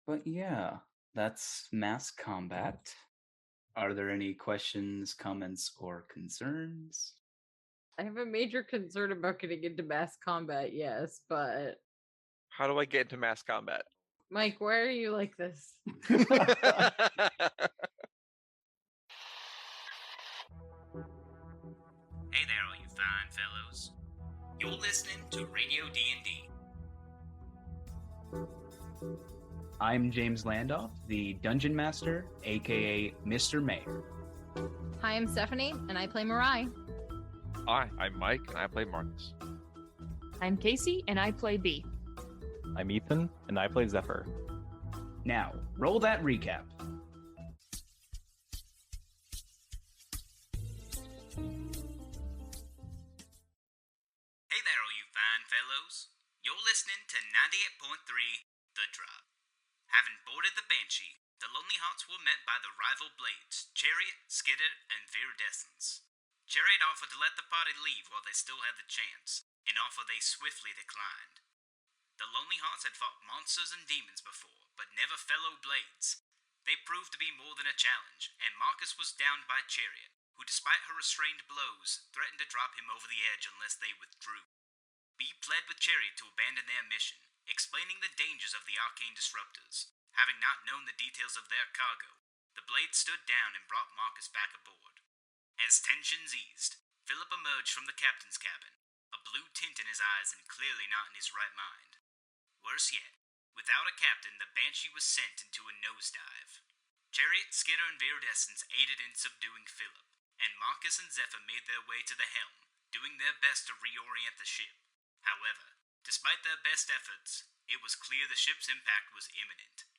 But yeah, that's mass combat. Are there any questions, comments, or concerns? I have a major concern about getting into mass combat, yes, but How do I get into mass combat? Mike, why are you like this? Hey there, all you fine fellows. You're listening to Radio D&D. I'm James Landoff, the Dungeon Master, aka Mr. Mayor. Hi, I'm Stephanie, and I play Mirai. Hi, I'm Mike, and I play Marcus. I'm Casey, and I play B. I'm Ethan, and I play Zephyr. Now, roll that recap. Hey there, all you fine fellows. You're listening to 98.3 The Drop. Having boarded the Banshee, the Lonely Hearts were met by the rival blades, Chariot, Skitter, and Viridescence. Chariot offered to let the party leave while they still had the chance, an offer they swiftly declined. The Lonely Hearts had fought monsters and demons before, but never fellow blades. They proved to be more than a challenge, and Marcus was downed by Chariot, who despite her restrained blows, threatened to drop him over the edge unless they withdrew. B pled with Chariot to abandon their mission, explaining the dangers of the arcane disruptors. Having not known the details of their cargo, the blade stood down and brought Marcus back aboard. As tensions eased, Philip emerged from the captain's cabin, a blue tint in his eyes and clearly not in his right mind. Worse yet, without a captain, the Banshee was sent into a nosedive. Chariot, Skitter, and Viridescence aided in subduing Philip, and Marcus and Zephyr made their way to the helm, doing their best to reorient the ship. However, despite their best efforts, it was clear the ship's impact was imminent.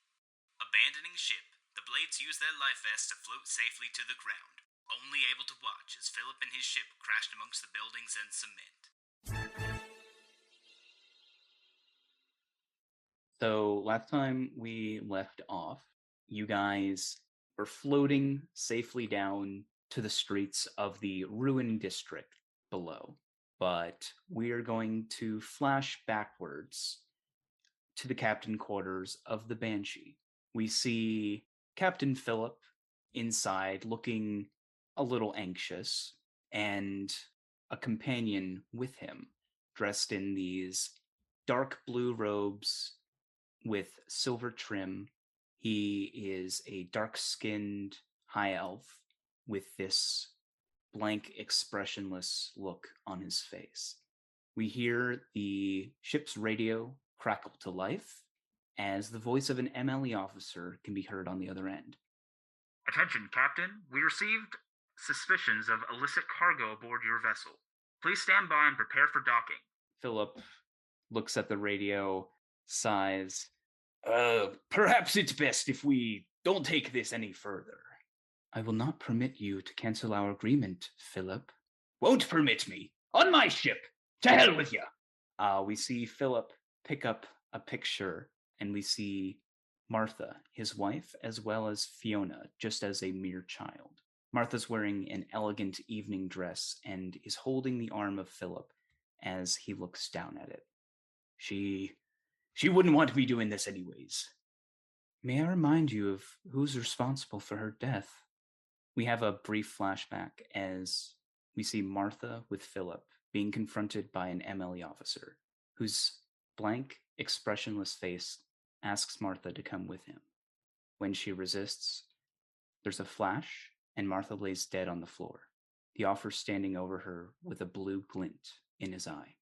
Abandoning ship, the blades used their life vests to float safely to the ground, only able to watch as Philip and his ship crashed amongst the buildings and cement. So last time we left off, you guys were floating safely down to the streets of the ruined district below. But we are going to flash backwards to the captain quarters of the Banshee. We see Captain Philip inside looking a little anxious, and a companion with him dressed in these dark blue robes with silver trim. He is a dark-skinned high elf with this blank, expressionless look on his face. We hear the ship's radio crackle to life as the voice of an MLE officer can be heard on the other end. Attention, Captain. We received suspicions of illicit cargo aboard your vessel. Please stand by and prepare for docking. Philip looks at the radio, sighs. Perhaps it's best if we don't take this any further. I will not permit you to cancel our agreement, Philip. Won't permit me. On my ship. To hell with you. We see Philip pick up a picture, and we see Martha, his wife, as well as Fiona, just as a mere child. Martha's wearing an elegant evening dress and is holding the arm of Philip as he looks down at it. She wouldn't want to be doing this anyways. May I remind you of who's responsible for her death? We have a brief flashback as we see Martha with Philip being confronted by an MLE officer, whose blank, expressionless face asks Martha to come with him. When she resists, there's a flash, and Martha lays dead on the floor, the officer standing over her with a blue glint in his eye.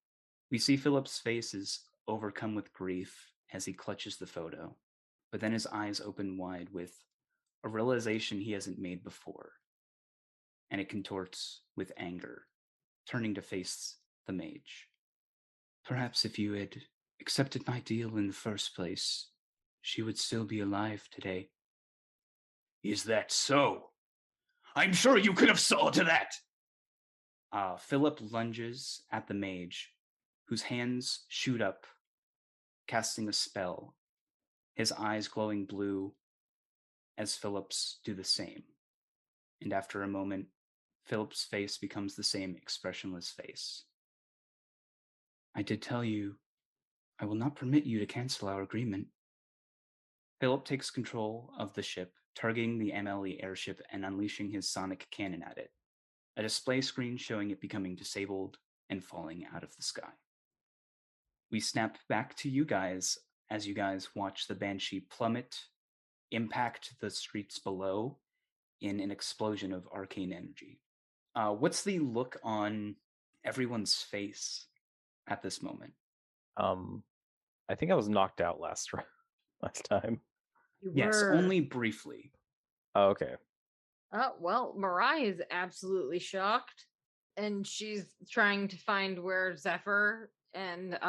We see Philip's face is overcome with grief as he clutches the photo, but then his eyes open wide with a realization he hasn't made before, and it contorts with anger, turning to face the mage. Perhaps if you had accepted my deal in the first place, she would still be alive today. Is that so? I'm sure you could have saw to that! Philip lunges at the mage, whose hands shoot up, casting a spell, his eyes glowing blue as Philip's do the same. And after a moment, Philip's face becomes the same expressionless face. I did tell you, I will not permit you to cancel our agreement. Philip takes control of the ship, targeting the MLE airship and unleashing his sonic cannon at it. A display screen showing it becoming disabled and falling out of the sky. We snap back to you guys as you guys watch the Banshee plummet, impact the streets below in an explosion of arcane energy. What's the look on everyone's face at this moment? I think I was knocked out last time. You Yes, were. only briefly. Oh, okay. Oh, well, Mariah is absolutely shocked. And she's trying to find where Zephyr and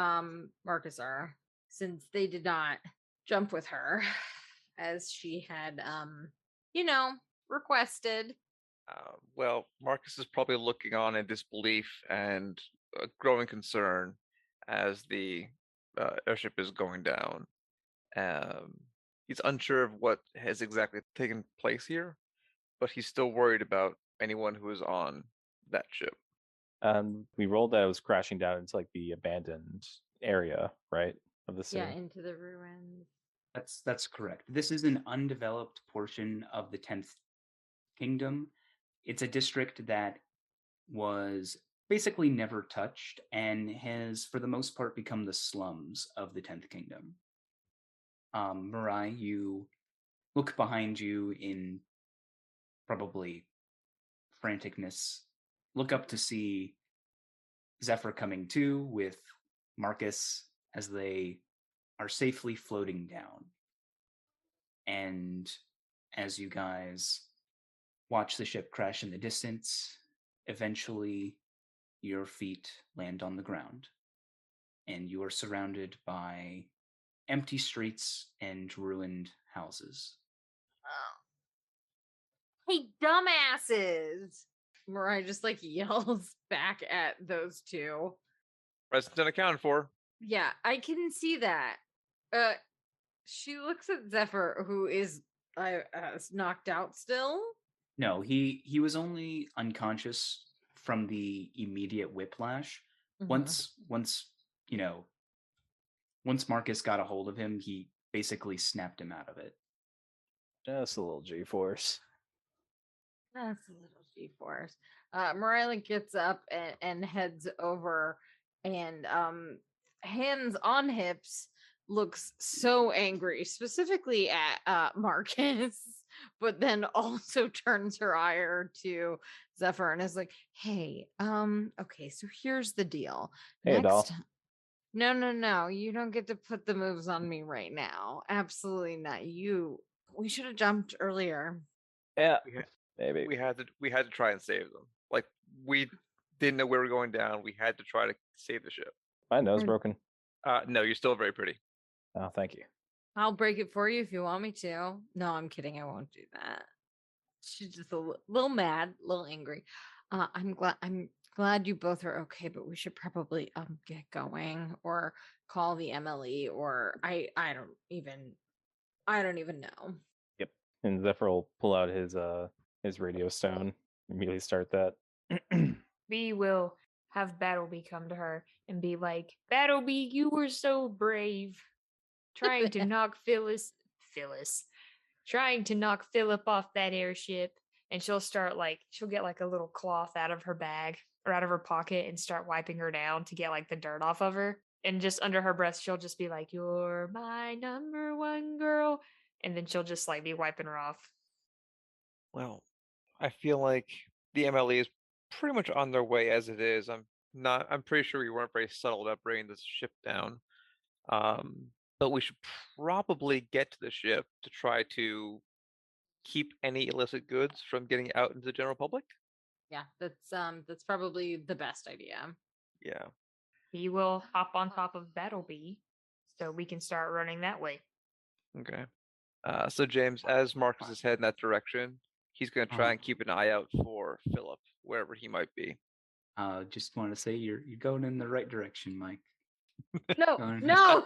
Marcus are, since they did not jump with her as she had requested. Well, Marcus is probably looking on in disbelief and growing concern as the airship is going down. He's unsure of what has exactly taken place here, but he's still worried about anyone who is on that ship. We rolled that it was crashing down into like the abandoned area, right, of the city. Yeah, into the ruins. That's correct. This is an undeveloped portion of the 10th Kingdom. It's a district that was basically never touched and has, for the most part, become the slums of the 10th Kingdom. Mirai, you look behind you in probably franticness, look up to see Zephyr coming to with Marcus as they are safely floating down. And as you guys watch the ship crash in the distance, eventually your feet land on the ground and you are surrounded by empty streets and ruined houses. Hey, dumbasses! Mariah just like yells back at those two. Present and accounted for. Yeah, I can see that. She looks at Zephyr, who is knocked out still. No, he was only unconscious from the immediate whiplash. Once Marcus got a hold of him, he basically snapped him out of it. Just a little G-force. That's a little G-force. Mariah gets up and heads over, and hands on hips, looks so angry, specifically at Marcus, but then also turns her ire to Zephyr and is like, "Hey, okay, so here's the deal. Hey, doll. No, you don't get to put the moves on me right now. Absolutely not. We should have jumped earlier." Yeah, We had, maybe. we had to try and save them. Like, we didn't know we were going down. We had to try to save the ship. My nose broken. No, you're still very pretty. Oh, thank you. I'll break it for you if you want me to. No, I'm kidding. I won't do that. She's just a little mad, a little angry. I'm glad you both are okay, but we should probably get going or call the MLE, or I don't even know. Yep. And Zephyr will pull out his radio stone, immediately start that. B will have Battleby come to her and be like, Battleby, you were so brave. Trying to knock trying to knock Philip off that airship. And she'll get like a little cloth out of her bag or out of her pocket and start wiping her down to get like the dirt off of her. And just under her breath, she'll just be like, "You're my number one girl." And then she'll just like be wiping her off. Well, I feel like the MLE is pretty much on their way as it is. I'm pretty sure we weren't very subtle about bringing this ship down. But we should probably get to the ship to try to keep any illicit goods from getting out into the general public. Yeah, that's probably the best idea. Yeah. He will hop on top of Battleby so we can start running that way. Okay. So James, as Marcus is heading that direction, he's going to try and keep an eye out for Philip wherever he might be. Just want to say you're going in the right direction, Mike. No, no,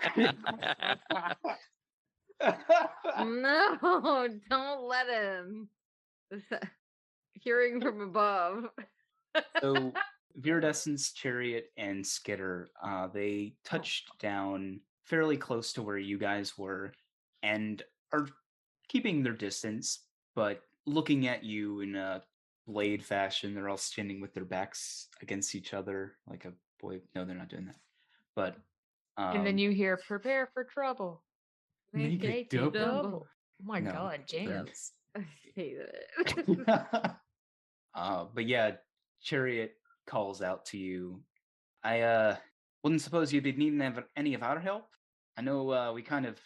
no! Don't let him. Hearing from above. So Viridescent's chariot and Skitter, they touched down fairly close to where you guys were, and are keeping their distance, but looking at you in a blade fashion. They're all standing with their backs against each other, like a boy. No, they're not doing that. But And then you hear "Prepare for trouble." Make it it double. Oh my No, god, they're- James! I hate it. but yeah, Chariot calls out to you. I wouldn't suppose you'd be needing any of our help. I know we kind of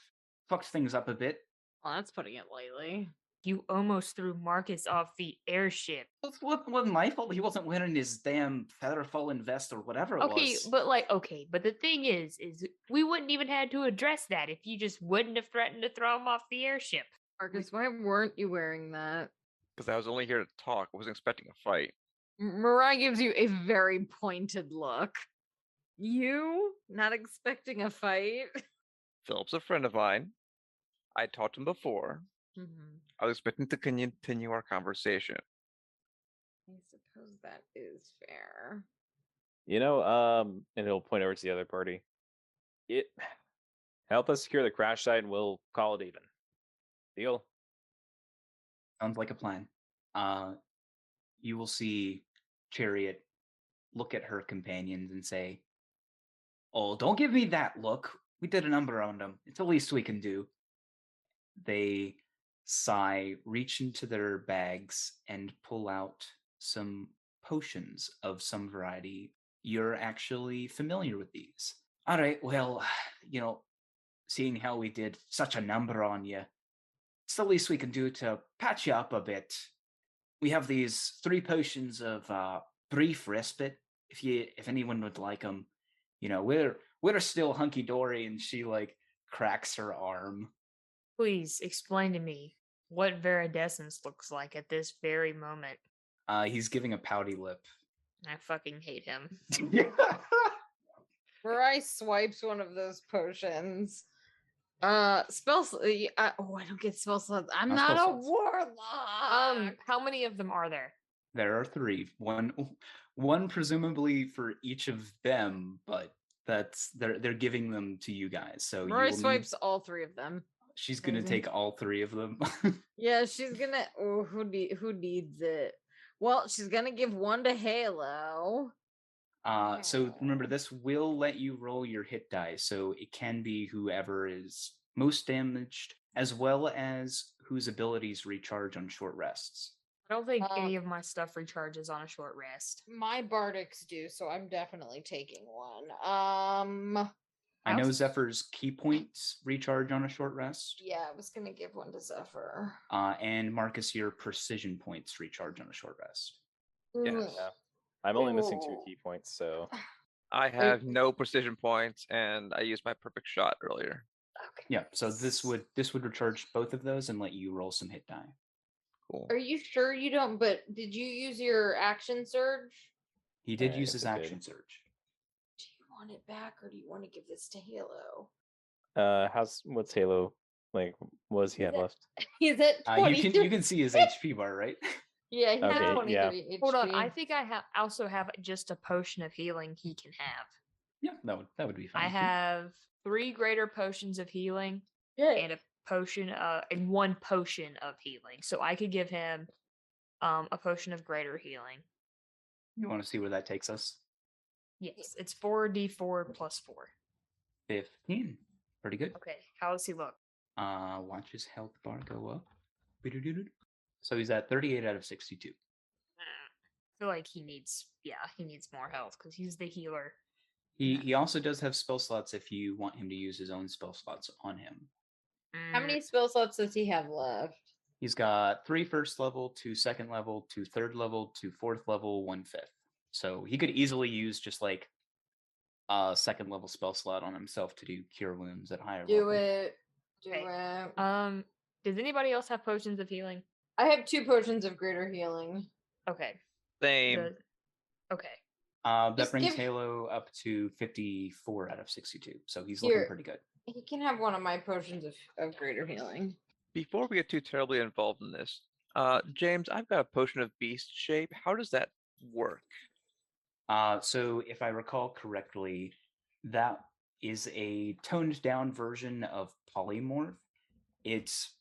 fucked things up a bit. Well, that's putting it lightly. You almost threw Marcus off the airship. It wasn't my fault. He wasn't wearing his damn feather falling vest or whatever it Okay, was. but the thing is we wouldn't even had to address that if you just wouldn't have threatened to throw him off the airship. Marcus, why weren't you wearing that? Because I was only here to talk. I wasn't expecting a fight. Mariah gives you a very pointed look. You not expecting a fight? Philip's a friend of mine. I talked to him before. Mm-hmm. I was expecting to continue our conversation. I suppose that is fair. And he'll point over to the other party. Help us secure the crash site and we'll call it even. Deal? Sounds like a plan. You will see Chariot look at her companions and say, "Oh, don't give me that look. We did a number on them. It's the least we can do." They sigh, reach into their bags, and pull out some potions of some variety. You're actually familiar with these. All right, well, seeing how we did such a number on you, it's the least we can do to patch you up a bit. We have these 3 potions of brief respite. If anyone would like them, we're still hunky dory. And she like cracks her arm. Please explain to me what Viridescence looks like at this very moment. He's giving a pouty lip. I fucking hate him. Mariah swipes one of those potions. Spells. I don't get spell slots. I'm Not not spell a slots. warlock. How many of them are there? There are 3. One presumably for each of them, but they're giving them to you guys. So Mariah swipes all 3 of them. She's gonna Amazing. take all 3 of them. Yeah, she's gonna. Oh, who needs it? Well, she's gonna give one to Halo. So remember, this will let you roll your hit die, so it can be whoever is most damaged, as well as whose abilities recharge on short rests. I don't think any of my stuff recharges on a short rest. My Bardics do, so I'm definitely taking one. I know Zephyr's key points recharge on a short rest. Yeah, I was gonna give one to Zephyr. And Marcus, your precision points recharge on a short rest. Yes. Yeah. I'm only missing 2 key points, so I have no precision points, and I used my perfect shot earlier. Okay. Yeah, so this would recharge both of those and let you roll some hit die. Cool. Are you sure you don't? But did you use your action surge? He did I use guess his I did. action surge. Do you want it back, or do you want to give this to Halo? what's Halo like? What does he have left? He's at 23. You can see his HP bar, right? Yeah, he's Okay, at 23 yeah. HP. Hold on, I think I also have just a potion of healing he can have. Yeah, that would be fine. I too. have 3 greater potions of healing Yeah. and a potion and 1 potion of healing. So I could give him a potion of greater healing. You want to see where that takes us? Yes, it's 4d4 plus 4. 15. Pretty good. Okay, how does he look? Watch his health bar go up. So he's at 38 out of 62. I feel like he needs more health because he's the healer. He also does have spell slots if you want him to use his own spell slots on him. How many spell slots does he have left? He's got 3 first level, 2 second level, 2 third level, 2 fourth level, 1 fifth. So he could easily use just like a second level spell slot on himself to do cure wounds at higher level. Do it. Does anybody else have potions of healing? I have 2 potions of greater healing. Okay. Same. Okay. That Just brings give- Halo up to 54 out of 62. So he's looking Here. pretty good. He can have one of my potions of greater healing. Before we get too terribly involved in this, James, I've got a potion of beast shape. How does that work? So if I recall correctly, that is a toned down version of polymorph. It's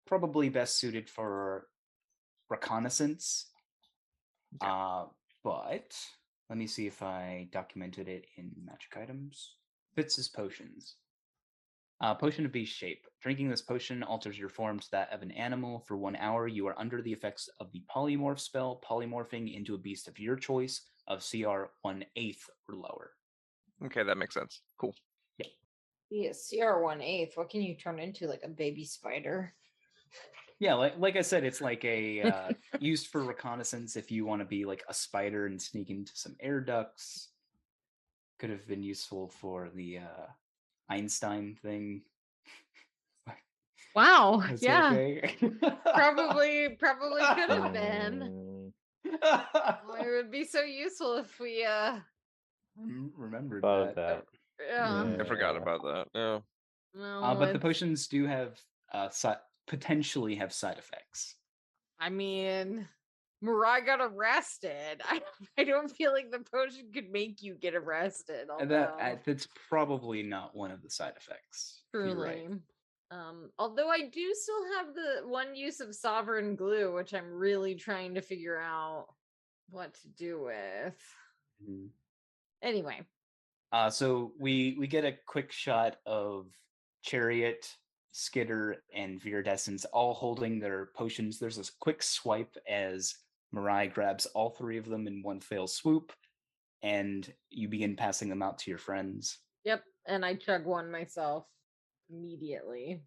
probably best suited for reconnaissance. Okay. But let me see if I documented it in magic items. Fitz's potions. Potion of beast shape. Drinking this potion alters your form to that of an animal. For 1 hour, you are under the effects of the polymorph spell, polymorphing into a beast of your choice of CR 1/8 or lower. Okay, that makes sense. Cool. Yeah, CR 1/8. What can you turn into? Like a baby spider? Yeah, like I said, it's like a used for reconnaissance if you want to be like a spider and sneak into some air ducts. Could have been useful for the Einstein thing. Wow. That's Yeah. okay. Probably could have been. Mm, Oh, it would be so useful if we Remembered thought of that. that. yeah. I forgot Yeah. about that. Yeah. No, But the it's, potions do have potentially have side effects. I mean, Mariah got arrested. I don't feel like the potion could make you get arrested. And Although that's probably not one of the side effects. You're right. truly, although I do still have the one use of sovereign glue, which I'm really trying to figure out what to do with. Mhm. Anyway, So we get a quick shot of Chariot, Skitter, and Viridescence all holding their potions. There's this quick swipe as Mirai grabs all three of them in one fell swoop, and you begin passing them out to your friends. yep, and I chug one myself immediately.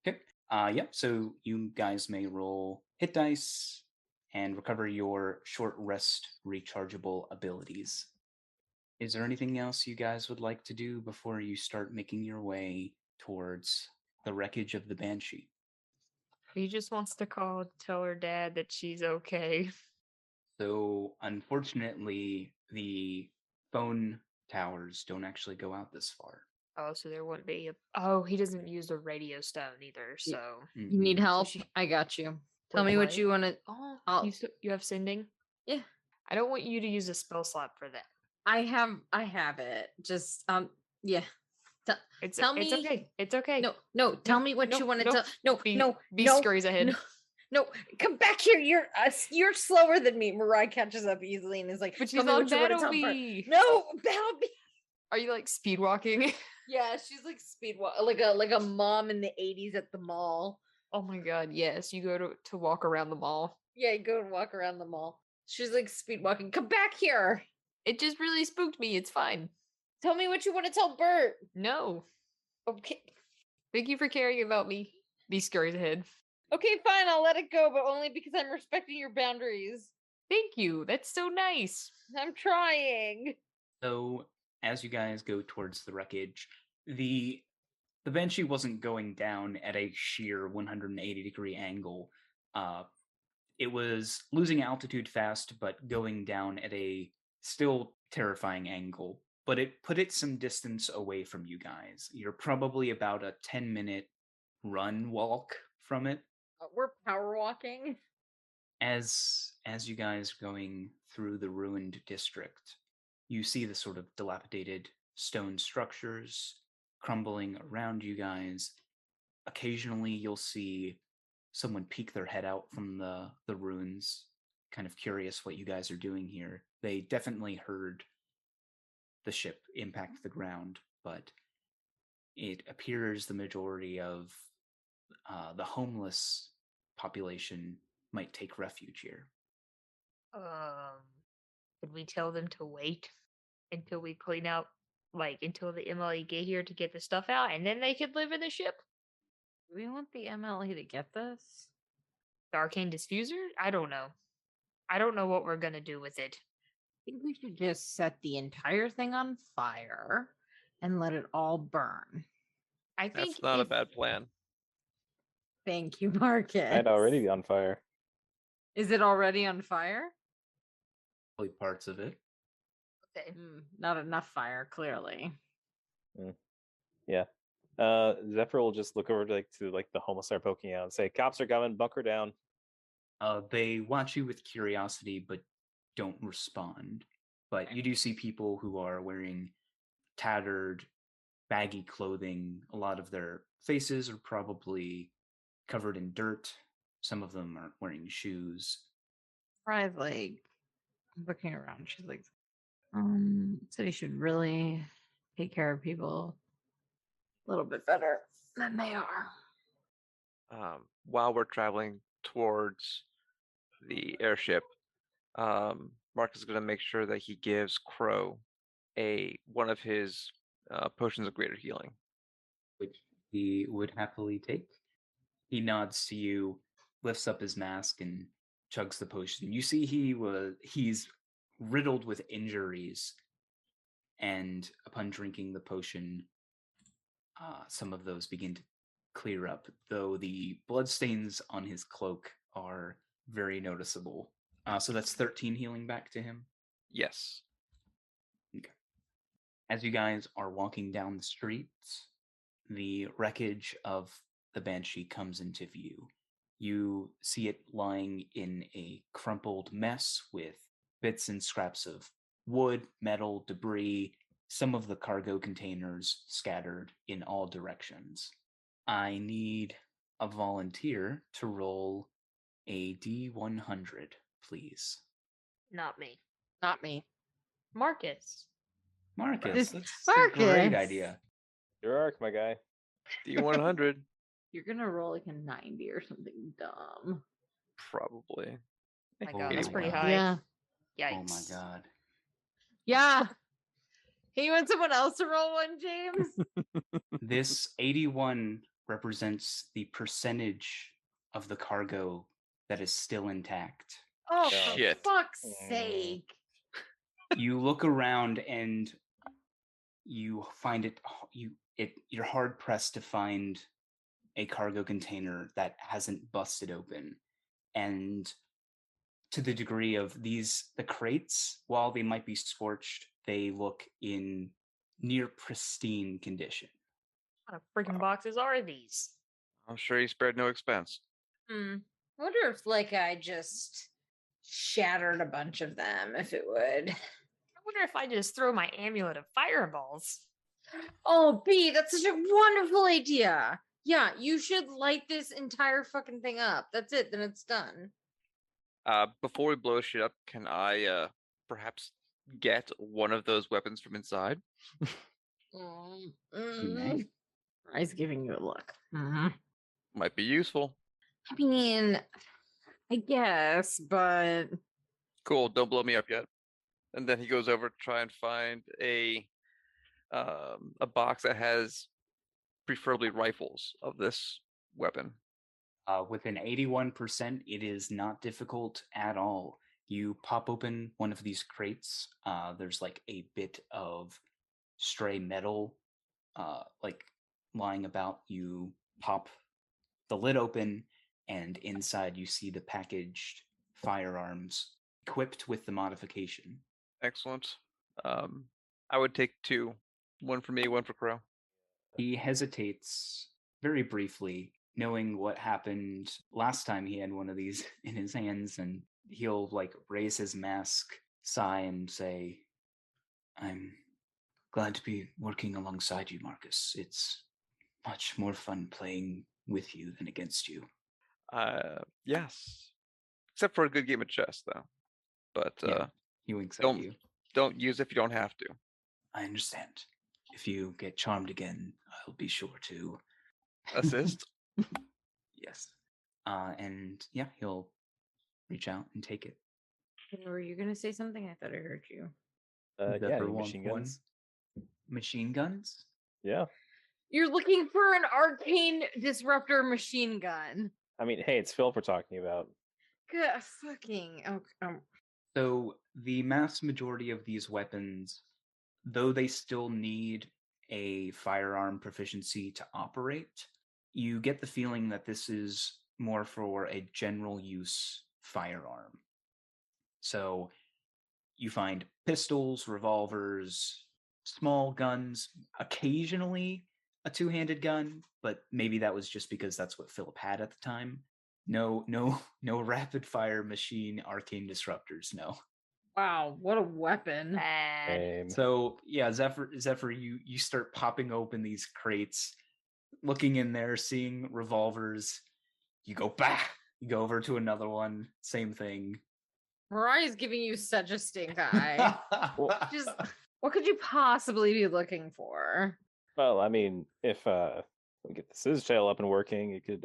Okay. Yep. So you guys may roll hit dice and recover your short rest rechargeable abilities. Is there anything else you guys would like to do before you start making your way towards the wreckage of the Banshee? He just wants to tell her dad that she's okay. So, unfortunately, the phone towers don't actually go out this far. Oh, so there wouldn't be a. Oh, he doesn't use the radio stone either. So You need Mhm. help? she- I got you. Tell Wait, me what you want to. Oh, I'll- you have sending. Yeah, I don't want you to use a spell slot for that. I have it. Just yeah. It's Tell it's me. okay. It's okay. No. Tell me what no, you want to no, tell. No, Be no, be no, scurries ahead. no. Come back here. You're slower than me. Mariah catches up easily and is like, But "Tell she's me on what you want to tell her." Battlebee. No, Battlebee. Are you like speed walking? Yeah, she's like speed walk, like a mom in the '80s at the mall. Oh my god, yes. You go to walk around the mall. Yeah, you go and walk around the mall. She's like speed walking. Come back here. It just really spooked me. It's fine. Tell me what you want to tell Bert. No. Okay. Thank you for caring about me. Be scurries ahead. Okay, fine. I'll let it go, but only because I'm respecting your boundaries. Thank you. That's so nice. I'm trying. So, as you guys go towards the wreckage, the Banshee wasn't going down at a sheer 180-degree angle. It was losing altitude fast, but going down at a still terrifying angle. But it put it some distance away from you guys. You're probably about a 10-minute run walk from it. We're power walking. As you guys going through the ruined district, you see the sort of dilapidated stone structures crumbling around you guys. Occasionally you'll see someone peek their head out from the ruins, kind of curious what you guys are doing here. They definitely heard the ship impact the ground, but it appears the majority of the homeless population might take refuge here. Could we tell them to wait until we clean out, like until the MLE get here to get the stuff out, and then they could live in the ship? Do we want the MLE to get this? The arcane diffuser? I don't know. I don't know what we're gonna do with it. I think we should just set the entire thing on fire and let it all burn. I think That's not a if- bad plan. Thank you, Marcus. Might already be on fire. Is it already on fire? Probably parts of it. Okay. Not enough fire, clearly. Yeah. Zephyr will just look over to the homeless that are poking out and say, "Cops are coming, bunker down." They watch you with curiosity, but don't respond. But you do see people who are wearing tattered baggy clothing. A lot of their faces are probably covered in dirt. Some of them aren't wearing shoes. Fry's like looking around. She's like, city should really take care of people a little bit better than they are. While we're traveling towards the airship, Mark is going to make sure that he gives Crow one of his potions of greater healing. Which he would happily take. He nods to you, lifts up his mask, and chugs the potion. You see he's riddled with injuries, and upon drinking the potion, some of those begin to clear up, though the bloodstains on his cloak are very noticeable. So that's 13 healing back to him. Yes. Okay. As you guys are walking down the streets, the wreckage of the Banshee comes into view. You see it lying in a crumpled mess with bits and scraps of wood, metal, debris, some of the cargo containers scattered in all directions. I need a volunteer to roll a D100, please. Not me. Not me. Marcus. Marcus, This- that's a great Marcus! idea. Your arc, my guy. D100, You're gonna roll like a 90 or something dumb. probably. My Oh God, that's my pretty God. high. Yeah. Yikes. Oh my god. Yeah. Hey, you want someone else to roll one, James? This 81 represents the percentage of the cargo that is still intact. Oh, Yeah. for Shit. fuck's Mm. sake. You look around and you find you're hard pressed to find a cargo container that hasn't busted open. And to the degree of the crates, while they might be scorched, they look in near pristine condition. What kind of freaking boxes are these? I'm sure he spared no expense. I wonder if like I just shattered a bunch of them, if it would. I wonder if I just throw my amulet of fireballs. Oh, B, that's such a wonderful idea. Yeah, you should light this entire fucking thing up. That's it, then it's done. Before we blow shit up, can I perhaps get one of those weapons from inside? I's giving you a look. Mhm. Might be useful. I mean, I guess, but Cool, don't blow me up yet. And then he goes over to try and find a box that has preferably rifles of this weapon. With an 81%, it is not difficult at all. You pop open one of these crates. There's like a bit of stray metal, like lying about. You pop the lid open, and inside you see the packaged firearms equipped with the modification. Excellent. I would take two. One for me, one for Crow. He hesitates very briefly, knowing what happened last time he had one of these in his hands, and he'll like raise his mask, sigh, and say, "I'm glad to be working alongside you, Marcus. It's much more fun playing with you than against you." Yes. Except for a good game of chess, though. But Yeah, he winks at don't- you. don't use if you don't have to. I understand. If you get charmed again, I'll be sure to Assist? Yes. And yeah, he'll reach out and take it. were you gonna say something? I thought I heard you. The Yeah, for any one machine point. guns. Machine guns? Yeah. You're looking for an arcane disruptor machine gun. I mean, hey, it's Philip we're talking about. Good fucking So the mass majority of these weapons, though they still need a firearm proficiency to operate, you get the feeling that this is more for a general use firearm. So you find pistols, revolvers, small guns, occasionally a two-handed gun, but maybe that was just because that's what Philip had at the time. No rapid fire machine arcane disruptors, no. Wow, what a weapon. Bad. Same. So yeah, Zephyr, you start popping open these crates, looking in there, seeing revolvers. You go back. You go over to another one. Same thing. Mariah's giving you such a stink eye. Just what could you possibly be looking for? Well, I mean, if we get the scissor tail up and working, you could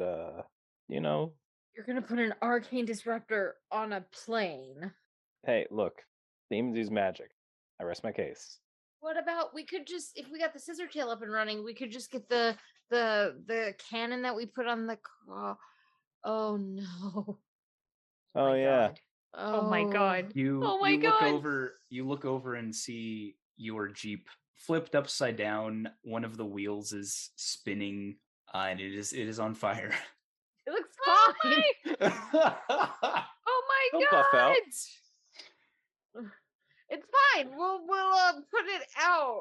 you know, You're gonna put an arcane disruptor on a plane. hey, look, demons use magic. I rest my case. What about we could just if we got the scissor tail up and running, we could just get the cannon that we put on the car. Oh no. Oh my yeah. God. Oh my God. You Oh my you look God. over you look over and see your Jeep flipped upside down. One of the wheels is spinning, and it is on fire. It looks Oh fine. my, oh my Don't buff out. God. It's fine. We'll put it out.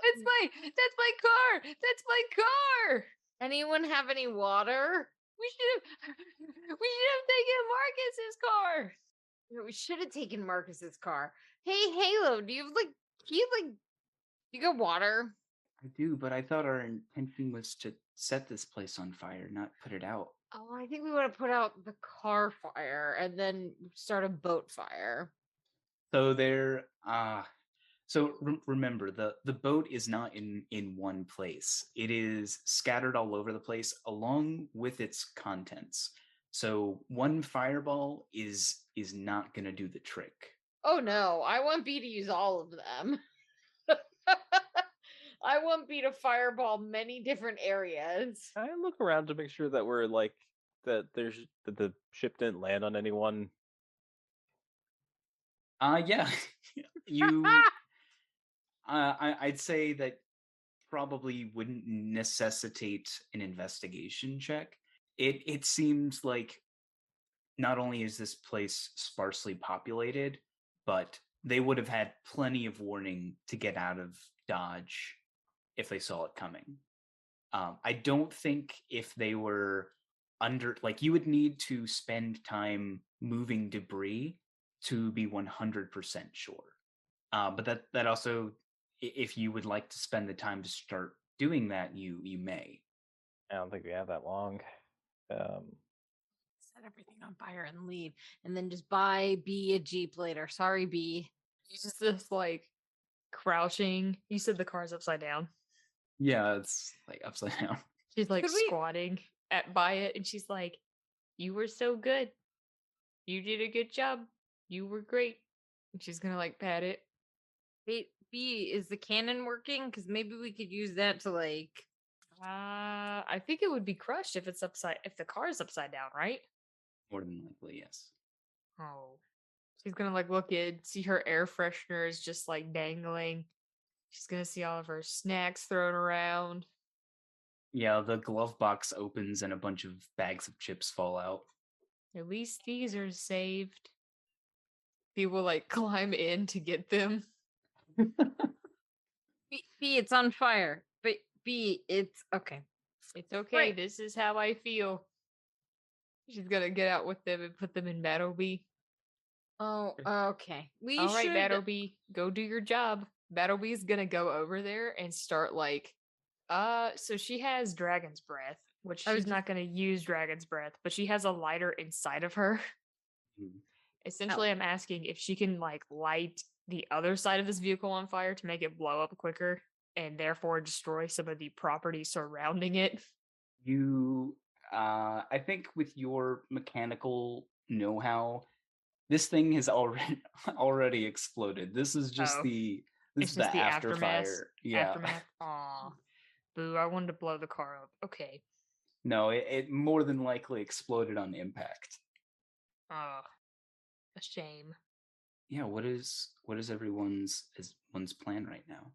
That's my car. That's my car. Anyone have any water? We should have taken Marcus's car. No, we should have taken Marcus's car. Hey, Halo, do you got water? I do, but I thought our intention was to set this place on fire, not put it out. Oh, I think we want to put out the car fire and then start a boat fire. So there, remember the boat is not in one place. It is scattered all over the place along with its contents. So one fireball is not going to do the trick. Oh no, I want B to use all of them. I want B to fireball many different areas. I look around to make sure that we're like that the ship didn't land on anyone. Yeah, you. I'd say that probably wouldn't necessitate an investigation check. It seems like not only is this place sparsely populated, but they would have had plenty of warning to get out of Dodge if they saw it coming. I don't think if they were you would need to spend time moving debris to be 100% sure. But that also, if you would like to spend the time to start doing that, you may. I don't think we have that long. Set everything on fire and leave, and then just buy B a Jeep later. Sorry, B. He's just like crouching. You said the car's upside down. Yeah, it's like upside down. She's like Could we- squatting by it, and she's like, "You were so good. You did a good job. You were great." And she's gonna like pat it. Wait, B, is the cannon working? Because maybe we could use that to like. I think it would be crushed if if the car is upside down, right? More than likely, yes. Oh. She's gonna like look in, see her air freshener is just like dangling. She's gonna see all of her snacks thrown around. Yeah, the glove box opens and a bunch of bags of chips fall out. At least these are saved. People like climb in to get them. B, it's on fire. But B, it's okay. It's okay. Right. This is how I feel. She's gonna get out with them and put them in Battle B. Oh, okay. We All right, should. Battle B, go do your job. Battle B is gonna go over there and start like, so she has Dragon's Breath, which I was she's not gonna use Dragon's Breath, but she has a lighter inside of her. Essentially, I'm asking if she can like light the other side of this vehicle on fire to make it blow up quicker and therefore destroy some of the property surrounding it. You, I think with your mechanical know-how, this thing has already exploded. This is just Oh. the It's just the after aftermath. fire. Yeah. Aftermath. Aw. Boo, I wanted to blow the car up. Okay. No, it more than likely exploded on impact. A shame. Yeah, what is everyone's plan right now?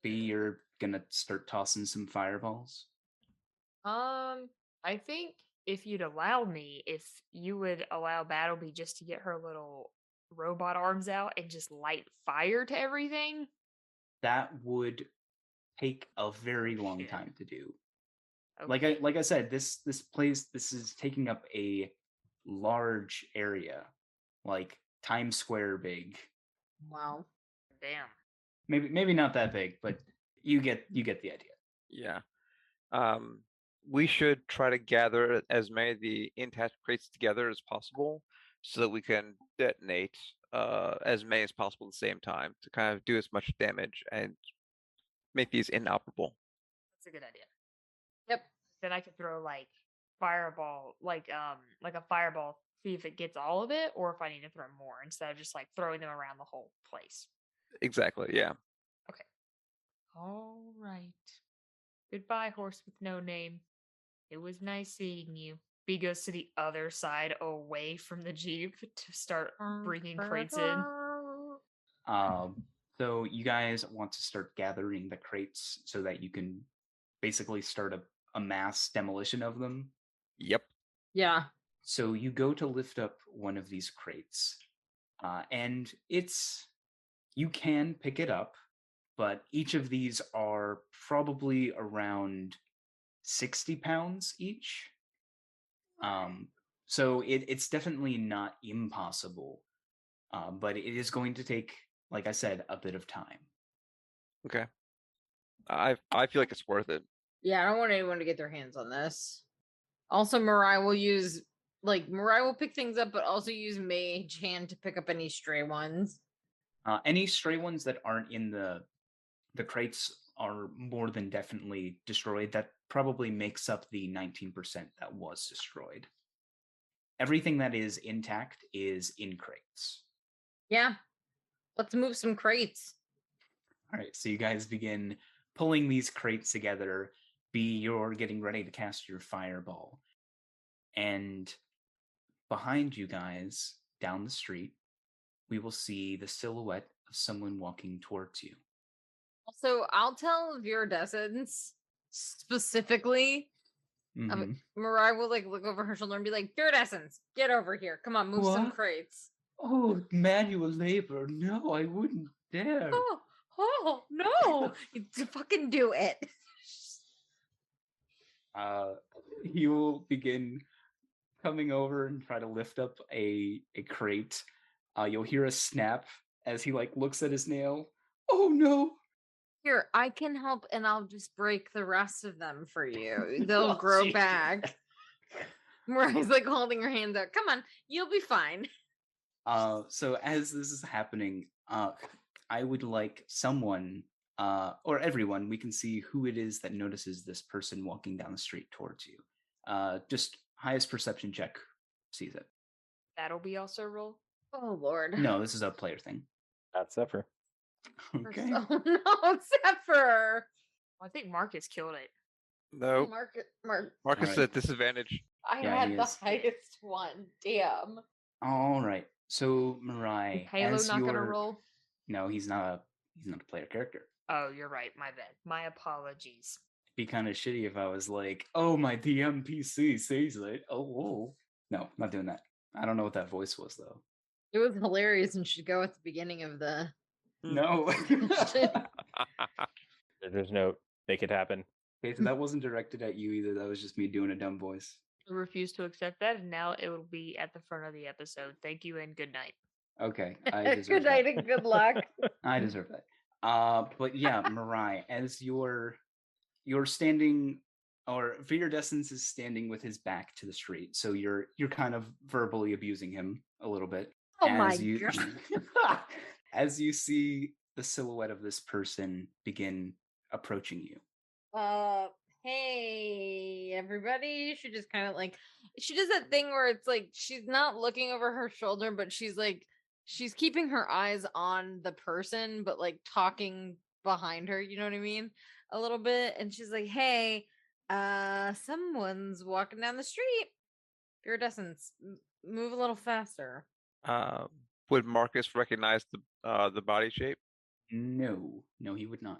B, you're gonna start tossing some fireballs. I think if you'd allow me, if you would allow Battleby just to get her little robot arms out and just light fire to everything. That would take a very long Shit. time to do. Okay. Like I said, this place, this is taking up a large area. Like Times Square big. Wow. Damn. Maybe not that big, but you get the idea. Yeah. We should try to gather as many of the intact crates together as possible so that we can detonate as many as possible at the same time to kind of do as much damage and make these inoperable. That's a good idea. Yep. Then I could throw like fireball, like a fireball, see if it gets all of it, or if I need to throw more instead of just like throwing them around the whole place. Exactly, yeah. Okay. All right. Goodbye, horse with no name. It was nice seeing you. B goes to the other side away from the Jeep to start bringing crates in. So you guys want to start gathering the crates so that you can basically start a mass demolition of them. Yep. Yeah. So you go to lift up one of these crates, and you can pick it up, but each of these are probably around 60 pounds each. So it's definitely not impossible, but it is going to take, like I said, a bit of time. Okay. I feel like it's worth it. Yeah, I don't want anyone to get their hands on this. Also, Mariah will pick things up, but also use Mage Hand to pick up any stray ones. Any stray ones that aren't in the crates are more than definitely destroyed. That probably makes up the 19% that was destroyed. Everything that is intact is in crates. Yeah. Let's move some crates. All right, so you guys begin pulling these crates together. You're getting ready to cast your fireball. And behind you guys, down the street, we will see the silhouette of someone walking towards you. Also, I'll tell Viridescence specifically. Mhm. Mariah will look over her shoulder and be like, Viridescence, get over here. Come on, move some What? crates. Oh, manual labor. No, I wouldn't dare. Oh, no. You fucking do it. He will begin coming over and try to lift up a crate. You'll hear a snap as he looks at his nail. Oh no! Here, I can help and I'll just break the rest of them for you. They'll grow Jesus. back. Mariah's holding her hands out. Come on, you'll be fine. So as this is happening, I would like someone, or everyone, we can see who it is that notices this person walking down the street towards you. Just highest perception check sees it. That'll be also roll. Oh, Lord. No, this is a player thing. That's Zephyr. Okay. Oh, no, Zephyr. I think Marcus killed it. No. Marcus Marcus is Alright. at disadvantage. I Yeah, had he the is. highest one. Damn. All right. So Mirai, Halo as not gonna your roll. no, he's not a player character. Oh, you're right. My bad. My apologies. It'd be kind of shitty if I was like, "Oh, my DM PC says it." Oh, whoa. No, not doing that. I don't know what that voice was though. It was hilarious and should go at the beginning of the. No. There's no make it happen. Okay, so that wasn't directed at you either. That was just me doing a dumb voice. I refuse to accept that, and now it will be at the front of the episode. Thank you and good night. Okay, I deserve Good night that. and good luck. I deserve that. But yeah, Mirai, as you're standing, or Viridescence is standing with his back to the street, so you're kind of verbally abusing him a little bit. Oh my as you God. as you see the silhouette of this person begin approaching you. Hey, everybody. She just kind of she does that thing where it's she's not looking over her shoulder, but she's keeping her eyes on the person, but talking behind her, you know what I mean? A little bit. And she's like, hey, someone's walking down the street. Iridescence, move a little faster. Would Marcus recognize the body shape? No, he would not.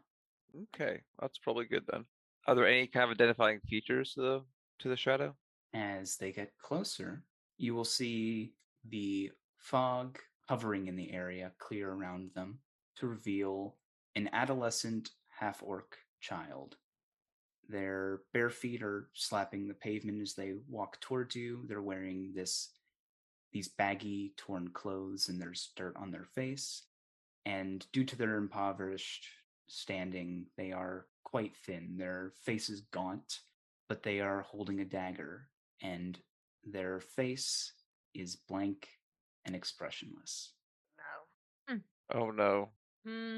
Okay, that's probably good then. Are there any kind of identifying features to the shadow? As they get closer, you will see the fog hovering in the area clear around them to reveal an adolescent half-orc child. Their bare feet are slapping the pavement as they walk towards you. They're wearing this these baggy, torn clothes, and there's dirt on their face. And due to their impoverished standing, they are quite thin. Their face is gaunt, but they are holding a dagger, and their face is blank and expressionless. No. Oh no. Hmm.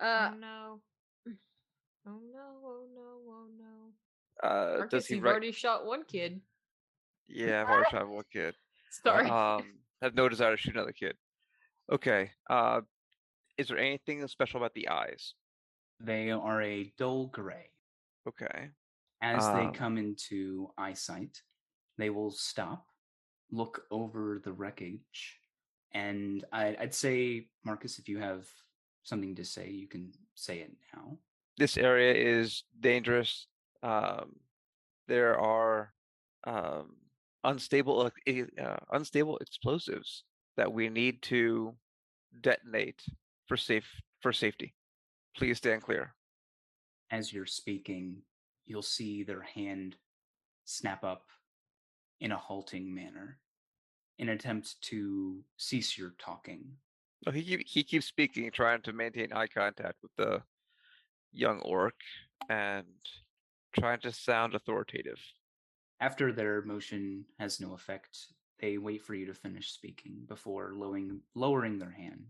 Oh no. Oh no. Oh no. Oh no. Does Marcus, he you've right? already shot one kid. Yeah, I've already shot one kid. Sorry. Have no desire to shoot another kid. Okay. Is there anything special about the eyes? They are a dull gray. Okay. As they come into eyesight, they will stop, look over the wreckage, and I'd say, Marcus, if you have something to say, you can say it now. This area is dangerous. There are unstable explosives that we need to detonate for safety. Please stand clear. As you're speaking, you'll see their hand snap up in a halting manner in an attempt to cease your talking. Oh, he keeps speaking, trying to maintain eye contact with the young orc and trying to sound authoritative. After their motion has no effect, they wait for you to finish speaking before lowering their hand.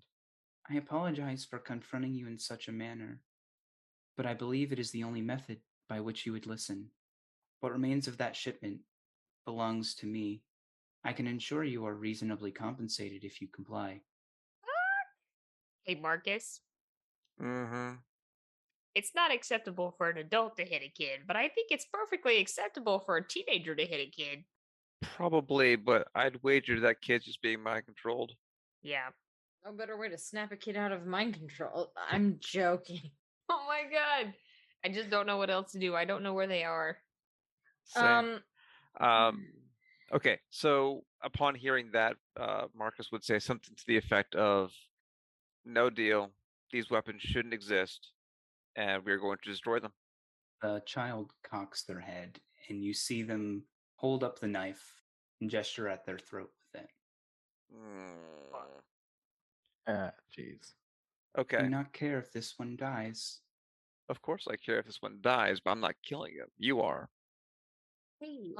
I apologize for confronting you in such a manner, but I believe it is the only method by which you would listen. What remains of that shipment belongs to me. I can ensure you are reasonably compensated if you comply. Hey, Marcus. Mm-hmm. It's not acceptable for an adult to hit a kid, but I think it's perfectly acceptable for a teenager to hit a kid. Probably, but I'd wager that kid's just being mind controlled. Yeah. No better way to snap a kid out of mind control. I'm joking. Oh my god. I just don't know what else to do. I don't know where they are. Same. Okay, so upon hearing that, Marcus would say something to the effect of, "No deal. These weapons shouldn't exist, and we're going to destroy them." The child cocks their head, and you see them hold up the knife and gesture at their throat with it. Jeez. Do Okay, not care if this one dies. of course I care if this one dies, but I'm not killing him. You are. Hey,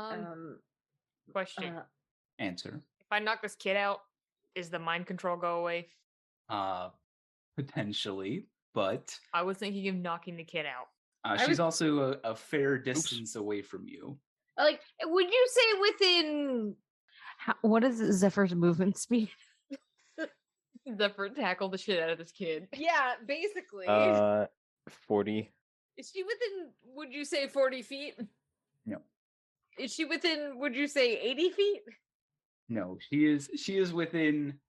Question. Answer. If I knock this kid out, does the mind control go away? Potentially, but I was thinking of knocking the kid out. she's also a fair distance away from you. like, would you say within what is Zephyr's movement speed? Zephyr tackle the shit out of this kid. Yeah, basically. 40. Is she within, would you say 40 feet? No. Is she within, would you say 80 feet? No, she is within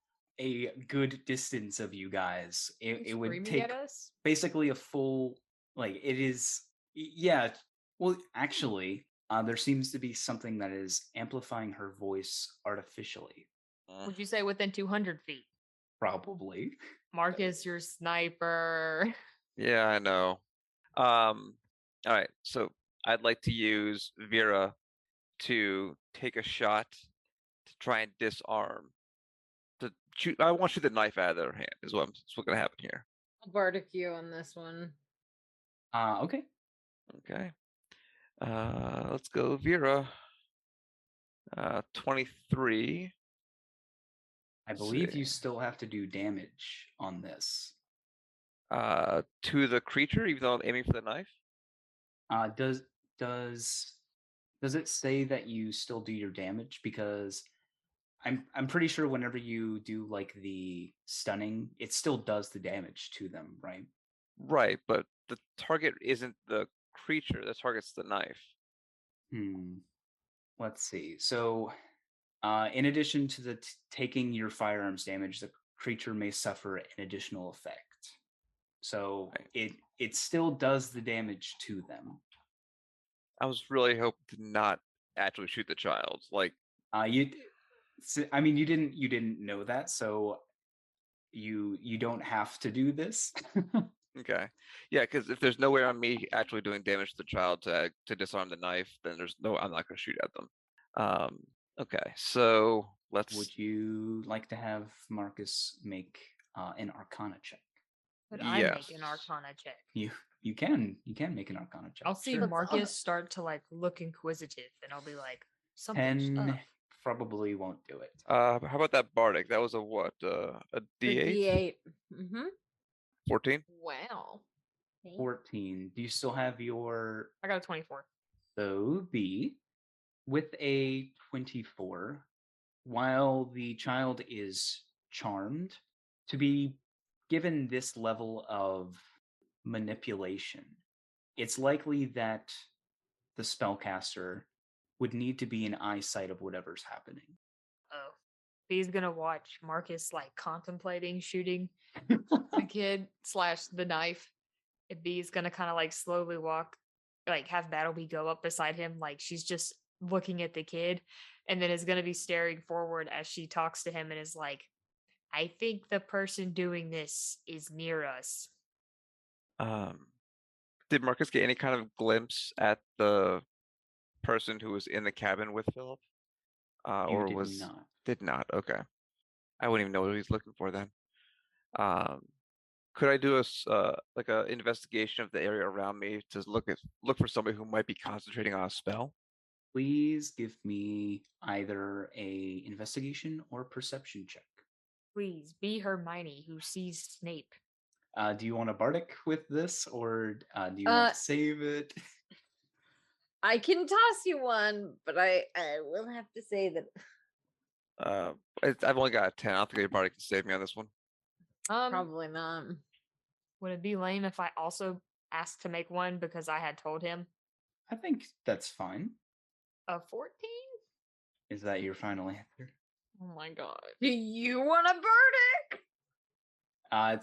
a good distance of you guys. It would Screaming take at us? basically a full, like, it is, yeah. Well, actually, there seems to be something that is amplifying her voice artificially. Would you say within 200 feet? Probably. Marcus, your sniper. Yeah, I know. All right, so I'd like to use Vera to take a shot to try and disarm. To shoot, I want to shoot the knife out of their hand. Is what's going to happen here. I'll barbecue on this one. Okay. Okay. Let's go, Vera. 23. I believe you still have to do damage on this. To the creature, even though I'm aiming for the knife. Does it say that you still do your damage? Because I'm pretty sure whenever you do like the stunning, it still does the damage to them, right? Right, but the target isn't the creature. The target's the knife. Let's see. So, in addition to the taking your firearms damage, the creature may suffer an additional effect. So it still does the damage to them. I was really hoping to not actually shoot the child. Like, you didn't know that, so you don't have to do this. okay, yeah, because if there's no way on me actually doing damage to the child to disarm the knife, then I'm not going to shoot at them. Okay, so Let's. Would you like to have Marcus make an Arcana check? Could I make an Yes. Arcana check? You can make an Arcana check. I'll see sure. Marcus start to like look inquisitive, and I'll be like, something's 10 up. probably won't do it. How about that bardic? That was a what? A The D8? D8. Mm-hmm. 14? Wow. 14. Do you still have your I got a 24. B with a 24? While the child is charmed to be given this level of manipulation, it's likely that the spellcaster would need to be in eyesight of whatever's happening. Oh, B's gonna watch Marcus like contemplating shooting the kid / the knife. And B's gonna kind of like slowly walk, like have Battlebee go up beside him, like she's just looking at the kid, and then is gonna be staring forward as she talks to him and is like, I think the person doing this is near us. Did Marcus get any kind of glimpse at the person who was in the cabin with Philip? Or did was not. Did not? Okay. I wouldn't even know what he was looking for then. Could I do like a investigation of the area around me to look for somebody who might be concentrating on a spell? Please give me either a investigation or perception check. Please be Hermione who sees Snape. Do you want a bardic with this, or do you want to save it? I can toss you one, but I will have to say that I've only got a 10. I don't think anybody can save me on this one. probably not. Would it be lame if I also asked to make one because I had told him? I think that's fine. A 14? Is that your final answer? Oh my god. Do you want a verdict?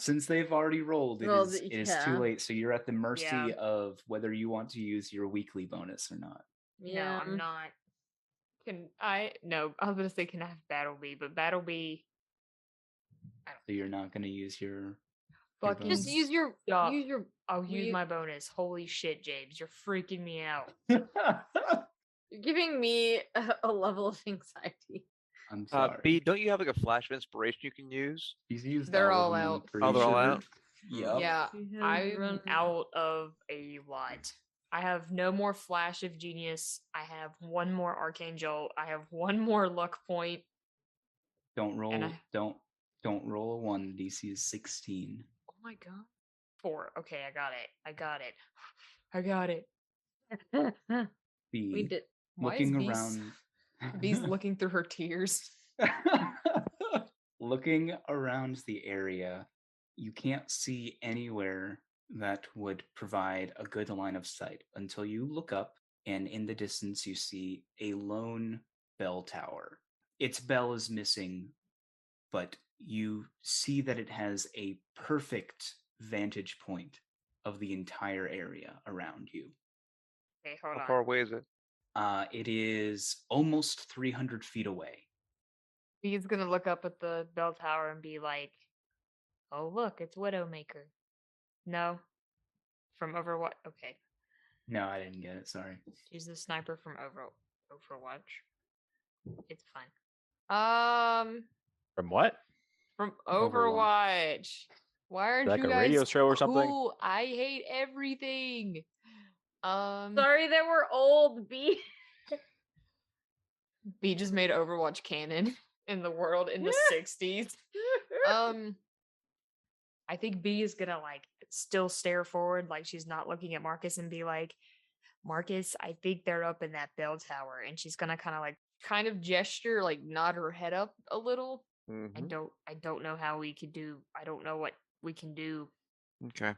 Since they've already rolled, Well, it is too yeah. late. So you're at the mercy Yeah. of whether you want to use your weekly bonus or not. Yeah. No, I'm not. Can I? No, I was gonna say can I have Battlebee, but Battlebee. So you're not going to use your Fucking Just use your stop. use your. I'll use you- my bonus. Holy shit, James, you're freaking me out. You're giving me a level of anxiety. I'm sorry. B, don't you have like a flash of inspiration you can use? He's used They're all of all them, I'm out. pretty Oh, they're all sure. out? Yep. Yeah, I'm out of a lot. I have no more Flash of Genius. I have one more Archangel. I have one more luck point. Don't roll. And Don't roll a 1. DC is 16. Oh my god. 4. Okay, I got it. I got it. B. we did. Why Looking is around. B's looking through her tears. Looking around the area, you can't see anywhere that would provide a good line of sight until you look up, and in the distance you see a lone bell tower. Its bell is missing, but you see that it has a perfect vantage point of the entire area around you. Okay, hold How on. far away is it? It is almost 300 feet away. B's gonna look up at the bell tower and be like, oh look, it's Widowmaker. No. From Overwatch. Okay. No, I didn't get it. Sorry. She's the sniper from Overwatch. It's fine. From what? From Overwatch. Overwatch. Why aren't Like you a guys radio show or something? cool? I hate everything. Sorry that we're old, B. B just made Overwatch canon in the world in the 60s. I think B is gonna like still stare forward like she's not looking at Marcus and be like, Marcus, I think they're up in that bell tower. And she's gonna kind of gesture, like nod her head up a little. Mhm. I don't know how we could do. I don't know what we can do. Okay.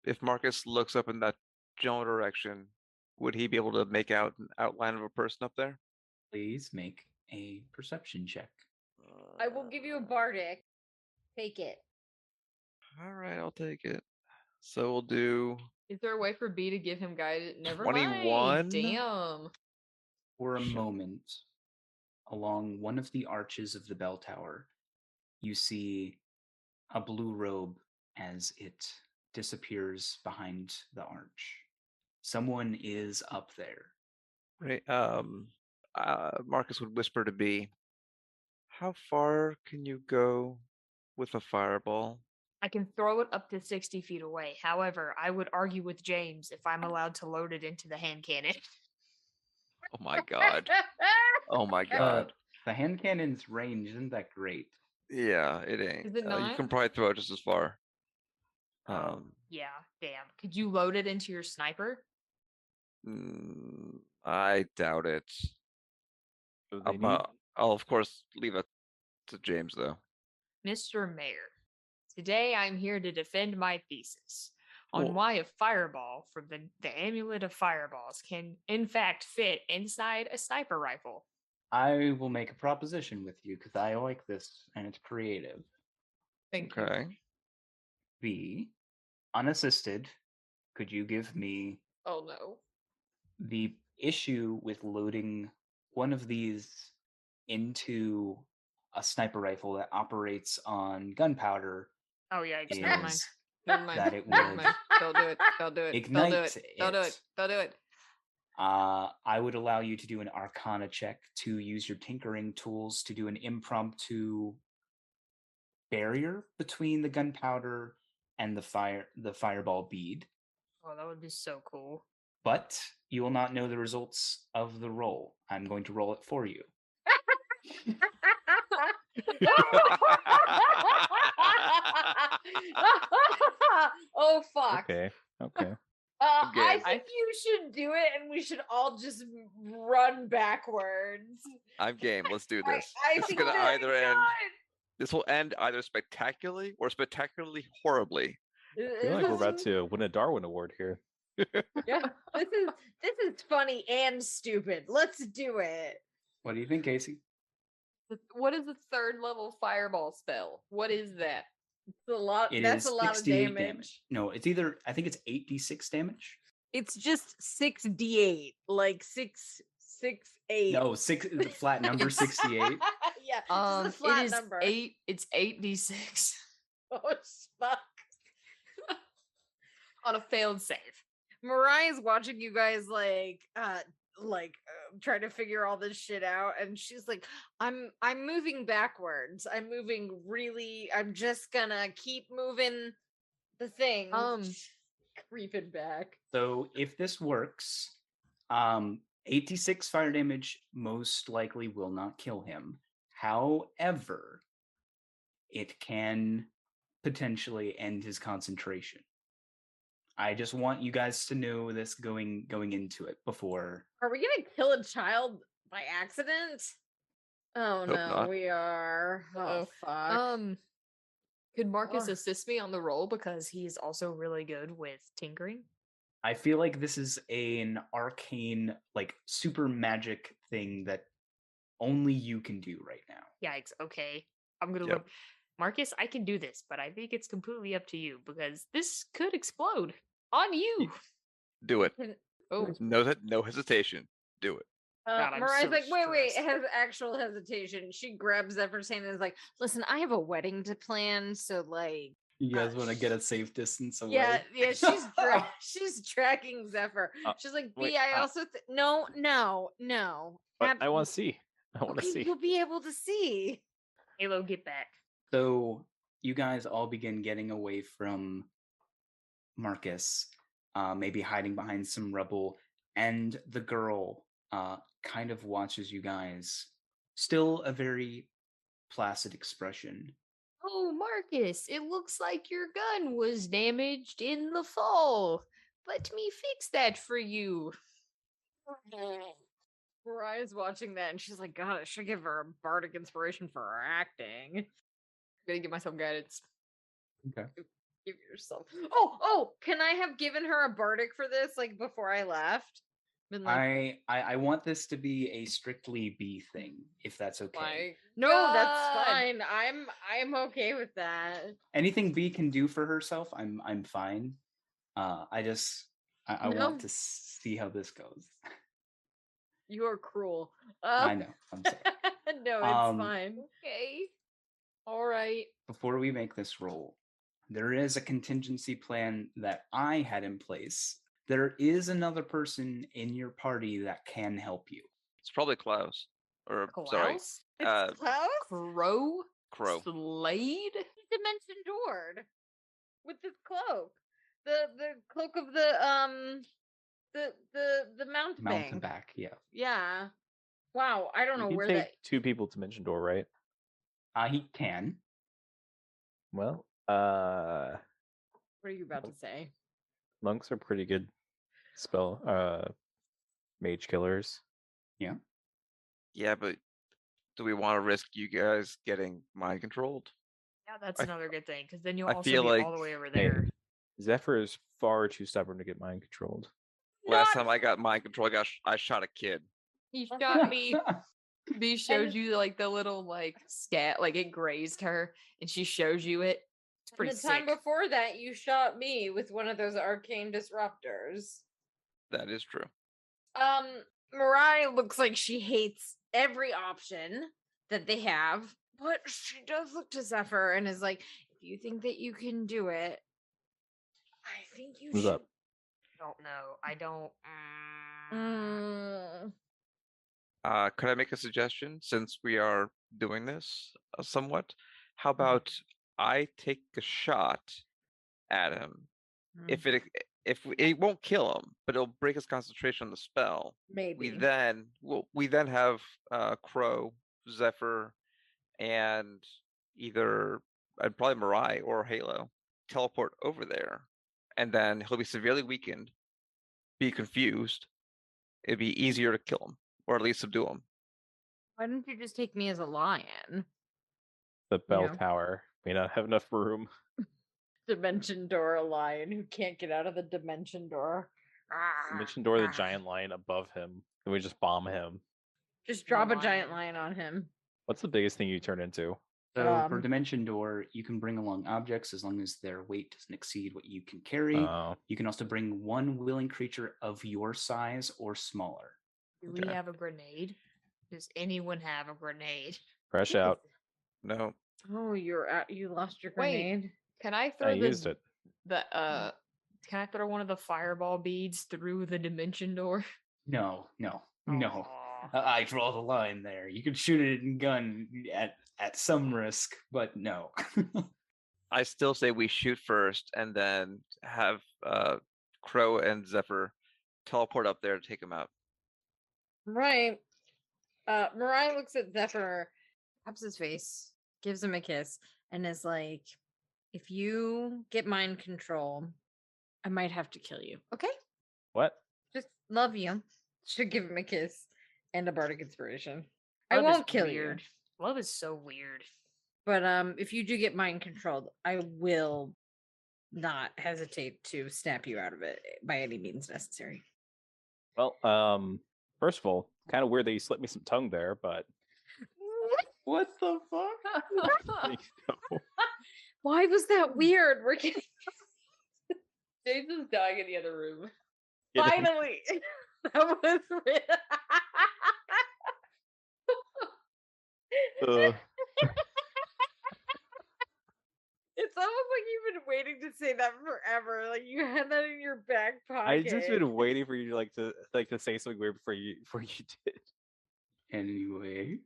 If Marcus looks up in that general direction, would he be able to make out an outline of a person up there? Please make a perception check. I will give you a bardic. Take it. All right, I'll take it. So we'll do. Is there a way for B to give him guidance? Never 21? mind. Damn. For a Shit. moment, along one of the arches of the bell tower, you see a blue robe as it disappears behind the arch. Someone is up there. Right. Marcus would whisper to B, How far can you go with a fireball? I can throw it up to 60 feet away. However, I would argue with James if I'm allowed to load it into the hand cannon. Oh my god. Oh my The god. the hand cannon's range isn't that great. Yeah, it ain't. Is it You not? can probably throw it just as far. Oh, yeah, damn. Could you load it into your sniper? I doubt it. What do they need? I'll of course leave it to James though. Mr. Mayor, today I'm here to defend my thesis on Well- why a fireball from the amulet of fireballs can, in fact, fit inside a sniper rifle. I will make a proposition with you because I like this and it's creative. Thank you. Okay. B, unassisted, could you give me Oh no. the issue with loading one of these into a sniper rifle that operates on gunpowder Oh, yeah, never mind. is Never mind. that it Never would mind. Don't do it. Don't do it. Don't do ignite it. Don't do it. it. Don't do it. I would allow you to do an Arcana check to use your tinkering tools to do an impromptu barrier between the gunpowder and the fireball bead. Oh, that would be so cool. But you will not know the results of the roll. I'm going to roll it for you. Oh fuck. Okay. Okay. I game. think you should do it, and we should all just run backwards. I'm game. Let's do this. I This is think gonna that- either end. This will end either spectacularly or spectacularly horribly. I feel like we're about to win a Darwin Award here. Yeah, this is funny and stupid. Let's do it. What do you think, Casey? What is the third level fireball spell? What is that? It's a lot. It That's is a lot of 68 damage. No, it's either, I think it's 8d6 damage. It's just 6d8, like 668. No, the flat number 68. Yeah, just a flat it is number. 8. It's 8d6 Oh fuck. on a failed save. Mariah's watching you guys try to figure all this shit out, and she's like, I'm moving backwards. I'm just gonna keep moving the thing. Creeping back. So if this works, 86 fire damage most likely will not kill him. However, it can potentially end his concentration. I just want you guys to know this going into it before. Are we gonna kill a child by accident? Oh Hope no, not. we are. Oh Uh-oh. fuck. Could Marcus Ugh. assist me on the roll because he's also really good with tinkering? I feel like this is an arcane, like super magic thing that only you can do right now. Yikes. Okay. I'm going to Yep. look. Marcus, I can do this, but I think it's completely up to you because this could explode on you. Do it. Oh, No hesitation. Do it. God, I'm Mariah's so like, wait, stressed. has actual hesitation. She grabs Zephyr's hand and is like, listen, I have a wedding to plan, so like, You guys want to get a safe distance away? yeah, she's tracking Zephyr. She's like, B, wait, I also no. But I want to see. I want to Okay, see. you'll be able to see. Halo, get back. So you guys all begin getting away from Marcus, maybe hiding behind some rubble, and the girl kind of watches you guys. Still a very placid expression. Oh, Marcus, it looks like your gun was damaged in the fall. Let me fix that for you. Mariah's watching that and she's like, God, I should give her a bardic inspiration for her acting. I'm gonna give myself guidance. Okay. Give yourself. Oh, can I have given her a bardic for this, like before I left? Been like, I want this to be a strictly B thing, if that's okay. like, no, that's God. fine. I'm okay with that. Anything B can do for herself, I'm fine. I No. want to see how this goes. You are cruel. I know. I'm sorry. No, it's fine. Okay. All right. Before we make this roll, there is a contingency plan that I had in place. There is another person in your party that can help you. It's probably Klaus. Or sorry, Klaus? It's Klaus? Crow? Crow. Slade? He's dimension doored with this cloak. The cloak of the mountebank. Mountebank, yeah. Yeah. Wow, I don't You know can where take that. 2 people to Dimension Door, right? He can. Well, What are you about to say? monks are pretty good spell mage killers. Yeah. Yeah, but do we want to risk you guys getting mind controlled? Yeah, that's I- another good thing, because then you'll I also feel be like- all the way over Hey, there. Zephyr is far too stubborn to get mind controlled. Last time I got mind control, I shot a kid. He shot me. He showed And- you like the little like scat, like it grazed her, and she shows you it. It's And pretty the time sick. before that, you shot me with one of those arcane disruptors. That is true. Mariah looks like she hates every option that they have, but she does look to Zephyr and is like, if you think that you can do it, I think you What's should. up? Don't know. I don't. Mm. Could I make a suggestion since we are doing this somewhat? How about I take a shot at him? If it won't kill him, but it'll break his concentration on the spell. Maybe. We then have Crow, Zephyr, and either I'd probably Mirai or Halo teleport over there, and then he'll be severely weakened, be confused. It'd be easier to kill him, or at least subdue him. Why don't you just take me as a lion? The bell Yeah. tower may not have enough room. Dimension door, a lion who can't get out of the dimension door. Dimension Door, the giant lion above him, and we just bomb him. Just The drop a giant lion. lion on him. What's the biggest thing you turn into? So for Dimension Door, you can bring along objects as long as their weight doesn't exceed what you can carry. Oh, You can also bring one willing creature of your size or smaller. Do we Okay. have a grenade? Does anyone have a grenade? fresh out. No, Oh, you lost your Wait. grenade. Can I I throw used it. Can I throw one of the fireball beads through the dimension door? No. Aw. I draw the line there. You could shoot it in gun at some risk, but no. I still say we shoot first and then have Crow and Zephyr teleport up there to take him out. Right. Mariah looks at Zephyr, taps his face, gives him a kiss, and is like, if you get mind control, I might have to kill you. Okay? What? Just love you. Should give him a kiss and a bardic inspiration. I Love is won't kill weird. you. Love is so weird. But if you do get mind controlled, I will not hesitate to snap you out of it by any means necessary. Well, first of all, kind of weird that you slipped me some tongue there, but What the fuck? Why was that weird? We're getting James is dying in the other room. Kidding. finally. That was weird. It's almost like you've been waiting to say that forever. Like you had that in your back pocket. I just been waiting for you to say something weird before you did. Anyway,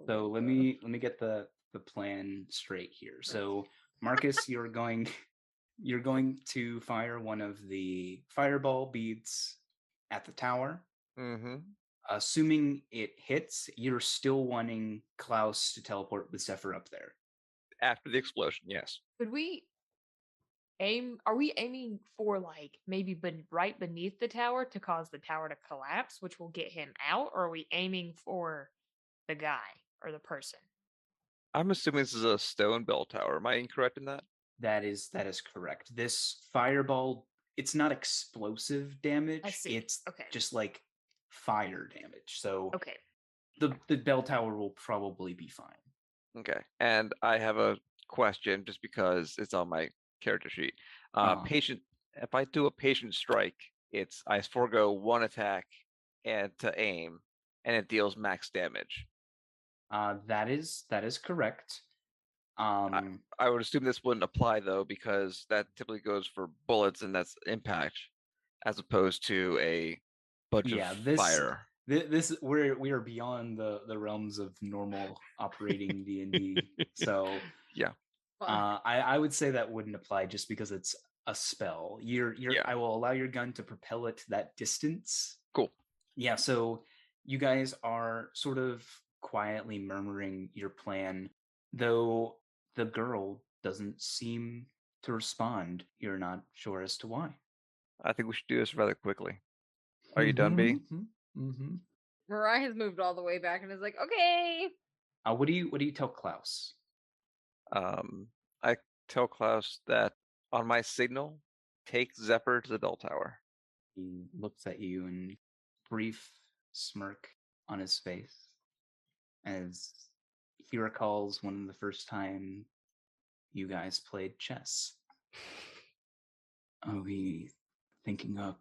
so let me get the plan straight here. So Marcus, you're going to fire one of the fireball beads at the tower. Mm-hmm. Assuming it hits, you're still wanting Klaus to teleport with Zephyr up there. After the explosion, yes. Could we aim? Are we aiming for like maybe right beneath the tower to cause the tower to collapse, which will get him out, or are we aiming for the guy or the person? I'm assuming this is a stone bell tower. Am I incorrect in that? That is correct. This fireball, it's not explosive damage. I see. It's Okay. just like fire damage. So Okay. the bell tower will probably be fine. Okay. And I have a question just because it's on my character sheet. Patient. If I do a patient strike, I forego one attack and to aim, and it deals max damage. That is correct. I would assume this wouldn't apply though, because that typically goes for bullets and that's impact, as opposed to a bunch Yeah, of this fire. This we are beyond the realms of normal operating D&D. So Yeah. I would say that wouldn't apply just because it's a spell. Yeah. I will allow your gun to propel it that distance. Cool. Yeah, so you guys are sort of quietly murmuring your plan, though the girl doesn't seem to respond. You're not sure as to why. I think we should do this rather quickly. Are you done, B? Mm-hmm. Mariah has moved all the way back and is like, okay. What do you tell Klaus? I tell Klaus that on my signal, take Zephyr to the bell tower. He looks at you and brief smirk on his face as he recalls one of the first time you guys played chess. Oh, he thinking of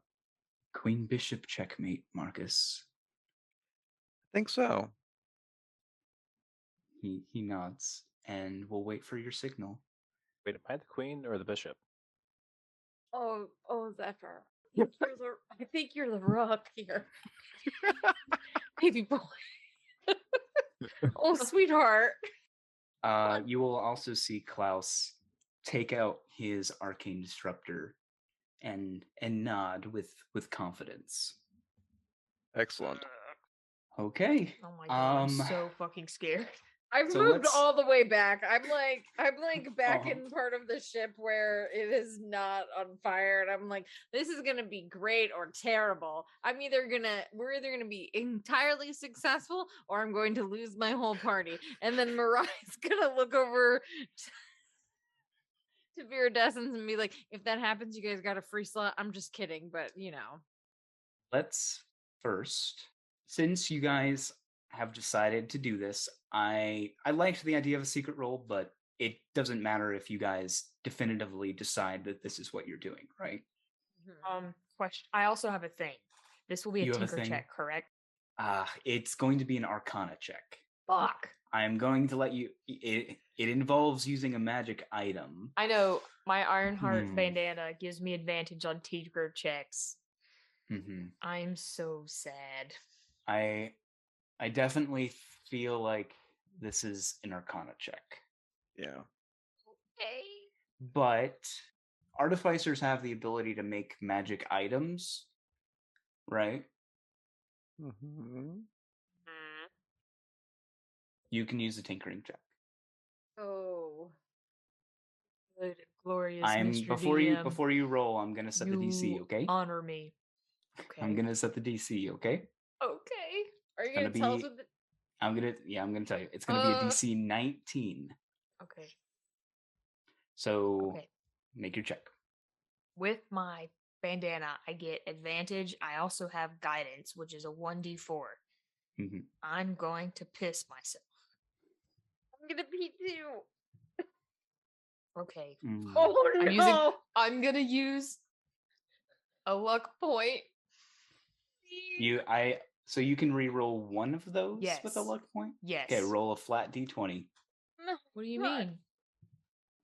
Queen Bishop checkmate, Marcus. I think so. He nods, and we'll wait for your signal. Wait, am I the queen or the bishop? Oh, Zephyr. I think you're the rook here. Baby boy. Oh, sweetheart. You will also see Klaus take out his arcane disruptor and nod with confidence. Excellent. Okay. Oh my god, I'm so fucking scared. I've So moved let's- all the way back. I'm like back Uh-huh. in part of the ship where it is not on fire, and I'm like, this is gonna be great or terrible. We're either gonna be entirely successful, or I'm going to lose my whole party. And then Mariah's gonna look over to Viridescence and be like, if that happens, you guys got a free slot. I'm just kidding, but you know. Let's first, since you guys have decided to do this, I liked the idea of a secret roll, but it doesn't matter if you guys definitively decide that this is what you're doing, right? Question. I also have a thing. This will be a You have a tinker thing? check, correct? It's going to be an Arcana check. Fuck. I'm going to let you. It involves using a magic item. I know my Ironheart bandana gives me advantage on tinker checks. Mm-hmm. I'm so sad. I definitely feel like this is an Arcana check. Yeah. Okay. But artificers have the ability to make magic items, right? Mm-hmm. You can use a tinkering check. Oh. Good, glorious I'm Mr. before DM, you roll, I'm gonna set the DC, you okay? honor me. Okay. I'm gonna set the DC, okay? Okay. Are you It's gonna gonna tell us be- what the I'm gonna tell you. It's gonna be a DC 19. Okay. So Okay. make your check. With my bandana, I get advantage. I also have guidance, which is a 1d4. Mhm. I'm going to piss myself. I'm gonna pee too. Okay. Mm. Oh I'm no. using- I'm gonna use a luck point. So you can re-roll one of those with a Yes. luck point? Yes. Okay, roll a flat D20. No, What do you God. mean?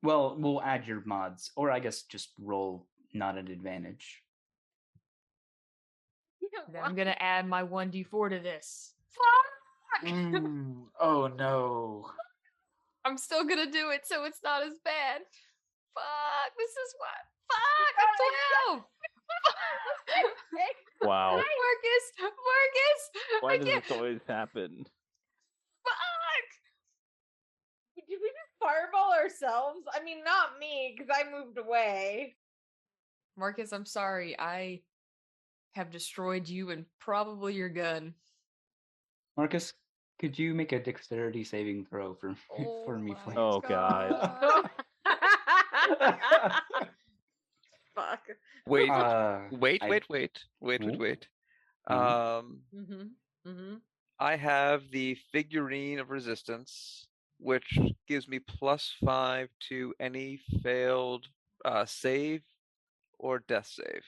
Well, we'll add your mods, or I guess just roll not an advantage. Yeah, Then I'm gonna add my 1d4 to this. Oh no. I'm still gonna do it, so it's not as bad. Fuck, this is what. Fuck, a 12. Wow. Marcus, Why I does can't. this always happen? Fuck. Did we just fireball ourselves? I mean, not me, because I moved away. Marcus, I'm sorry. I have destroyed you and probably your gun. Marcus, could you make a dexterity saving throw for for me, my please? Oh, God. Fuck. Wait, I- wait. Mhm. Mm-hmm. I have the figurine of resistance, which gives me +5 to any failed save or death save.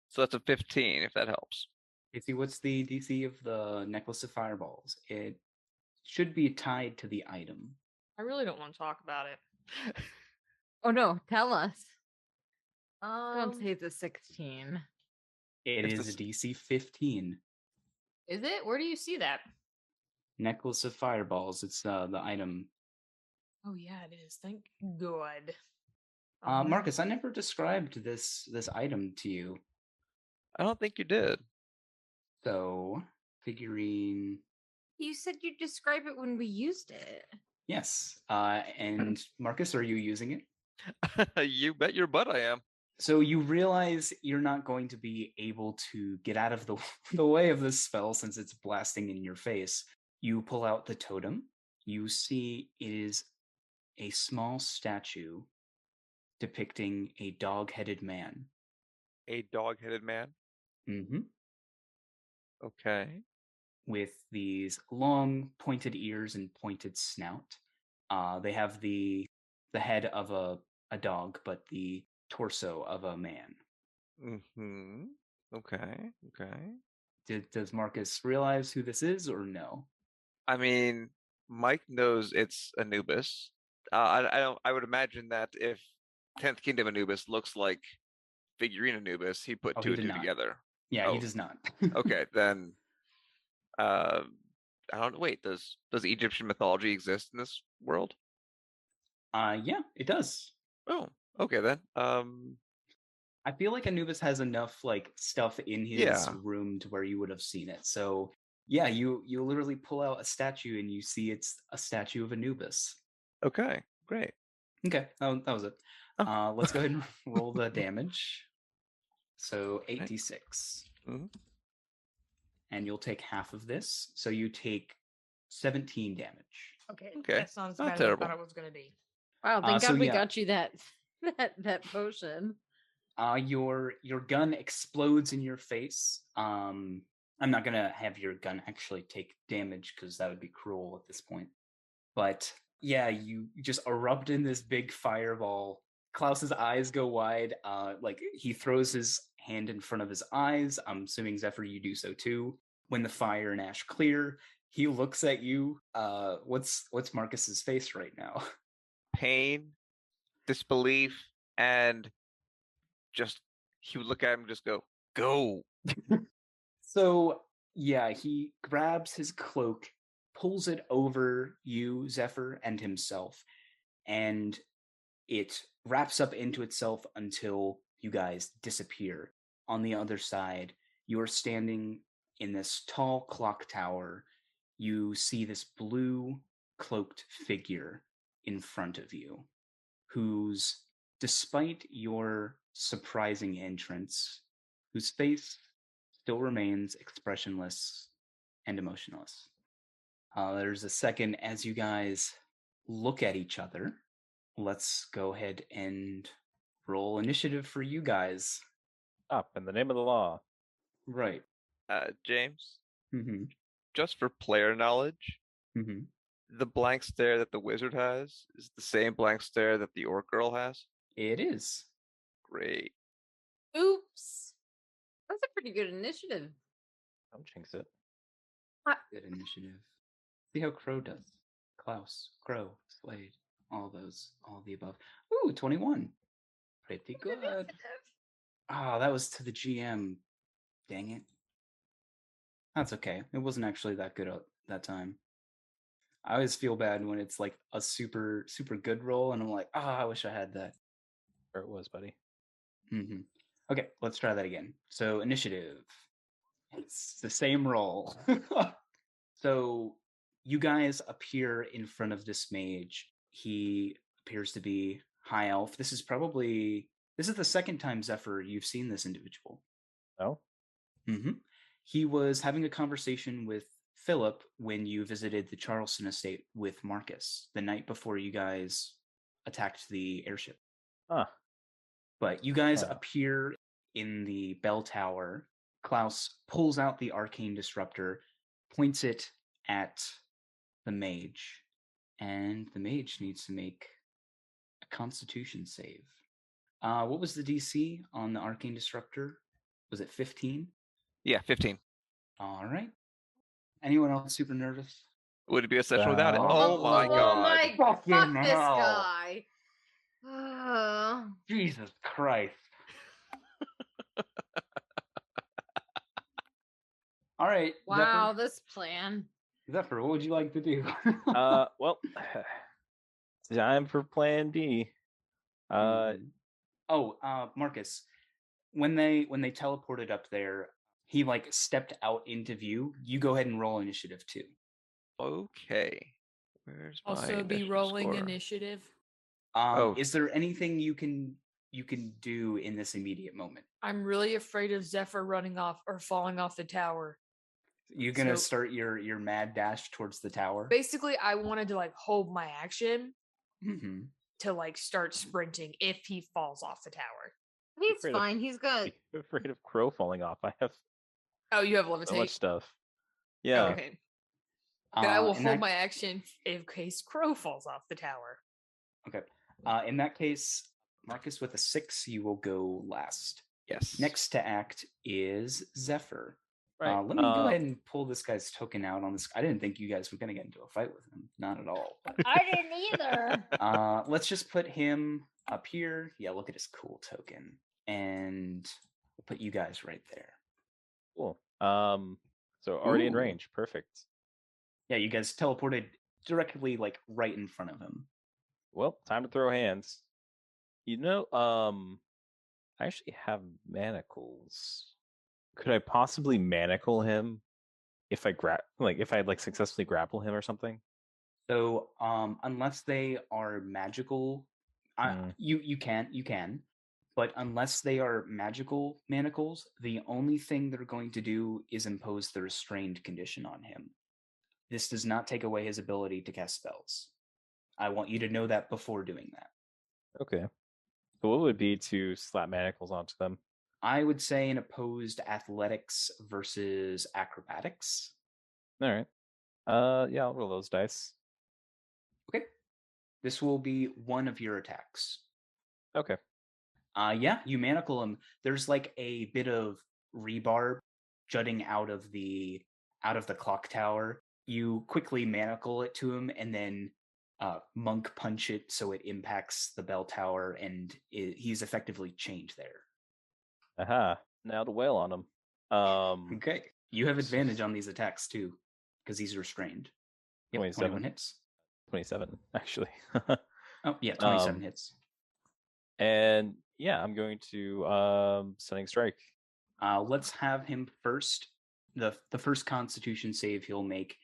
So that's a 15, if that helps. Casey, what's the DC of the necklace of fireballs? It should be tied to the item. I really don't want to talk about it. Oh no, tell us. Don't say it's a 16. It It's is the a DC 15. Is it? Where do you see that? Necklace of fireballs. It's the item. Oh yeah, it is. Thank God. Marcus, I never described this item to you. I don't think you did. So, figurine. You said you'd describe it when we used it. Yes. And Marcus, are you using it? You bet your butt I am. So you realize you're not going to be able to get out of the the way of this spell since it's blasting in your face. You pull out the totem. You see it is a small statue depicting a dog-headed man. A dog-headed man. Mm-hmm. Okay. With these long pointed ears and pointed snout. They have the head of a dog, but the torso of a man. Mm-hmm. Okay. Does Marcus realize who this is or no? I mean, Mike knows it's Anubis. I don't. I would imagine that if 10th Kingdom Anubis looks like figurine Anubis, he put Oh, two he and did two not. together. Yeah, he Oh, does not. okay, then. I don't. Wait, does Egyptian mythology exist in this world? Yeah, it does. Oh, okay then. I feel like Anubis has enough like stuff in his Yeah. room to where you would have seen it. So yeah, you literally pull out a statue and you see it's a statue of Anubis. Okay, great. Okay, that was it. Oh. Let's go ahead and roll the damage. So 8d6. Mhm. And you'll take half of this. So you take 17 damage. Okay. Okay, That sounds not better than I terrible. thought it was gonna be. Wow, thank so God we yeah. got you that that potion. Your gun explodes in your face. I'm not gonna have your gun actually take damage because that would be cruel at this point. But yeah, you just erupt in this big fireball. Klaus's eyes go wide. Like he throws his hand in front of his eyes. I'm assuming Zephyr, you do so too. When the fire and ash clear, he looks at you. What's Marcus's face right now? Pain, disbelief, and just he would look at him and just go. So yeah, he grabs his cloak, pulls it over you, Zephyr, and himself, and it wraps up into itself until you guys disappear. On the other side, you are standing in this tall clock tower. You see this blue cloaked figure in front of you, whose, despite your surprising entrance, whose face still remains expressionless and emotionless. There's a second as you guys look at each other. Let's go ahead and roll initiative for you guys. Up in the name of the law. Right. James, Mm-hmm. just for player knowledge, Mm-hmm. the blank stare that the wizard has is the same blank stare that the orc girl has. It is. Great. Oops. That's a pretty good initiative. Don't jinx it. Good initiative. See how Crow does. Klaus, Crow, Slade, all the above. Ooh, 21. Pretty good. Oh, that was to the GM. Dang it. That's okay. It wasn't actually that good at that time. I always feel bad when it's like a super, super good roll, and I'm like, I wish I had that. Or it was, buddy. Mm-hmm. Okay, let's try that again. So, initiative. It's the same roll. So, you guys appear in front of this mage. He appears to be high elf. This is the second time, Zephyr, you've seen this individual. No? Mm-hmm. He was having a conversation with Philip when you visited the Charleston estate with Marcus the night before you guys attacked the airship. Huh. But you guys appear in the bell tower. Klaus pulls out the arcane disruptor, points it at the mage, and the mage needs to make a constitution save. What was the DC on the arcane disruptor? Was it 15? Yeah, 15. All right. Anyone else super nervous? Would it be a session without it? No. Oh my god. Fucking Fuck this hell. guy. Jesus Christ. All right. Wow, this plan. Zephyr, what would you like to do? Well, time for Plan B. Mhm. Marcus, when they teleported up there, he like stepped out into view. You go ahead and roll initiative too. Okay. Where's my Also be initiative rolling score? initiative. Oh. Is there anything you can do in this immediate moment? I'm really afraid of Zephyr running off or falling off the tower. You're gonna So- start your mad dash towards the tower. Basically, I wanted to like hold my action Mm-hmm. to like start sprinting if he falls off the tower. He's afraid of- fine. He's got. I'm afraid of Crow falling off. I have Oh, you have so much levitate. stuff. Oh, Yeah. okay. Then I will in hold that- my action in case Crow falls off the tower. Okay. In that case, Marcus, with a 6, you will go last. Yes. Next to act is Zephyr. Right. Let me go ahead and pull this guy's token out on this. I didn't think you guys were going to get into a fight with him. Not at all. I didn't either. Let's just put him up here. Yeah, look at his cool token. And we'll put you guys right there. Cool. So already in Ooh. range. Perfect. Yeah, you guys teleported directly like right in front of him. Well, time to throw hands. I actually have manacles. Could I possibly manacle him if I successfully grapple him or something? So, unless they are magical, you can, but unless they are magical manacles, the only thing they're going to do is impose the restrained condition on him. This does not take away his ability to cast spells. I want you to know that before doing that. Okay. So what would it be to slap manacles onto them? I would say an opposed athletics versus acrobatics. All right. Yeah, I'll roll those dice. Okay. This will be one of your attacks. Okay. Yeah, you manacle him. There's like a bit of rebar jutting out of the clock tower. You quickly manacle it to him, and then monk punch it so it impacts the bell tower, and he's effectively chained there. Aha. Now to wail on him. Okay, you have advantage on these attacks too, because he's restrained. Yep, 27. 21 hits. 27, actually. Oh yeah, 27 hits. And yeah, I'm going to Stunning Strike. Let's have him first. The first Constitution save he'll make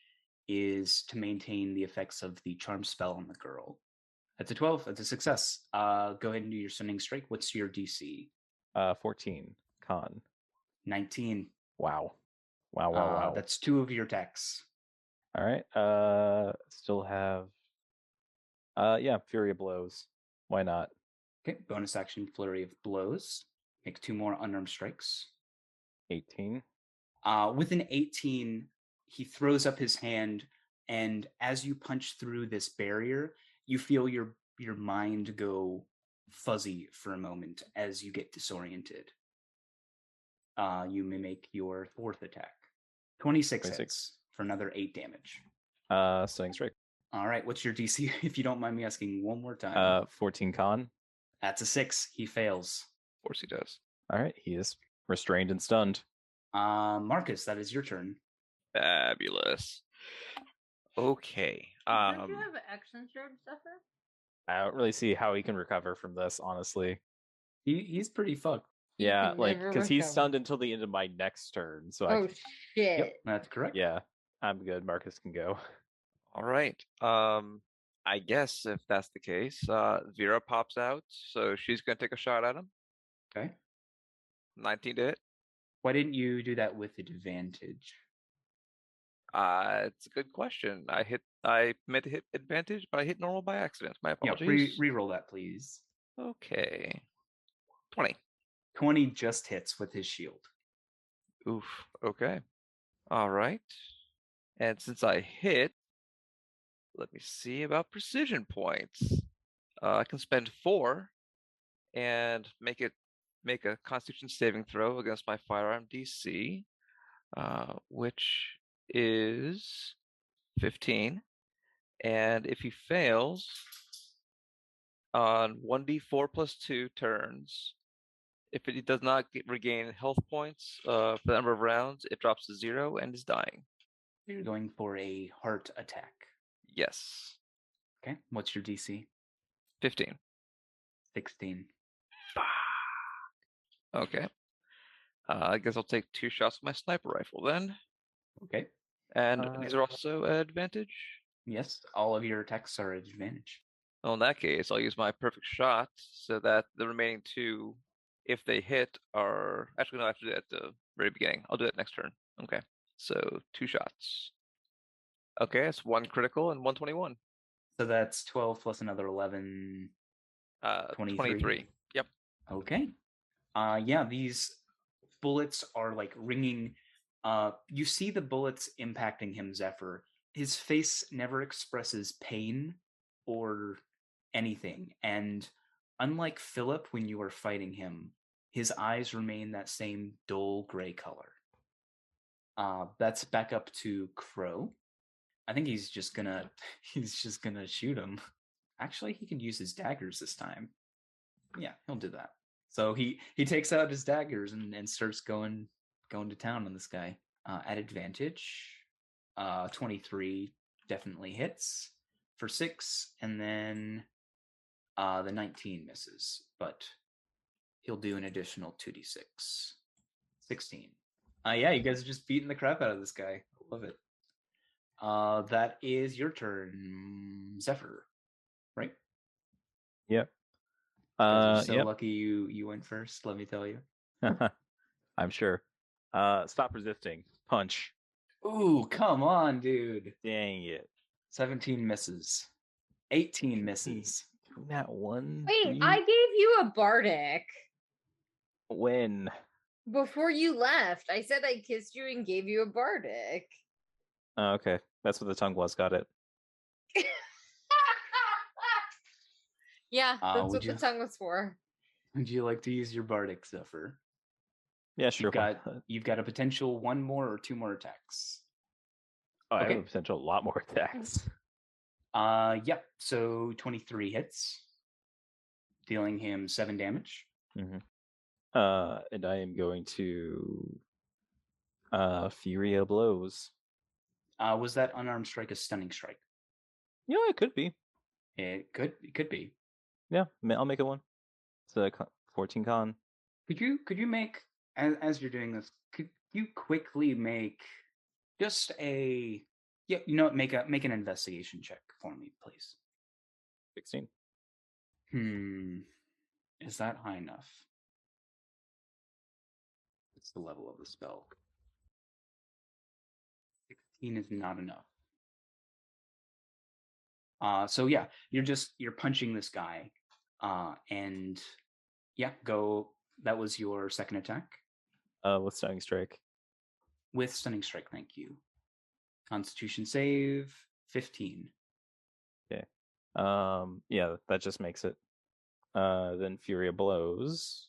is to maintain the effects of the charm spell on the girl. That's a 12. That's a success. Go ahead and do your stunning strike. What's your DC? 14. Con. 19. Wow. Wow. That's 2 of your attacks. All right. Still have. Yeah, Fury of Blows. Why not? Okay. Bonus action, flurry of blows. Make 2 more unarmed strikes. 18. With an 18, he throws up his hand, and as you punch through this barrier, you feel your mind go fuzzy for a moment as you get disoriented. You may make your 4th attack. 26 hits for another 8 damage. Stunning Strike. All right, what's your DC, if you don't mind me asking one more time? 14 con. That's a 6. He fails. Of course he does. All right, he is restrained and stunned. Marcus, that is your turn. Fabulous. Okay. Don't you have action surge, Zephyr? I don't really see how he can recover from this, honestly. He's pretty fucked. Yeah, can like never because he's recover. stunned until the end of my next turn. So Oh shit! Yep, that's correct. yeah, I'm good. Marcus can go. All right. I guess if that's the case, Vera pops out, so she's gonna take a shot at him. Okay. 19 to hit. Why didn't you do that with advantage? It's a good question. I meant to hit advantage, but I hit normal by accident. My Yeah, apologies. re-roll that, please. Okay. 20. 20 just hits with his shield. Oof. Okay. All right. And since I hit, let me see about precision points. I can spend 4 and make a Constitution saving throw against my firearm DC, which is 15. And if he fails on 1d4 plus 2 turns, If it does not regain health points for the number of rounds, it drops to 0 and is dying. You're going for a heart attack. Yes. Okay. What's your DC? 15. 16. Okay. I guess I'll take 2 shots with my sniper rifle then. Okay. And these are also at advantage? Yes, all of your attacks are at advantage. Well, in that case, I'll use my perfect shot so that the remaining 2, if they hit, are... Actually, no, I have to do it at the very beginning. I'll do it next turn. Okay. So 2 shots. Okay, it's 1 critical and 121. So that's 12 plus another 11. 23. Yep. Okay. Yeah, these bullets are like ringing. You see the bullets impacting him, Zephyr. His face never expresses pain or anything. And unlike Philip, when you were fighting him, his eyes remain that same dull gray color. That's back up to Crow. I think he's just gonna shoot him. Actually, he can use his daggers this time. Yeah, he'll do that. So he takes out his daggers and starts going to town on this guy. At advantage, 23 definitely hits for 6, and then the 19 misses, but he'll do an additional 2d6. 16. Yeah, you guys are just beating the crap out of this guy. I love it. That is your turn, Zephyr, right? Yep. You guys are so Yep. lucky you went first, let me tell you. I'm sure. Stop resisting. Punch. Ooh, come on, dude. Dang it. 17 misses. 18 misses. That one. Wait, I gave you a bardic When? before you left. I said I kissed you and gave you a bardic. Oh, okay. That's what the tongue was. Got it. Yeah, that's would what you- the tongue was for. Would you like to use your Bardic, Zephyr? Yeah, sure. You've got a potential 1 more or 2 more attacks. I have okay. a potential a lot more attacks. Yep. So 23 hits, dealing him 7 damage. Mm-hmm. And I am going to Furia blows. Was that unarmed strike a stunning strike? Yeah, it could be. It could be. Yeah, I'll make it one. It's a 14 con. Could you make, as you're doing this, could you quickly make just a, yeah, you know what, make an investigation check for me, please. 16. Is that high enough? What's the level of the spell? 16 is not enough. So yeah, you're punching this guy, and yeah, go. That was your second attack With stunning strike. with stunning strike. Thank you. Constitution save 15. Okay. Yeah, that just makes it. Then Furia blows.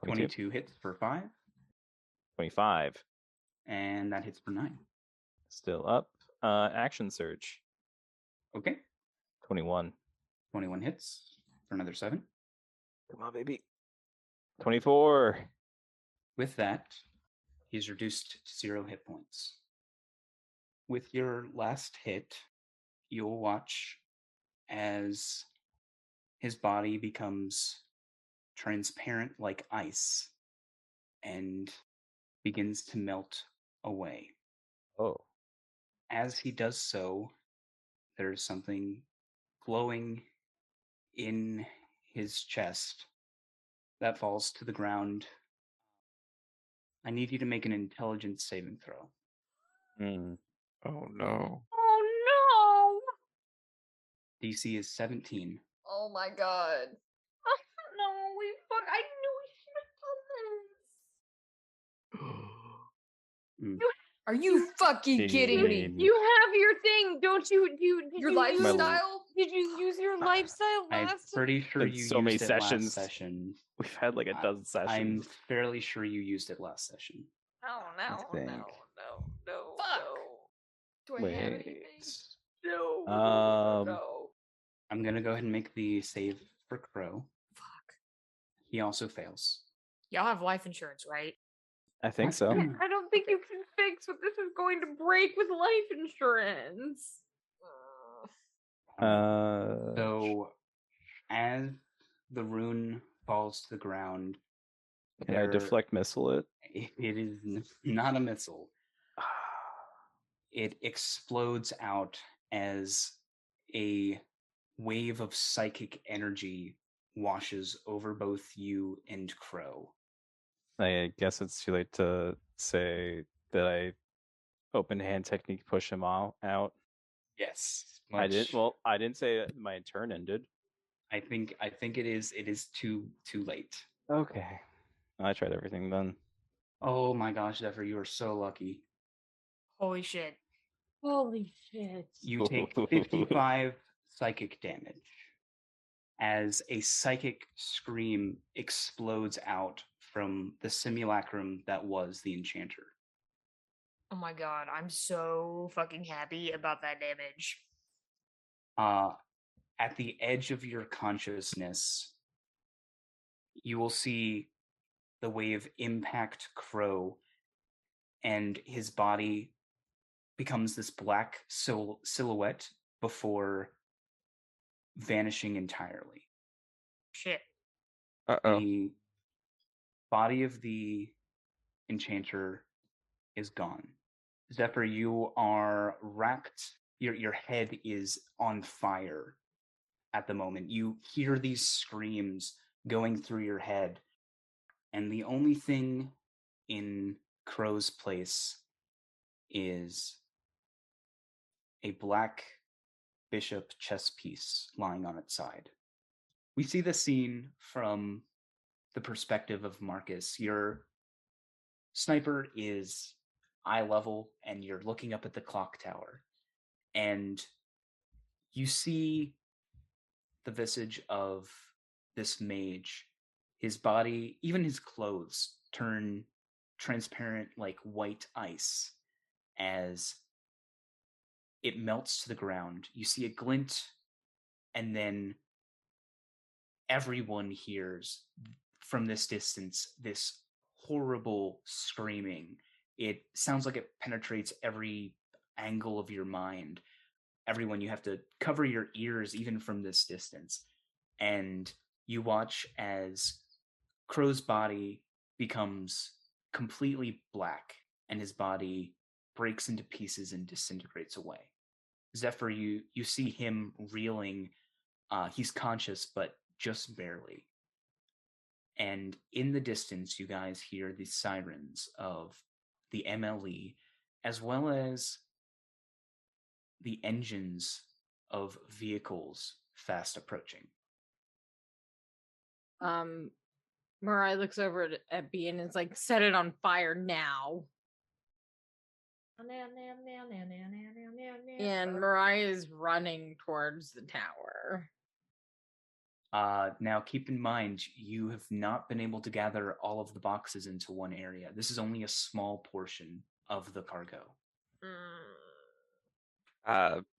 22 hits for 5, 25. and that hits for 9. Still up. Action surge. Okay, 21. 21 hits for another 7. Come on, baby. 24. With that, he's reduced to 0 hit points. With your last hit, you'll watch as his body becomes transparent like ice and begins to melt away. Oh. As he does so, there's something glowing in his chest that falls to the ground. I need you to make an intelligence saving throw. Oh no. Oh DC is 17. no! Oh my god. No, I knew we should have done this. Are you fucking kidding me? Dang. You have your thing, don't you? Your you use- lifestyle? Did you use your lifestyle I'm last? pretty sure Had you so many used it sessions. last session. We've had like a dozen sessions. I'm fairly sure you used it last session. Oh I no, think. no. Fuck. Do I have Wait. anything? No. Um, No. I'm gonna go ahead and make the save for Crow. Fuck. He also fails. Y'all have life insurance, right? I think so. I don't think you can fix what this is going to break with life insurance. So, as the rune falls to the ground, Can I deflect missile it? it is not a missile. It explodes out as a wave of psychic energy washes over both you and Crow. I guess it's too late to say that I open hand technique push him out. Yes, I didn't. Well, I didn't say that my turn ended. I think it is too late. Okay, I tried everything then. Oh my gosh, Zephyr, you are so lucky. Holy shit. Holy shit. You take 55 psychic damage as a psychic scream explodes out from the simulacrum that was the enchanter. Oh my god, I'm so fucking happy about that damage. At the edge of your consciousness, you will see the wave impact Crow, and his body becomes this black silhouette before vanishing entirely. Shit. Uh-oh. The body of the enchanter is gone. Zephyr, you are racked. Your head is on fire at the moment. You hear these screams going through your head, and the only thing in Crow's place is a black bishop chess piece lying on its side. We see the scene from the perspective of Marcus. Your sniper is eye level, and you're looking up at the clock tower, and you see the visage of this mage. His body, even his clothes, turn transparent like white ice as it melts to the ground. You see a glint, and then everyone hears from this distance this horrible screaming. It sounds like it penetrates every angle of your mind. Everyone, you have to cover your ears even from this distance. And you watch as Crow's body becomes completely black, and his body breaks into pieces and disintegrates away. Zephyr, you see him reeling. He's conscious, but just barely. And in the distance, you guys hear the sirens of the MLE, as well as the engines of vehicles fast approaching. Mariah looks over at B and is like, set it on fire now. And Mariah is running towards the tower. Now, keep in mind, you have not been able to gather all of the boxes into one area. This is only a small portion of the cargo.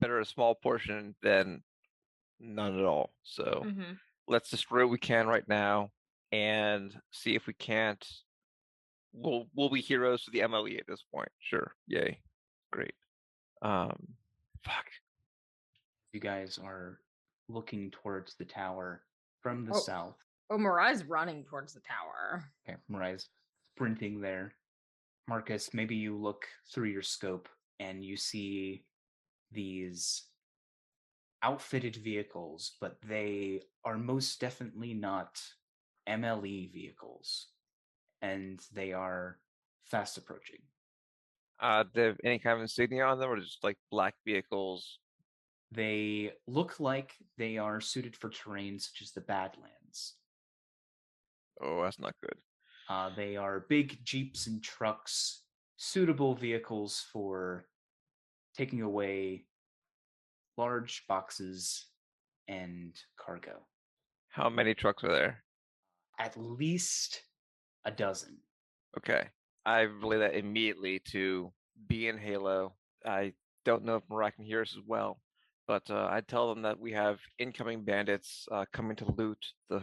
Better a small portion than none at all. So Mm-hmm. let's destroy what we can right now and see if we can't. We'll be heroes to the MLE at this point. Sure. Yay. Great. Fuck. You guys are looking towards the tower from the Oh. south. Oh, Mariah's running towards the tower. Okay, Mariah's sprinting there. Marcus, maybe you look through your scope and you see these outfitted vehicles, but they are most definitely not MLE vehicles, and they are fast approaching. Do they have any kind of insignia on them, or just like black vehicles? They look like they are suited for terrain such as the Badlands. Oh, that's not good. They are big jeeps and trucks, suitable vehicles for taking away large boxes and cargo. How many trucks are there? At least a dozen. Okay. I relay that immediately to B and Halo. I don't know if Mariah can hear us as well, but I tell them that we have incoming bandits coming to loot the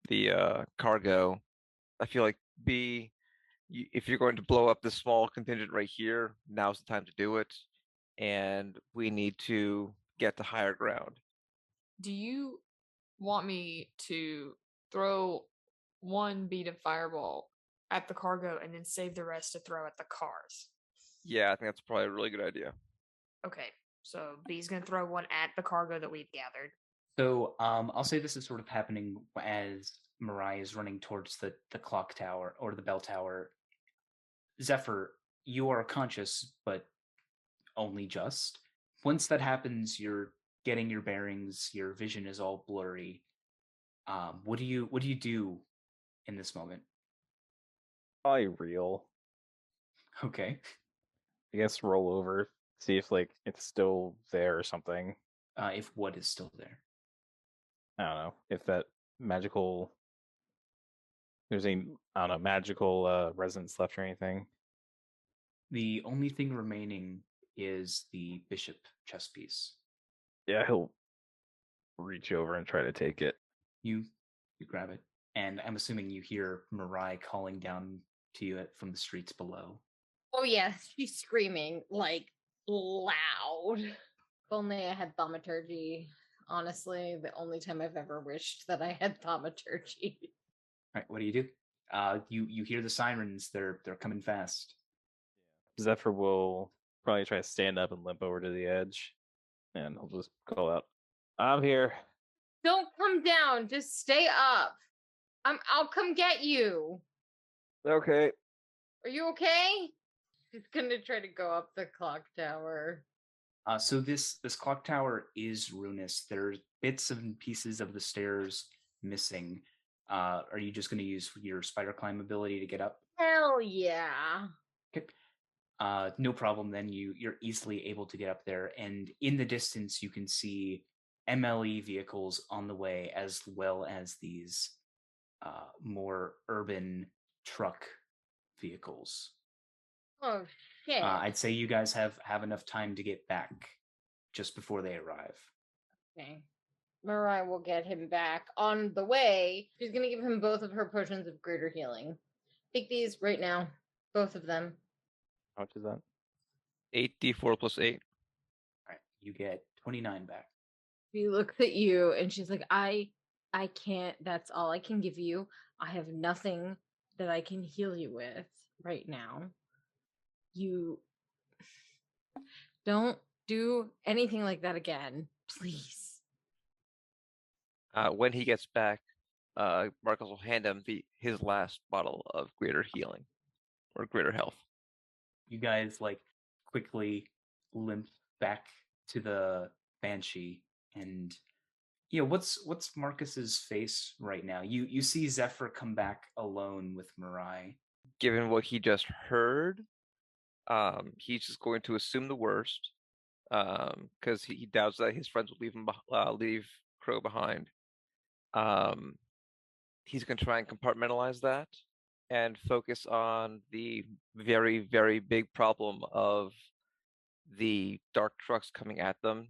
the cargo, I feel like B, if you're going to blow up this small contingent right here, now's the time to do it, and we need to get to higher ground. Do you want me to throw one bead of fireball at the cargo and then save the rest to throw at the cars? Yeah, I think that's probably a really good idea. Okay, so B's gonna throw one at the cargo that we've gathered. So I'll say this is sort of happening as Mirai is running towards the clock tower or the bell tower. Zephyr, you are conscious, but only just. Once that happens, you're getting your bearings. Your vision is all blurry. What do you do in this moment? Probably real. Okay. I guess roll over, see if like it's still there or something. If what is still there. I don't know if that magical. There's a I don't know magical resonance left or anything. The only thing remaining is the bishop chess piece. Yeah, he'll reach over and try to take it. You grab it, and I'm assuming you hear Mirai calling down to you from the streets below. Oh yeah, she's screaming like loud. If only I had thaumaturgy. Honestly, the only time I've ever wished that I had thaumaturgy. All right, what do? You hear the sirens. They're coming fast. Zephyr will probably try to stand up and limp over to the edge, and he'll just call out, "I'm here." Don't come down. Just stay up. I'll come get you. Okay. Are you okay? She's gonna try to go up the clock tower. So this clock tower is ruinous. There's bits and pieces of the stairs missing. Are you just going to use your spider climb ability to get up? Hell yeah. Okay. No problem. Then you're easily able to get up there, and in the distance you can see MLE vehicles on the way, as well as these more urban truck vehicles. Oh shit. I'd say you guys have enough time to get back just before they arrive. Okay. Mirai will get him back. On the way, she's gonna give him both of her potions of greater healing. Take these right now. Both of them. How much is that? 8d4 plus 8. All right, you get 29 back. She looks at you and she's like, I can't, that's all I can give you. I have nothing that I can heal you with right now. You don't do anything like that again, please. When he gets back, Marcus will hand him his last bottle of greater healing or greater health. You guys like quickly limp back to the Banshee, and what's Marcus's face right now? You see Zephyr come back alone with Mirai. Given what he just heard, he's just going to assume the worst, because he doubts that his friends will leave Crow behind. He's going to try and compartmentalize that and focus on the very, very big problem of the dark trucks coming at them,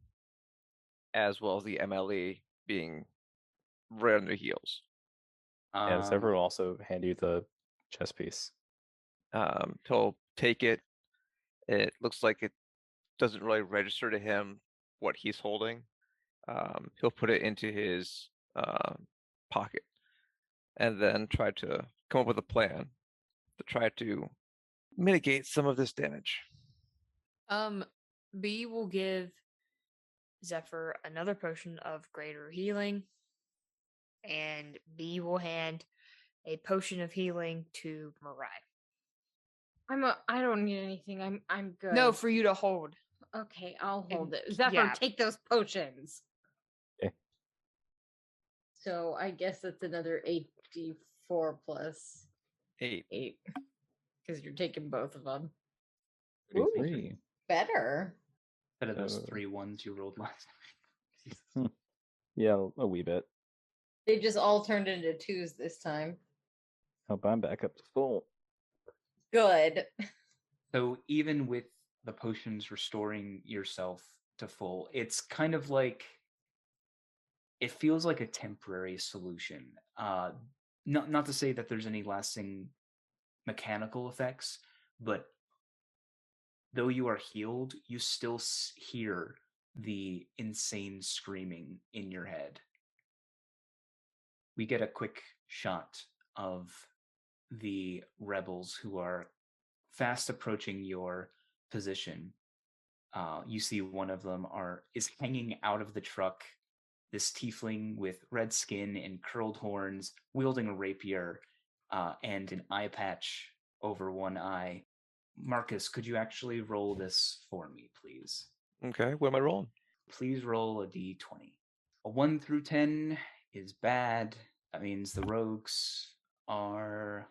as well as the MLE being right on their heels. Yeah, Zephyr will also hand you the chess piece. He'll take it. It looks like it doesn't really register to him what he's holding. He'll put it into his pocket and then try to come up with a plan to try to mitigate some of this damage. B will give Zephyr another potion of greater healing, and B will hand a potion of healing to Mirai. I don't need anything. I'm good. No, for you to hold. Okay, I'll hold And- it. Zephyr, yeah. take those potions. Okay. So I guess that's another 8d4 plus 8. 8. Because you're taking both of them. 33. Better. Instead of those 3 ones you rolled last time. Yeah, a wee bit. They just all turned into 2s this time. Hope I'm back up to full. Good. So even with the potions restoring yourself to full, it's kind of like it feels like a temporary solution. Not to say that there's any lasting mechanical effects, but though you are healed, you still hear the insane screaming in your head. We get a quick shot of the rebels who are fast approaching your position. You see one of them is hanging out of the truck. This tiefling with red skin and curled horns, wielding a rapier and an eye patch over one eye. Marcus, could you actually roll this for me, please? Okay, what am I rolling? Please roll a d20. A 1 through 10 is bad. That means the rogues are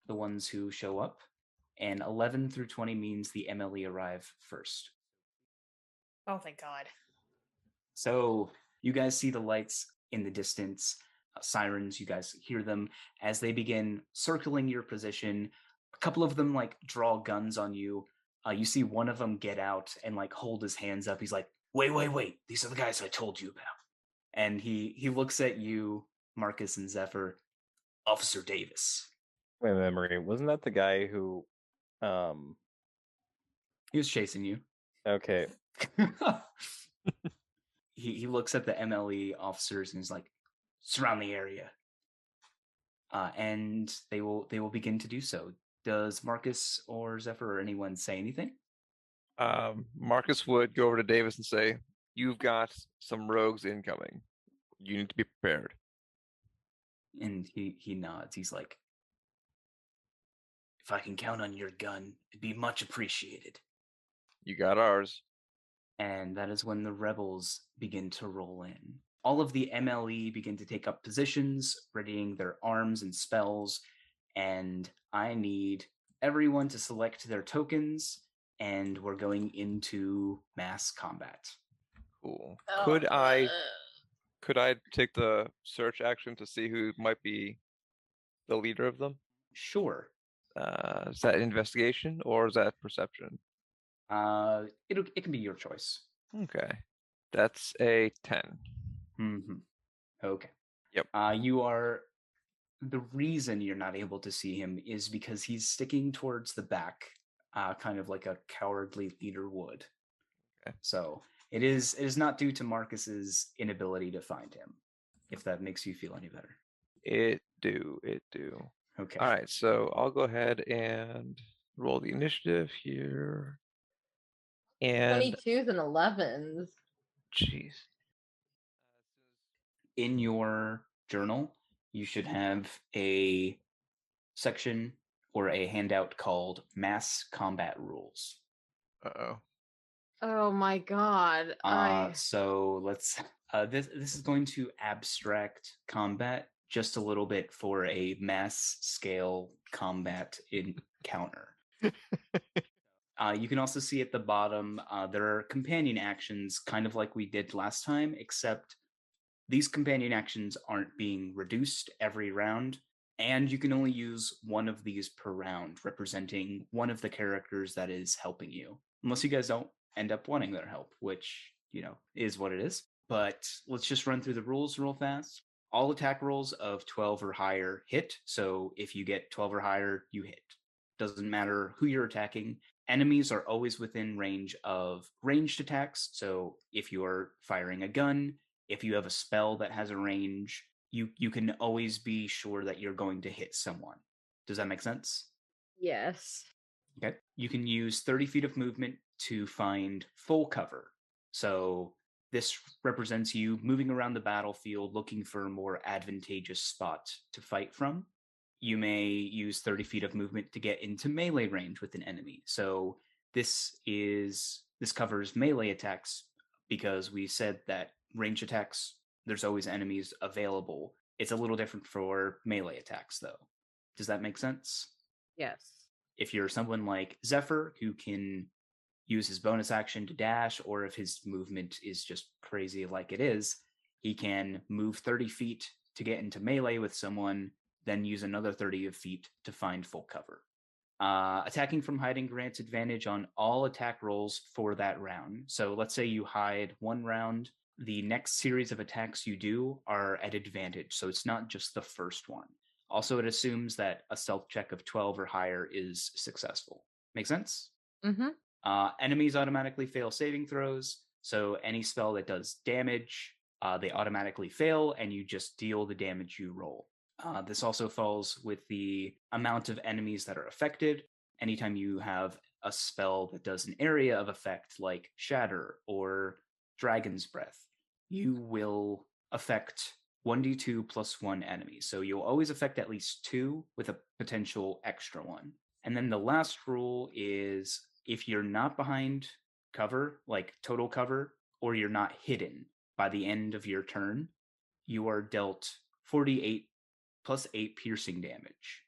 the ones who show up. And 11 through 20 means the MLE arrive first. Oh, thank God. So you guys see the lights in the distance, sirens, you guys hear them as they begin circling your position. A couple of them like draw guns on you. You see one of them get out and like hold his hands up. He's like, wait, these are the guys I told you about. And he looks at you, Marcus and Zephyr. Officer Davis. My memory, wasn't that the guy who He was chasing you. okay. He looks at the MLE officers and is like, surround the area. And they will begin to do so. Does Marcus or Zephyr or anyone say anything? Marcus would go over to Davis and say, "You've got some rogues incoming. You need to be prepared." And he nods. He's like, if I can count on your gun, it'd be much appreciated. You got ours. And that is when the rebels begin to roll in. All of the MLE begin to take up positions, readying their arms and spells, and I need everyone to select their tokens, and we're going into mass combat. Cool. Oh, Could I take the search action to see who might be the leader of them? Sure. Is that investigation or is that perception? It can be your choice. Okay. That's a 10. Mm-hmm. Okay. Yep. The reason you're not able to see him is because he's sticking towards the back, kind of like a cowardly leader would. Okay. So it is not due to Marcus's inability to find him, if that makes you feel any better. It do. Okay. All right, so I'll go ahead and roll the initiative here. And 22s and 11s. jeez. In your journal, you should have a section or a handout called Mass Combat Rules. Uh-oh. Oh my God. So let's this is going to abstract combat just a little bit for a mass scale combat encounter. You can also see at the bottom there are companion actions, kind of like we did last time, except these companion actions aren't being reduced every round, and you can only use one of these per round, representing one of the characters that is helping you, unless you guys don't end up wanting their help, which, is what it is. But let's just run through the rules real fast. All attack rolls of 12 or higher hit, so if you get 12 or higher, you hit. Doesn't matter who you're attacking. Enemies are always within range of ranged attacks, so if you're firing a gun, if you have a spell that has a range, you can always be sure that you're going to hit someone. Does that make sense? Yes. Okay. You can use 30 feet of movement to find full cover. So this represents you moving around the battlefield looking for a more advantageous spot to fight from. You may use 30 feet of movement to get into melee range with an enemy. So this covers melee attacks because we said that range attacks, there's always enemies available. It's a little different for melee attacks, though. Does that make sense? Yes. If you're someone like Zephyr, who can use his bonus action to dash, or if his movement is just crazy like it is, he can move 30 feet to get into melee with someone, then use another 30 feet to find full cover. Attacking from hiding grants advantage on all attack rolls for that round. So let's say you hide one round, the next series of attacks you do are at advantage, so it's not just the first one. Also, it assumes that a stealth check of 12 or higher is successful. Make sense? Mm-hmm. Enemies automatically fail saving throws, so any spell that does damage, they automatically fail, and you just deal the damage you roll. This also falls with the amount of enemies that are affected. Anytime you have a spell that does an area of effect, like Shatter or Dragon's Breath, you will affect 1d2 plus 1 enemies. So you'll always affect at least 2 with a potential extra one. And then the last rule is if you're not behind cover, like total cover, or you're not hidden by the end of your turn, you are dealt 48 plus 8 piercing damage.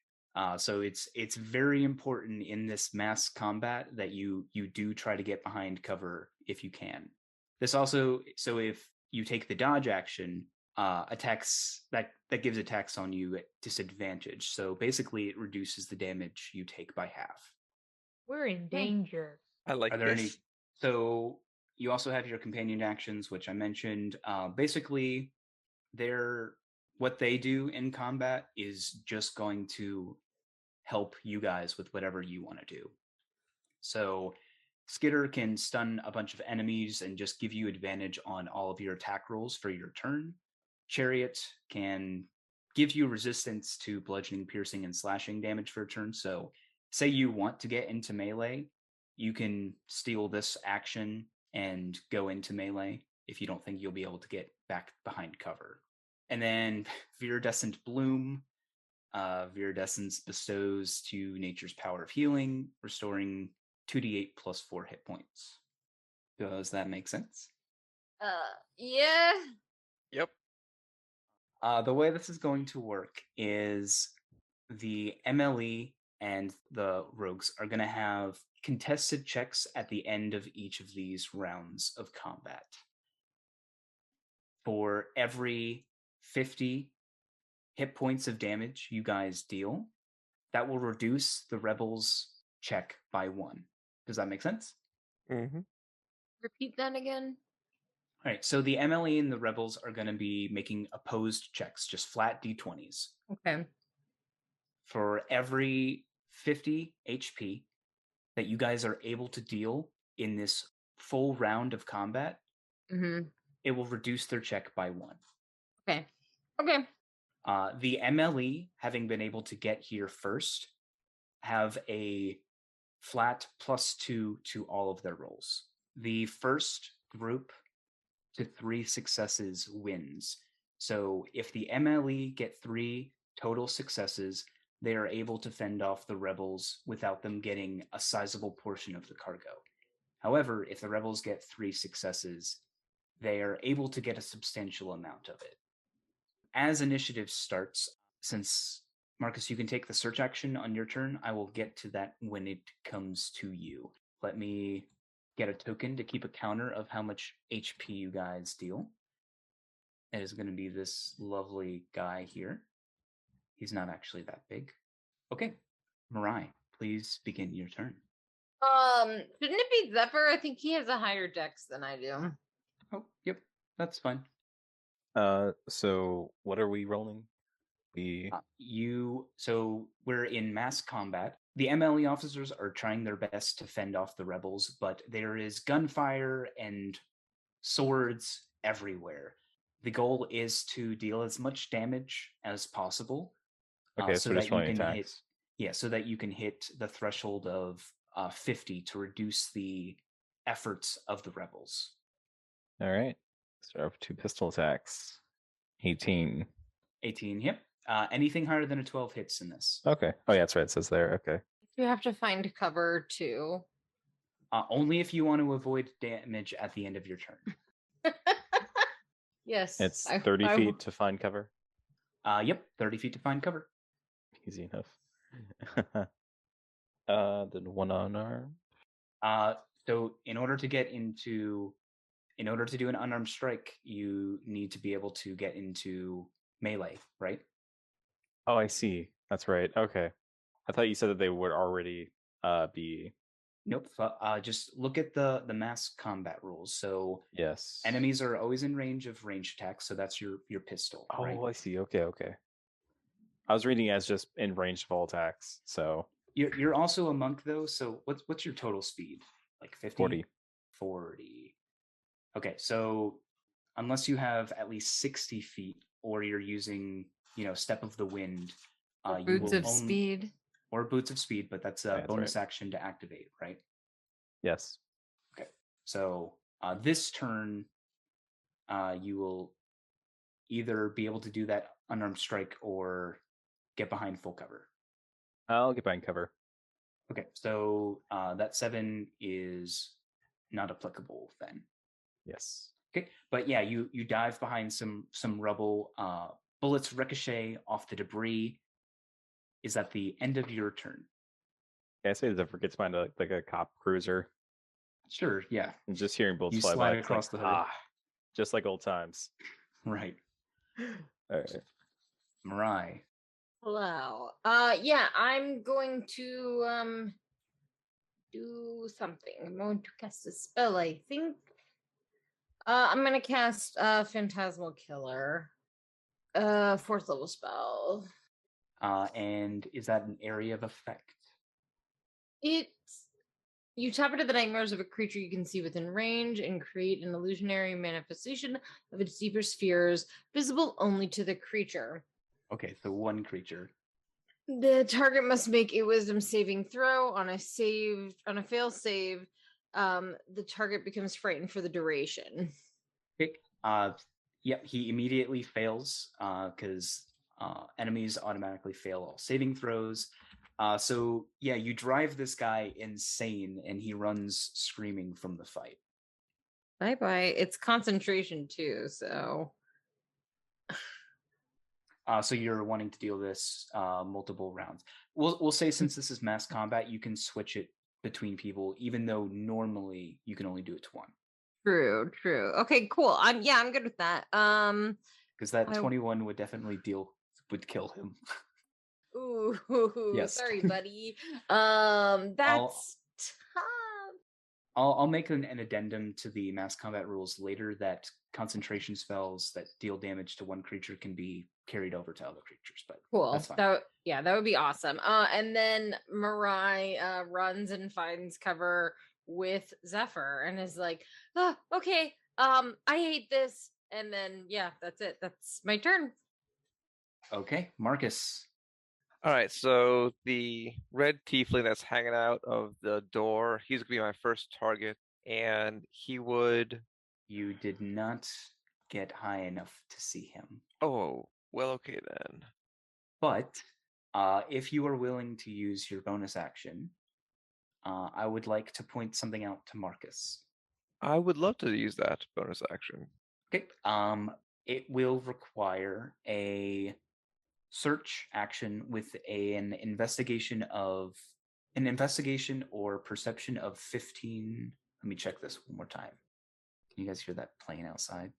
So it's very important in this mass combat that you do try to get behind cover if you can. This also, so if you take the dodge action, attacks that gives attacks on you at disadvantage. So basically, it reduces the damage you take by half. We're in danger. I like Are there any? this. So you also have your companion actions, which I mentioned. Basically, what they do in combat is just going to help you guys with whatever you want to do. So Skitter can stun a bunch of enemies and just give you advantage on all of your attack rolls for your turn. Chariot can give you resistance to bludgeoning, piercing, and slashing damage for a turn. So say you want to get into melee, you can steal this action and go into melee if you don't think you'll be able to get back behind cover. And then Viridescent Bloom. Viridescence bestows to nature's power of healing, restoring 2d8 plus 4 hit points. Does that make sense? Yeah. Yep. The way this is going to work is the MLE and the rogues are going to have contested checks at the end of each of these rounds of combat. For every 50 hit points of damage you guys deal, that will reduce the rebels' check by 1. Does that make sense? Mm-hmm. Repeat that again. All right, so the MLE and the rebels are going to be making opposed checks, just flat d20s. Okay. For every 50 HP that you guys are able to deal in this full round of combat, Mm-hmm. it will reduce their check by 1. Okay. Okay. The MLE, having been able to get here first, have a flat +2 to all of their rolls. The first group to 3 successes wins. So if the MLE get 3 total successes, they are able to fend off the rebels without them getting a sizable portion of the cargo. However, if the rebels get 3 successes, they are able to get a substantial amount of it. As initiative starts, since Marcus, you can take the search action on your turn, I will get to that when it comes to you. Let me get a token to keep a counter of how much HP you guys deal. It is going to be this lovely guy here. He's not actually that big. Okay, Mirai, please begin your turn. Shouldn't it be Zephyr? I think he has a higher dex than I do. Oh, yep, that's fine. So what are we rolling? So we're in mass combat. The MLE officers are trying their best to fend off the rebels, but there is gunfire and swords everywhere. The goal is to deal as much damage as possible. Okay, so we're just rolling attacks. So that you can hit the threshold of 50 to reduce the efforts of the rebels. All right. Start with 2 pistol attacks. 18. 18, yep. Anything higher than a 12 hits in this. Okay. Oh yeah, that's right. It says there. Okay. You have to find cover too. Only if you want to avoid damage at the end of your turn. Yes. It's 30 feet to find cover. Yep, 30 feet to find cover. Easy enough. Then 1 unarmed. So in order to do an unarmed strike, you need to be able to get into melee, right? Oh, I see. That's right. Okay. I thought you said that they would already be Nope. Just look at the mass combat rules. So Yes. enemies are always in range of ranged attacks, so that's your pistol, Oh, right? I see. Okay. I was reading as just in range of all attacks. So You're also a monk though, so what's your total speed? Like 50? 40. 40. Okay, so unless you have at least 60 feet or you're using, Step of the Wind, you Boots will of speed. or Boots of Speed, but that's a That's bonus right. action to activate, right? Yes. Okay. So this turn, you will either be able to do that unarmed strike or get behind full cover. I'll get behind cover. Okay, so that 7 is not applicable then. Yes. Okay, but yeah, you dive behind some rubble. Bullets ricochet off the debris. Is at the end of your turn. Yeah, I say the Zephyr gets behind like a cop cruiser. Sure, yeah. And just hearing bullets You fly slide by, it's across like, the hood. just like old times. Right. All right. Mirai. Hello. Yeah, I'm going to do something. I'm going to cast a spell, I think. I'm gonna cast Phantasmal Killer. 4th level spell. And is that an area of effect? You tap into the nightmares of a creature you can see within range and create an illusionary manifestation of its deeper spheres, visible only to the creature. Okay, so one creature. The target must make a wisdom saving throw. On a fail save, the target becomes frightened for the duration. Okay. Yep, he immediately fails because enemies automatically fail all saving throws. So yeah, you drive this guy insane and he runs screaming from the fight. Bye. It's concentration too, so So you're wanting to deal this multiple rounds. We'll say since this is mass combat, you can switch it between people, even though normally you can only do it to one. True. Okay, cool. I'm good with that. Because that 21 would definitely would kill him. Ooh, Yes. sorry, buddy. That's tough. I'll make an addendum to the mass combat rules later that concentration spells that deal damage to one creature can be carried over to other creatures. But Cool. that's fine. That would be awesome. And then Mirai runs and finds cover with Zephyr and is like, "Oh, okay. I hate this." And then that's it. That's my turn. Okay, Marcus. All right, so the red tiefling that's hanging out of the door, he's gonna be my first target, and he would. You did not get high enough to see him. Oh, well, okay then. But if you are willing to use your bonus action, I would like to point something out to Marcus. I would love to use that bonus action. Okay. It will require a search action with an investigation or perception of 15. Let me check this one more time. Can you guys hear that playing outside?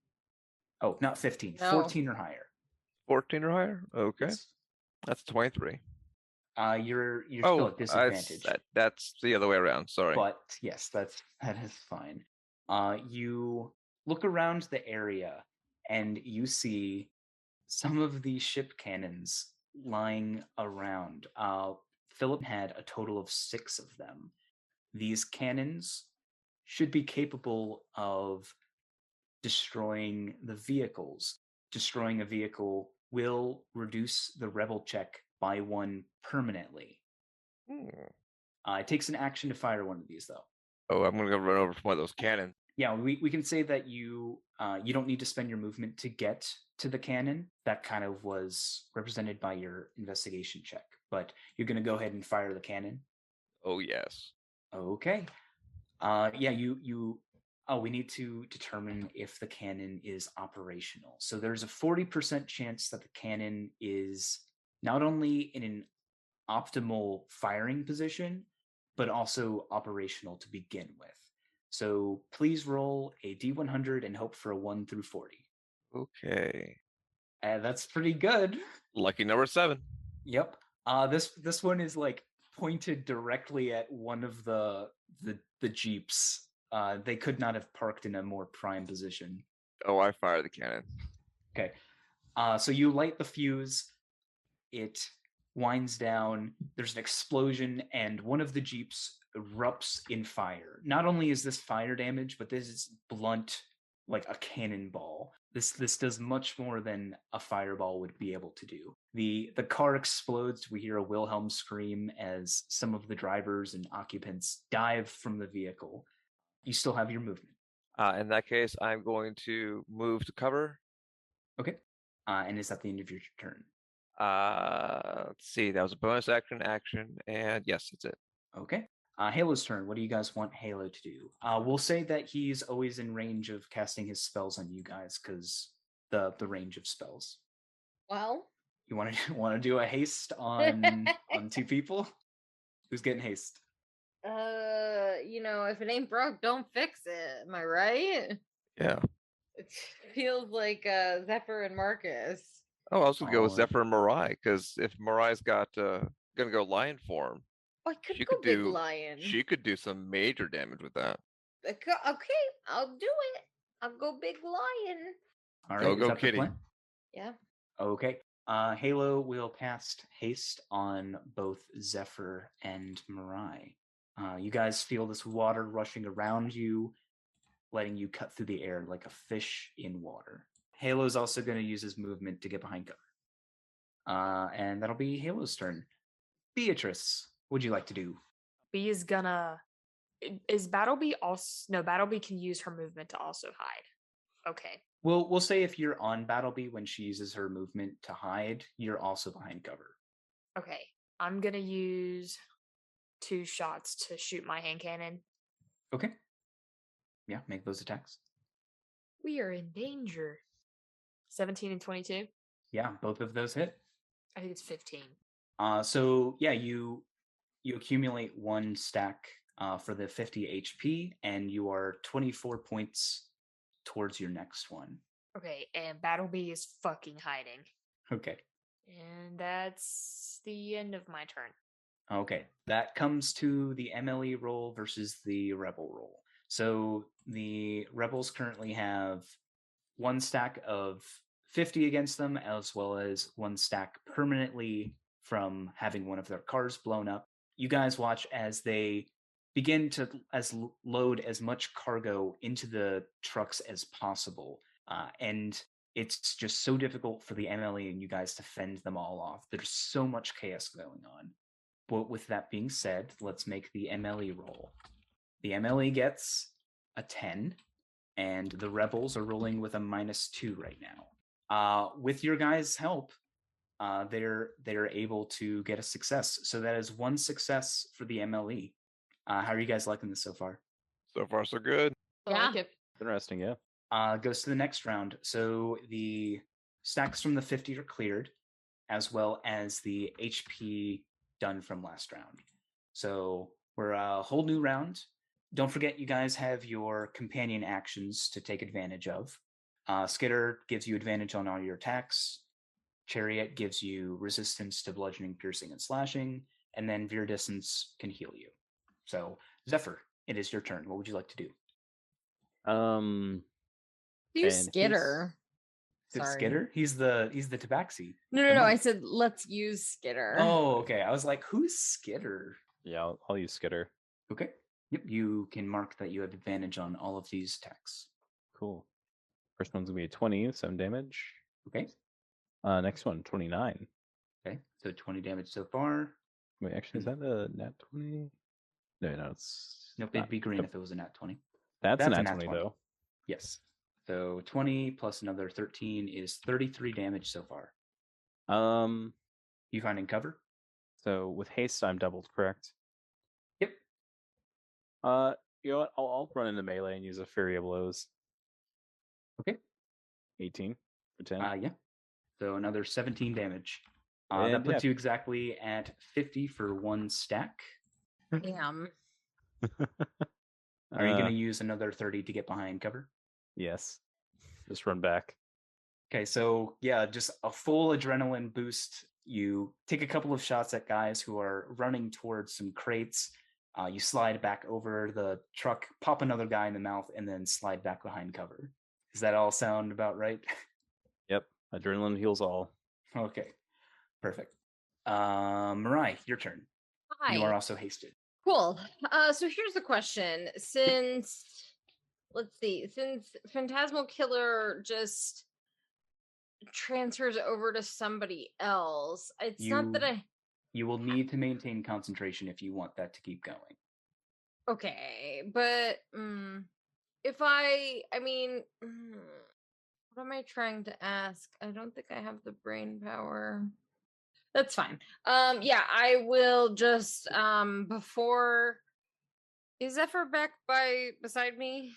Oh, not 15, No. 14 or higher. 14 or higher? Okay. Yes. That's 23. You're still at disadvantage. That's the other way around. Sorry. But yes, that is fine. You look around the area and you see some of the ship cannons lying around. Philip had a total of 6 of them. These cannons should be capable of destroying the vehicles. Destroying a vehicle will reduce the rebel check by 1 permanently. It takes an action to fire one of these, though. Oh, I'm gonna go run over from one of those cannons. Yeah, we can say that you don't need to spend your movement to get to the cannon. That kind of was represented by your investigation check. But you're going to go ahead and fire the cannon. Oh yes. Okay. We need to determine if the cannon is operational. So there's a 40% chance that the cannon is not only in an optimal firing position, but also operational to begin with. So please roll a D100 and hope for a 1 through 40. Okay. That's pretty good. Lucky number 7. Yep. This one is like pointed directly at one of the jeeps. They could not have parked in a more prime position. Oh, I fire the cannon. Okay. So you light the fuse. It winds down. There's an explosion, and one of the jeeps erupts in fire. Not only is this fire damage, but this is blunt, like a cannonball. This does much more than a fireball would be able to do. The car explodes. We hear a Wilhelm scream as some of the drivers and occupants dive from the vehicle. You still have your movement. In that case, I'm going to move to cover. Okay. And is that the end of your turn? Let's see. That was a bonus action, and yes, that's it. Okay. Halo's turn. What do you guys want Halo to do? We'll say that he's always in range of casting his spells on you guys because the range of spells. Well, You want to do a haste on 2 people? Who's getting haste? if it ain't broke, don't fix it. Am I right? Yeah. It feels like Zephyr and Marcus. Oh, I was gonna go with Oh. Zephyr and Mirai, because if Mirai's got gonna go lion form, Oh, I could she go could big do lion. she could do some major damage with that. Okay, I'll do it. I'll go big lion. All Go, right, go, is that the kitty. plan? Yeah. Okay. Halo will cast haste on both Zephyr and Mirai. You guys feel this water rushing around you, letting you cut through the air like a fish in water. Halo's also going to use his movement to get behind cover. And that'll be Halo's turn. Beatrice, what would you like to do? B is gonna. Is Battlebee also? No, Battlebee can use her movement to also hide. Okay. We'll say if you're on Battlebee when she uses her movement to hide, you're also behind cover. Okay. I'm gonna use 2 shots to shoot my hand cannon. Okay. Yeah, make those attacks. We are in danger. 17 and 22. Yeah, both of those hit. I think it's 15. So yeah, you accumulate 1 stack for the 50 HP, and you are 24 points towards your next one. Okay, and Battlebee is fucking hiding. Okay. And that's the end of my turn. Okay, that comes to the MLE roll versus the Rebel roll. So the Rebels currently have 1 stack of 50 against them, as well as 1 stack permanently from having one of their cars blown up. You guys watch as they begin to load as much cargo into the trucks as possible. And it's just so difficult for the MLE and you guys to fend them all off. There's so much chaos going on. But with that being said, let's make the MLE roll. The MLE gets a 10, and the Rebels are rolling with a -2 right now. With your guys' help, they're able to get a success. So that is 1 success for the MLE. How are you guys liking this so far? So far, so good. I like Yeah. it. Interesting, yeah. Goes to the next round. So the stacks from the 50 are cleared, as well as the HP done from last round. So we're a whole new round. Don't forget, you guys have your companion actions to take advantage of. Skitter gives you advantage on all your attacks. Chariot gives you resistance to bludgeoning, piercing, and slashing. And then Veer Distance can heal you. So, Zephyr, it is your turn. What would you like to do? Do And Skitter. Is it Sorry. Skitter? He's the tabaxi. No, The I monk. said let's use Skitter. Oh, okay. I was like, who's Skitter? Yeah, I'll use Skitter. Okay. Yep, you can mark that you have advantage on all of these attacks. Cool. First one's gonna be a 20, 7 damage. Okay. Next one, 29. Okay. So 20 damage so far. Wait, actually, is that a nat 20? No, it's Nope, not. it'd be green if it was a nat 20. That's a That's a nat nat 20, 20. though. Yes. So 20 plus another 13 is 33 damage so far. You finding cover? So with haste, I'm doubled, correct? Yep. You know what? I'll run into melee and use a Fury of Blows. Okay. 18 for 10. Yeah. So another 17 damage. That And puts you exactly at 50 for 1 stack. Damn. Are you going to use another 30 to get behind cover? Yes. Just run back. Okay, so yeah, just a full adrenaline boost You take a couple of shots at guys who are running towards some crates. You slide back over the truck, pop another guy in the mouth, and then slide back behind cover. Does that all sound about right? Yep. Adrenaline heals all. Okay, perfect. Mirai, your turn. Hi. You are also hasted. Cool. So here's the question. Since Phantasmal Killer just transfers over to somebody else, it's not that I... You will need to maintain concentration if you want that to keep going. Okay, but if I mean, what am I trying to ask? I don't think I have the brain power. That's fine. Yeah, I will just before... Is Zephyr back beside me?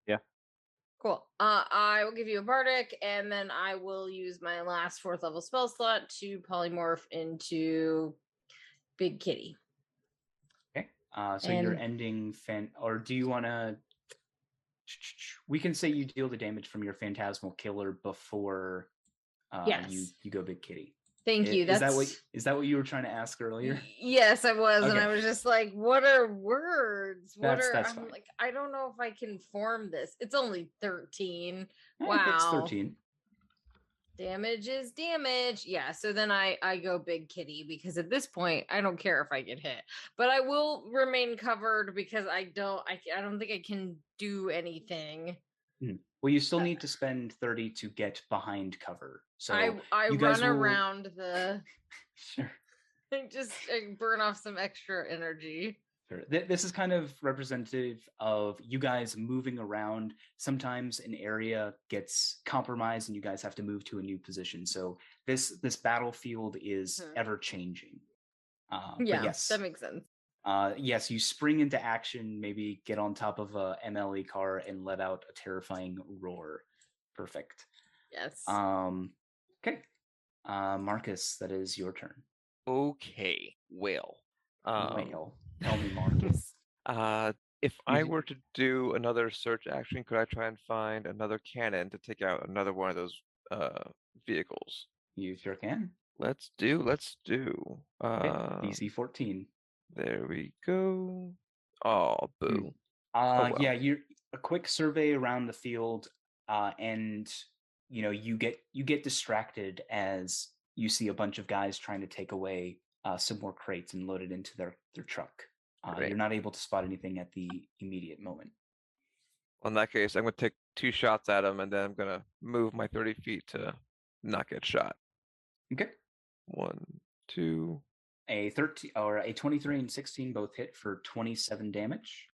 Yeah. Cool. I will give you a bardic, and then I will use my last 4th level spell slot to polymorph into Big Kitty. Okay. So you're ending or do you want to? We can say you deal the damage from your Phantasmal Killer before yes. you go Big Kitty. Thank you. Is that what you were trying to ask earlier? Yes, I was, okay. And I was just like, "What are words? That's I'm fine. like, I don't know if I can form this. It's only 13. Wow, it's 13. Damage is damage. Yeah. So then I go Big Kitty because at this point I don't care if I get hit, but I will remain covered because I don't think I can do anything. Well, you still need to spend 30 to get behind cover. So I run around the. Sure. I burn off some extra energy. Sure. This is kind of representative of you guys moving around. Sometimes an area gets compromised and you guys have to move to a new position. So this battlefield is ever changing. Yeah, but yes, that makes sense. Yes, you spring into action, maybe get on top of a MLE car and let out a terrifying roar. Perfect. Yes. Okay. Marcus, that is your turn. Okay. Well. Tell me, Marcus. If I were to do another search action, could I try and find another cannon to take out another one of those vehicles? You sure can. Let's do. Okay. DC 14. There we go. Oh, boo. Well. Yeah, you're a quick survey around the field, and you get distracted as you see a bunch of guys trying to take away some more crates and load it into their truck. You're not able to spot anything at the immediate moment. Well, in that case, I'm going to take 2 shots at him, and then I'm going to move my 30 feet to not get shot. Okay. 1, 2. A 13 or a 23 and 16 both hit for 27 damage.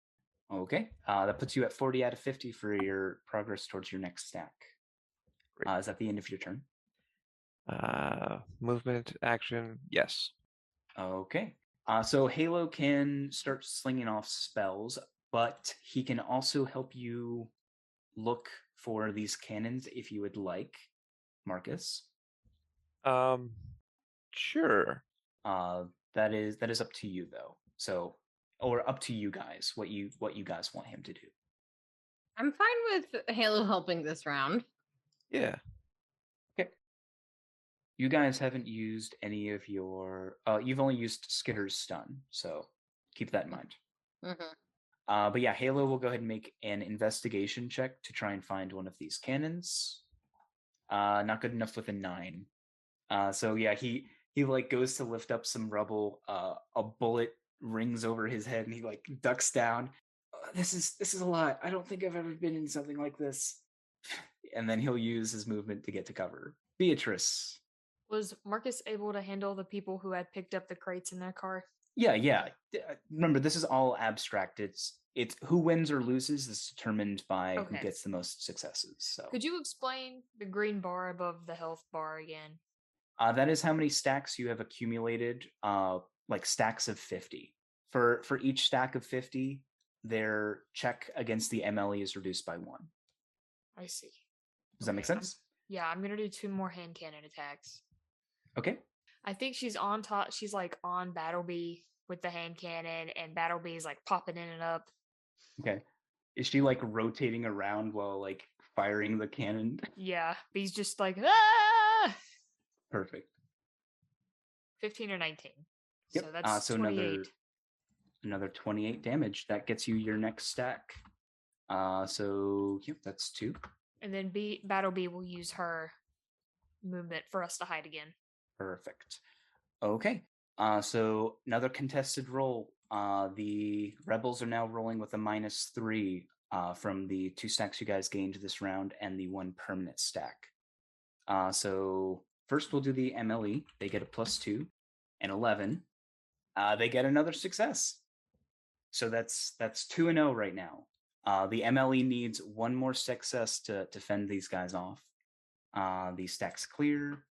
Okay. That puts you at 40 out of 50 for your progress towards your next stack. Is that the end of your turn? Movement, action, yes. Okay. So Halo can start slinging off spells, but he can also help you look for these cannons if you would like, Marcus. Sure. That is up to you though. So, or up to you guys, what you guys want him to do. I'm fine with Halo helping this round. Yeah. Okay. You guys haven't used any of your. You've only used Skitter's stun, so keep that in mind. But yeah, Halo will go ahead and make an investigation check to try and find one of these cannons. Not good enough with a 9. So yeah, he like goes to lift up some rubble. A bullet rings over his head, and he like ducks down. This is a lot. I don't think I've ever been in something like this. And then he'll use his movement to get to cover. Beatrice. Was Marcus able to handle the people who had picked up the crates in their car? Yeah. Remember, this is all abstract. It's who wins or loses is determined by who gets the most successes. So could you explain the green bar above the health bar again? That is how many stacks you have accumulated, like stacks of 50. For each stack of 50, their check against the MLE is reduced by 1. I see. Does that make sense? I'm going to do 2 more hand cannon attacks. Okay. I think she's on top. She's like on Battlebee with the hand cannon, and Battlebee is like popping in and up. Okay. Is she like rotating around while like firing the cannon? Yeah. Bee's just like, ah! Perfect. 15 or 19. Yep. So that's So 28. another 28 damage. That gets you your next stack. So yep, that's 2. And then Battle Bee will use her movement for us to hide again. Perfect. Okay. So another contested roll. The rebels are now rolling with a -3 from the 2 stacks you guys gained this round and the 1 permanent stack. So first we'll do the MLE. They get a +2 and 11. They get another success. So that's 2-0 right now. The MLE needs 1 more success to fend these guys off. The stack's clear,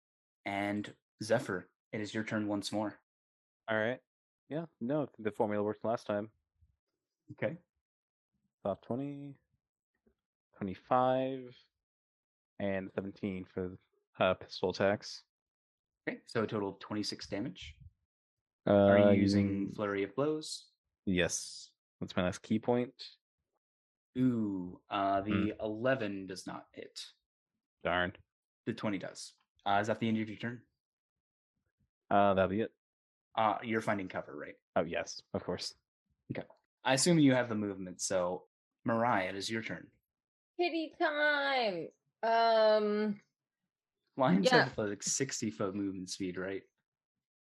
and Zephyr, it is your turn once more. All right. Yeah. No, I think the formula worked last time. Okay. Top 20, 25, and 17 for pistol attacks. Okay. So a total of 26 damage. Are you using Mm, Flurry of Blows? Yes. That's my last key point. Ooh, the 11 does not hit. Darn. The 20 does. Is that the end of your turn? That'll be it. You're finding cover, right? Oh, yes, of course. Okay. I assume you have the movement, so Mariah, it is your turn. Kitty time. Lions Yeah. have like 60-foot movement speed, right?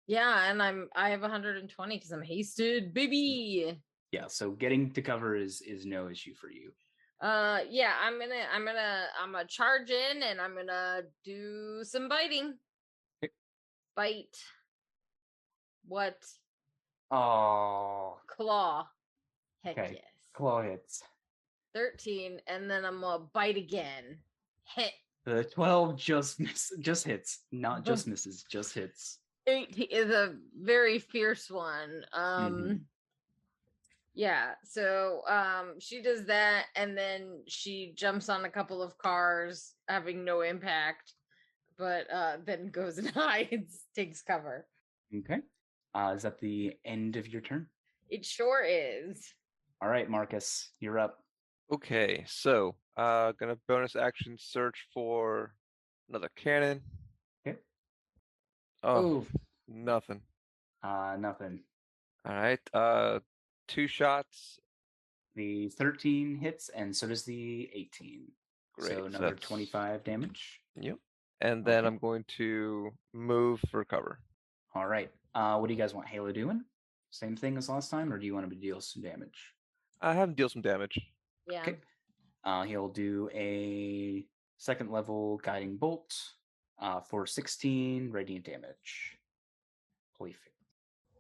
Yeah, and I have 120 because I'm hasted, baby. Yeah, so getting to cover is no issue for you. Yeah, I'm gonna charge in and I'm gonna do some biting. Okay. Bite. What? Oh, Claw. Heck okay. yes. Claw hits. 13, and then I'm gonna bite again. Hit. The 12 just hits, not just misses, just hits. 18 is a very fierce one. Mhm. Yeah, so she does that, and then she jumps on a couple of cars, having no impact, but then goes and hides, takes cover. Okay. Is that the end of your turn? It sure is. All right, Marcus, you're up. Okay, so gonna bonus action search for another cannon. Okay. Oh, Ooh, nothing. nothing. All right, 2 shots. The 13 hits, and so does the 18. Great. So So another that's 25 damage. Yep. And then Okay. I'm going to move for cover. All right. What do you guys want Halo doing? Same thing as last time, or do you want him to deal some damage? I have him deal some damage. Yeah. Okay. He'll do a 2nd level guiding bolt for 16 radiant damage. Perfect.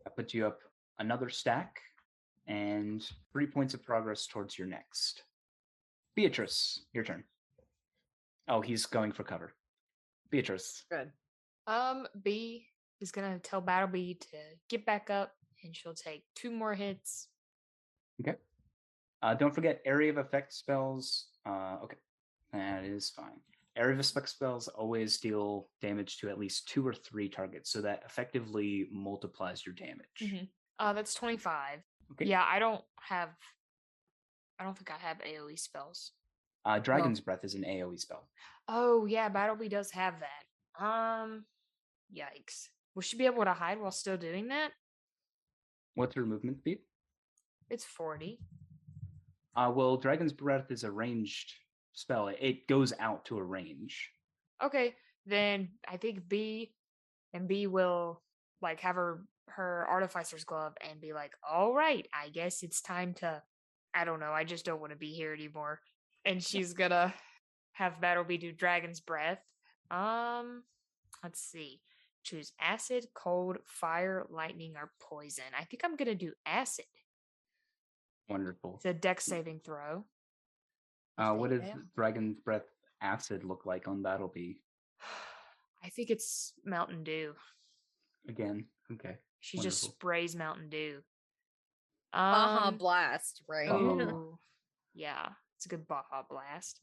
That puts you up another stack and 3 points of progress towards your next. Beatrice, your turn. Oh, he's going for cover. Beatrice. Good. B is gonna tell Battle Bee to get back up, and she'll take 2 more hits. Okay. Don't forget area of effect spells. Okay, that is fine. Area of effect spells always deal damage to at least 2 or 3 targets, so that effectively multiplies your damage. Mm-hmm. That's 25. Okay. Yeah, I don't think I have AoE spells. Dragon's Breath is an AoE spell. Oh yeah, Battle Bee does have that. Yikes. Will she be able to hide while still doing that? What's her movement speed? It's 40. Well, Dragon's Breath is a ranged spell. It goes out to a range. Okay, then I think B will like have her artificer's glove and be like, all right, I guess it's time to, I don't know, I just don't want to be here anymore. And she's gonna have Battle Bee do Dragon's Breath. Let's see. Choose acid, cold, fire, lightning, or poison. I think I'm gonna do acid. Wonderful. It's a dex saving throw. What does Dragon's Breath acid look like on Battle Bee? I think it's Mountain Dew. Again, okay. She Wonderful. just sprays Mountain Dew. Baja Blast, right? Oh, yeah, it's a good Baja Blast.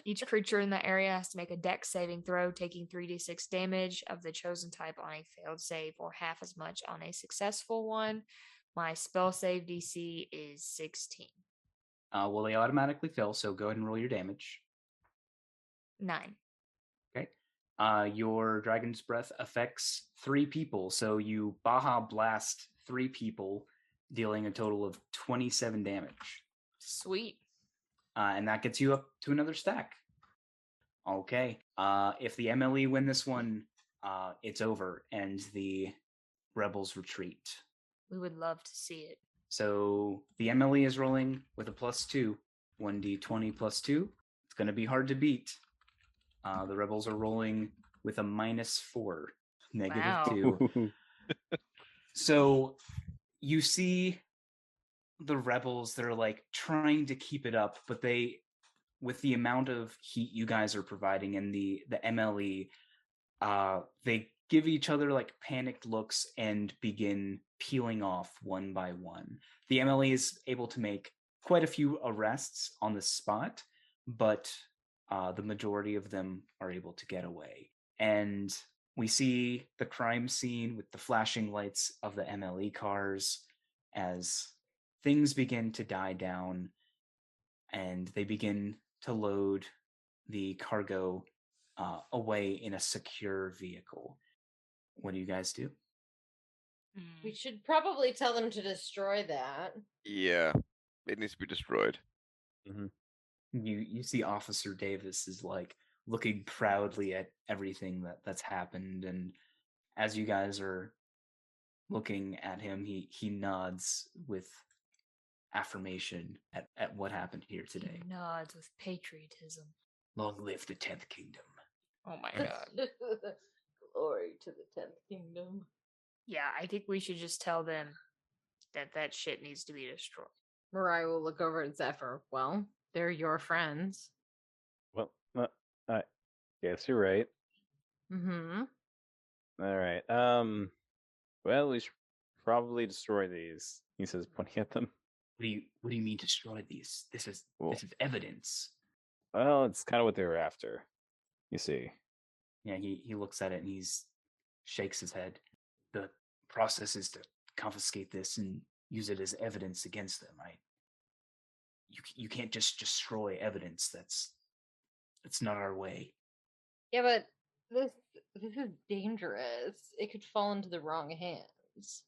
Each creature in the area has to make a dex saving throw, taking 3d6 damage of the chosen type on a failed save, or half as much on a successful one. My spell save DC is 16. Well, they automatically fail, so go ahead and roll your damage. 9. Okay. Your Dragon's Breath affects 3 people, so you Baja Blast 3 people, dealing a total of 27 damage. Sweet. And that gets you up to another stack. Okay. If the MLE win this one, it's over, and the rebels retreat. We would love to see it. So the MLE is rolling with a +2, 1d20 +2. It's going to be hard to beat. The rebels are rolling with a -4, Wow. -2. So you see the rebels, they're like trying to keep it up, but with the amount of heat you guys are providing and the MLE, they give each other like panicked looks and begin peeling off one by one. The MLE is able to make quite a few arrests on the spot, but the majority of them are able to get away. And we see the crime scene with the flashing lights of the MLE cars as things begin to die down, and they begin to load the cargo away in a secure vehicle. What do you guys do? We should probably tell them to destroy that. Yeah, it needs to be destroyed. You see Officer Davis is like looking proudly at everything that's happened, and as you guys are looking at him, he nods with affirmation at what happened here today. He nods with patriotism. Long live the 10th Kingdom. Oh my god. Glory to the 10th Kingdom. Yeah, I think we should just tell them that shit needs to be destroyed. Mariah will look over at Zephyr. Well, they're your friends. Well, I guess you're right. Mm-hmm. All right. Well, we should probably destroy these. He says, pointing at them. What do you mean destroy these? This is evidence. Well, it's kind of what they were after. You see. Yeah, he looks at it and shakes his head. The process is to confiscate this and use it as evidence against them. You can't just destroy evidence. That's not our way. Yeah, but this is dangerous. It could fall into the wrong hands.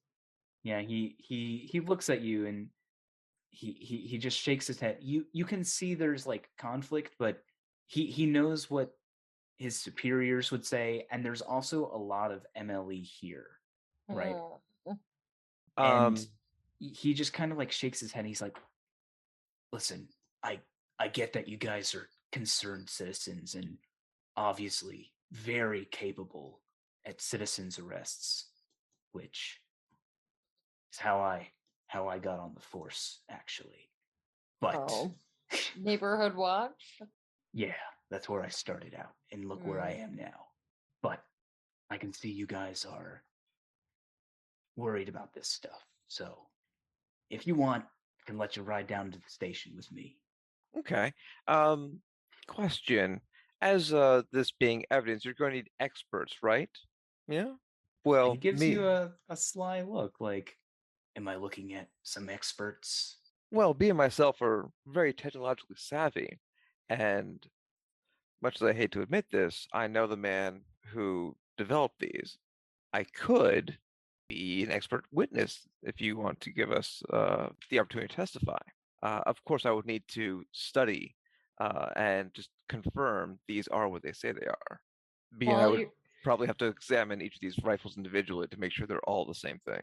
Yeah, he looks at you and he just shakes his head. You can see there's like conflict, but he knows what his superiors would say, and there's also a lot of MLE here, right? And he just kind of like shakes his head. He's like, "Listen, I get that you guys are concerned citizens and obviously very capable at citizens arrests, which is how I got on the force, actually. But Neighborhood watch? Yeah, that's where I started out, and look where I am now. But I can see you guys are worried about this stuff. So if you want, I can let you ride down to the station with me. Okay. Question. As this being evidence, you're going to need experts, right? Yeah. Well, He gives me. you a sly look, like, am I looking at some experts? Well, me and myself are very technologically savvy, and much as I hate to admit this, I know the man who developed these. I could be an expert witness if you want to give us the opportunity to testify. Of course, I would need to study and just confirm these are what they say they are. Being I would probably have to examine each of these rifles individually to make sure they're all the same thing.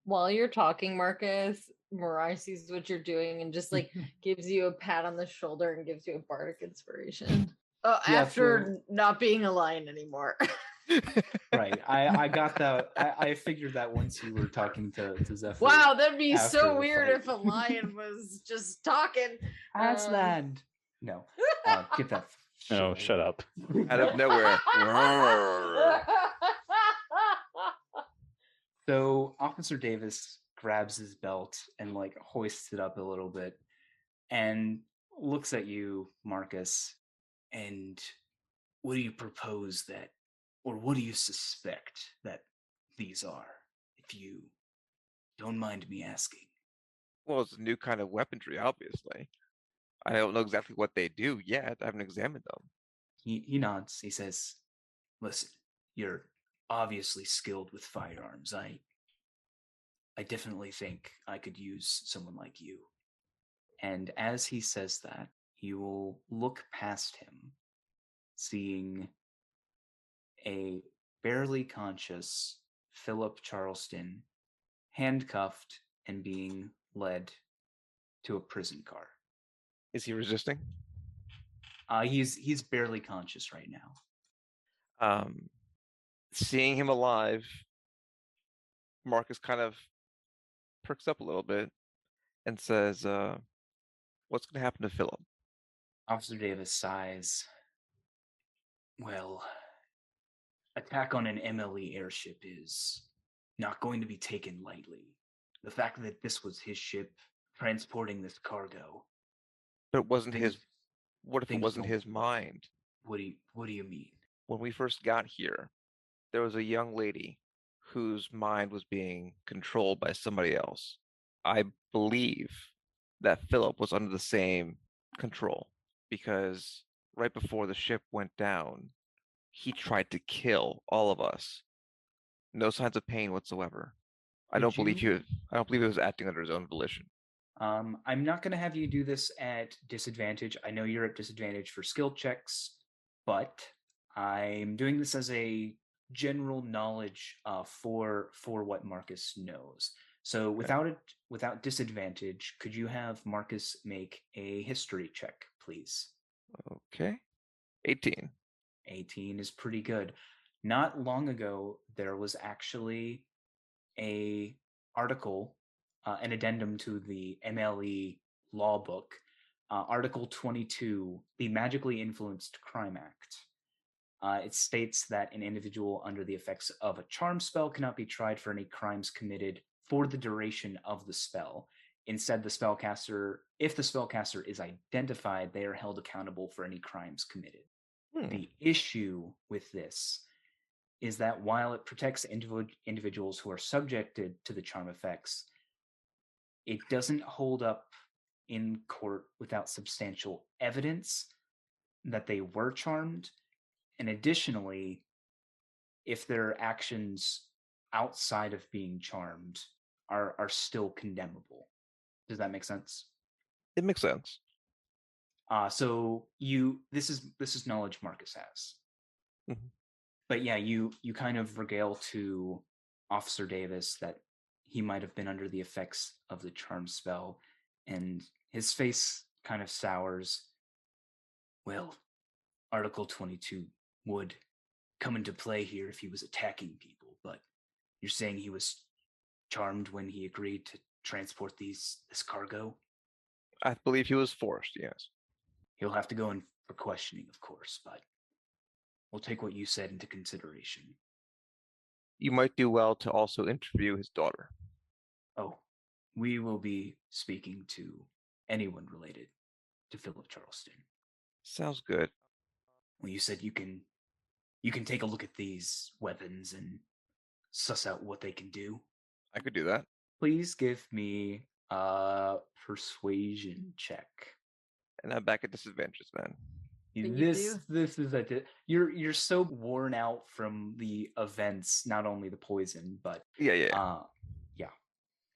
While you're talking, Marcus, Mariah sees what you're doing and just like gives you a pat on the shoulder and gives you a bardic inspiration. After not being a lion anymore. Right. I got that. I figured that once you were talking to Zephyr. Wow, that'd be so weird if a lion was just talking. Aslan. No. Get that. Oh, shut up. Out of nowhere. So Officer Davis grabs his belt and like hoists it up a little bit and looks at you, Marcus, and what do you propose that, or what do you suspect that these are, if you don't mind me asking? Well, it's a new kind of weaponry, obviously. I don't know exactly what they do yet. I haven't examined them. He nods. He says, listen, you're obviously skilled with firearms. I definitely think I could use someone like you. And as he says that, you will look past him, seeing a barely conscious Philip Charleston handcuffed and being led to a prison car. Is he resisting? He's barely conscious right now. Seeing him alive, Marcus kind of perks up a little bit and says, what's going to happen to Philip? Officer Davis sighs. Well, attack on an MLE airship is not going to be taken lightly. The fact that this was his ship transporting this cargo. But it wasn't Things- his. What if it things wasn't don't- his mind? What do you mean? When we first got here, there was a young lady whose mind was being controlled by somebody else. I believe that Philip was under the same control because right before the ship went down, he tried to kill all of us. No signs of pain whatsoever. I don't believe he was acting under his own volition. I'm not going to have you do this at disadvantage. I know you're at disadvantage for skill checks, but I'm doing this as a general knowledge for what Marcus knows. So without disadvantage, could you have Marcus make a history check, please? Okay. 18. 18 is pretty good. Not long ago, there was actually a article, an addendum to the MLE law book, Article 22, the Magically Influenced Crime Act. It states that an individual under the effects of a charm spell cannot be tried for any crimes committed for the duration of the spell. Instead, if the spellcaster is identified, they are held accountable for any crimes committed. The issue with this is that while it protects individuals who are subjected to the charm effects, it doesn't hold up in court without substantial evidence that they were charmed. And additionally, if their actions outside of being charmed are still condemnable. Does that make sense? It makes sense. So this is knowledge Marcus has. Mhm. But yeah, you kind of regale to Officer Davis that he might have been under the effects of the charm spell, and his face kind of sours. Well, Article 22 would come into play here if he was attacking people, but you're saying he was charmed when he agreed to transport this cargo? I believe he was forced, yes. He'll have to go in for questioning, of course, but we'll take what you said into consideration. You might do well to also interview his daughter. Oh, we will be speaking to anyone related to Philip Charleston. Sounds good. Well, you said you can take a look at these weapons and suss out what they can do. I could do that. Please give me a persuasion check. And I'm back at disadvantage then. This is you're so worn out from the events, not only the poison, but Yeah. yeah.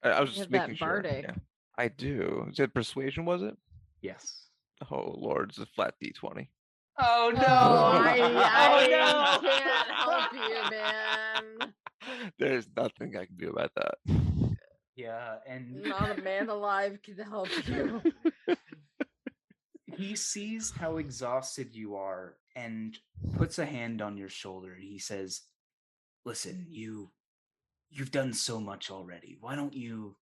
I was You just have that making sure. bardic. Yeah. I do. Is it persuasion, was it? Yes. Oh Lord, it's a flat D20. Oh no! I can't help you, man. There's nothing I can do about that. Yeah, and Not a man alive can help you. he sees how exhausted you are and puts a hand on your shoulder, and he says, "Listen, you've done so much already. Why don't you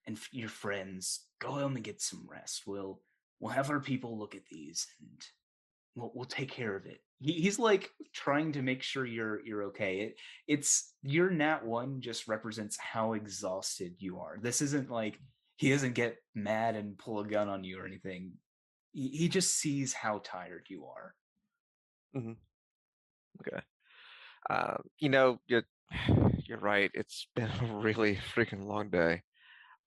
and your friends go home and get some rest? We'll have our people look at these, and we'll take care of it." He's like trying to make sure you're okay. It's your nat 1 just represents how exhausted you are. This isn't like he doesn't get mad and pull a gun on you or anything. He just sees how tired you are. Mm-hmm. Okay. You're right. It's been a really freaking long day.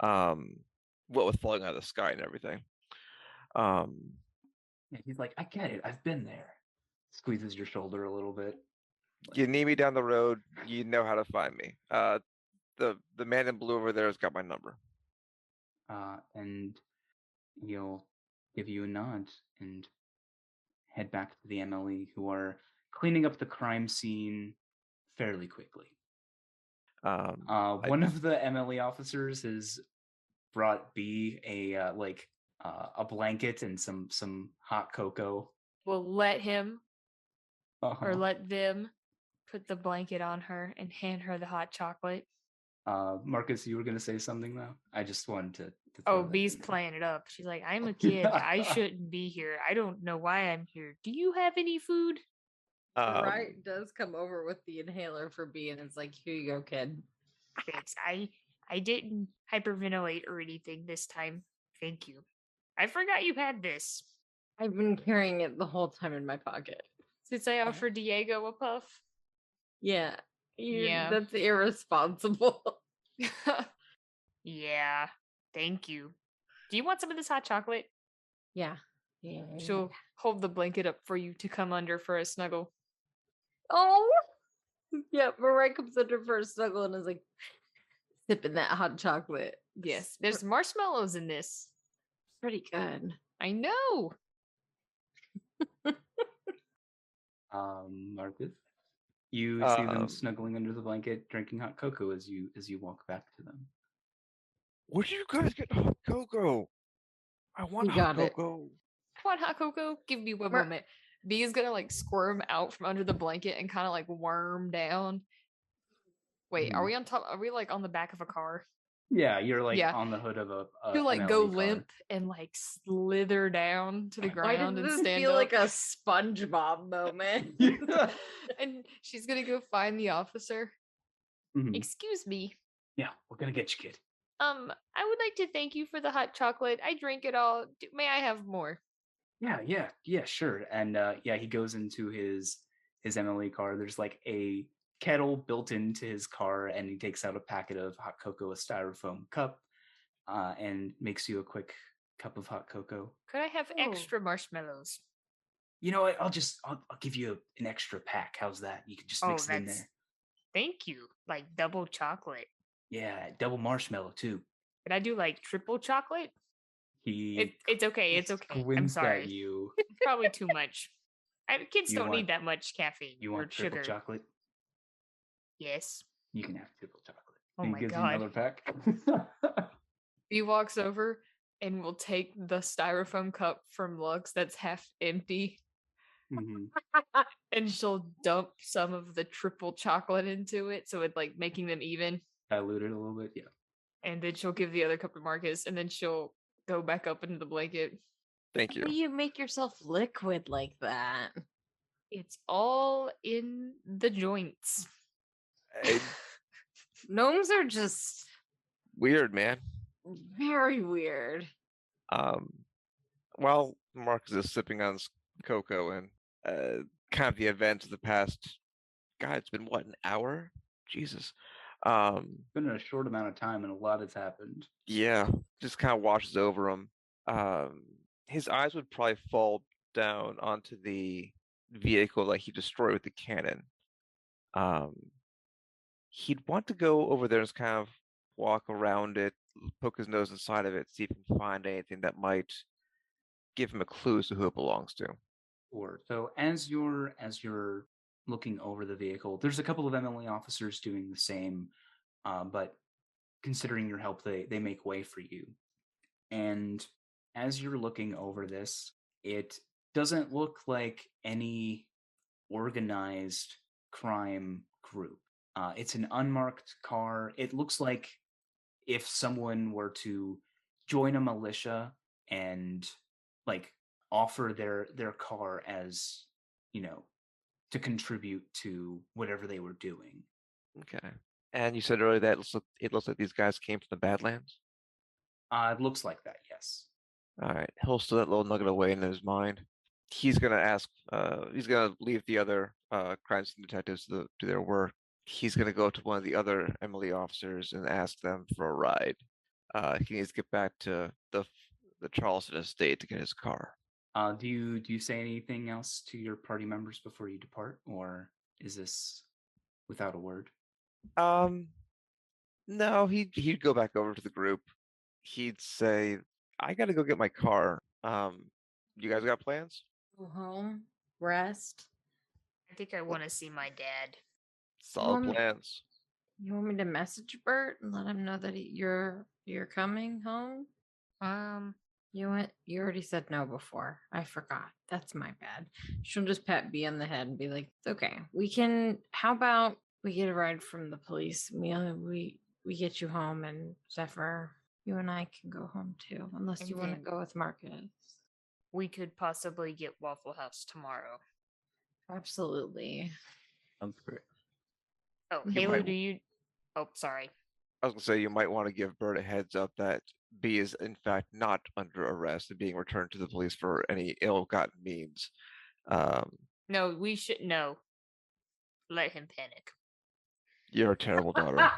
What with falling out of the sky and everything. And he's like, "I get it. I've been there." Squeezes your shoulder a little bit. You need me down the road, you know how to find me. The man in blue over there has got my number. And he'll give you a nod and head back to the MLE, who are cleaning up the crime scene fairly quickly. One of the MLE officers has brought B a blanket and some hot cocoa. We'll let him Uh-huh. or let them put the blanket on her and hand her the hot chocolate. Marcus, you were gonna say something though. I just wanted to Oh, throw that B's in there. playing it up. She's like, I'm a kid. I shouldn't be here. I don't know why I'm here. Do you have any food? Right does come over with the inhaler for B, and it's like, here you go, kid. Thanks. I didn't hyperventilate or anything this time. Thank you. I forgot you had this. I've been carrying it the whole time in my pocket. Since I offered Diego a puff. Yeah. Yeah. That's irresponsible. Yeah. Thank you. Do you want some of this hot chocolate? Yeah. She'll hold the blanket up for you to come under for a snuggle. Oh! Yeah, Mariah comes under for a snuggle and is like sipping that hot chocolate. Yes, there's marshmallows in this. Pretty good. I know. Marcus, you see them snuggling under the blanket, drinking hot cocoa as you walk back to them. Where did you guys get hot cocoa? I want hot cocoa. I want hot cocoa. Give me one moment. B is gonna like squirm out from under the blanket and kind of like worm down. Wait, are we on top? Are we like on the back of a car? Yeah, you're like on the hood of a you like go MLE limp car. and like slither down to the ground and stand feel up. like a SpongeBob moment. And she's gonna go find the officer. Mhm. Excuse me. Yeah, we're gonna get you, kid. I would like to thank you for the hot chocolate. I drank it all. May I have more? Yeah, sure. And he goes into his MLE car. There's like a kettle built into his car, and he takes out a packet of hot cocoa, a styrofoam cup, and makes you a quick cup of hot cocoa. Could I have extra marshmallows? You know what? I'll give you an extra pack. How's that? You can just mix it in there. Thank you. Like double chocolate. Yeah, double marshmallow too. Could I do like triple chocolate? It's okay. It's okay. I'm sorry. At you. It's probably too much. Kids don't need that much caffeine. You want triple sugar. chocolate? Yes. You can have triple chocolate. Oh he my gives god. you another pack. He walks over and will take the styrofoam cup from Lux that's half empty. Mm-hmm. And she'll dump some of the triple chocolate into it, so it's like making them even. Dilute it a little bit, yeah. And then she'll give the other cup to Marcus, and then she'll go back up into the blanket. Thank you. How do you make yourself liquid like that? It's all in the joints. Gnomes are just weird, man. Very weird. While Marcus is sipping on cocoa and kind of the events of the past, God, it's been what, an hour? Jesus. It's been a short amount of time and a lot has happened. Yeah, just kind of washes over him. His eyes would probably fall down onto the vehicle that he destroyed with the cannon. He'd want to go over there and just kind of walk around it, poke his nose inside of it, see if he can find anything that might give him a clue as to who it belongs to. Or so as you're looking over the vehicle, there's a couple of MLE officers doing the same, but considering your help, they make way for you. And as you're looking over this, it doesn't look like any organized crime group. It's an unmarked car. It looks like if someone were to join a militia and like offer their car as, to contribute to whatever they were doing. Okay. And you said earlier that it looks like these guys came from the Badlands? It looks like that, yes. All right. He'll store that little nugget away in his mind. He's going to leave the other crime scene detectives to do their work. He's going to go to one of the other MLE officers and ask them for a ride. He needs to get back to the Charleston estate to get his car. Do you say anything else to your party members before you depart, or? Is this without a word? No, he'd go back over to the group. He'd say, "I gotta go get my car. You guys got plans?" Go home, rest. I think I want to see my dad. Solid plans. You want me to message Bert and let him know that you're coming home? You already said no before. I forgot. That's my bad. She'll just pat B on the head and be like, "Okay, how about we get a ride from the police? We get you home, and Zephyr, you and I can go home too, unless you want to go with Marcus." We could possibly get Waffle House tomorrow. Absolutely. Sounds great. Oh, You Halo, might- do you? Oh, sorry. I was gonna say you might want to give Bert a heads up that B is in fact not under arrest and being returned to the police for any ill-gotten means. No, we should no. Let him panic. You're a terrible daughter.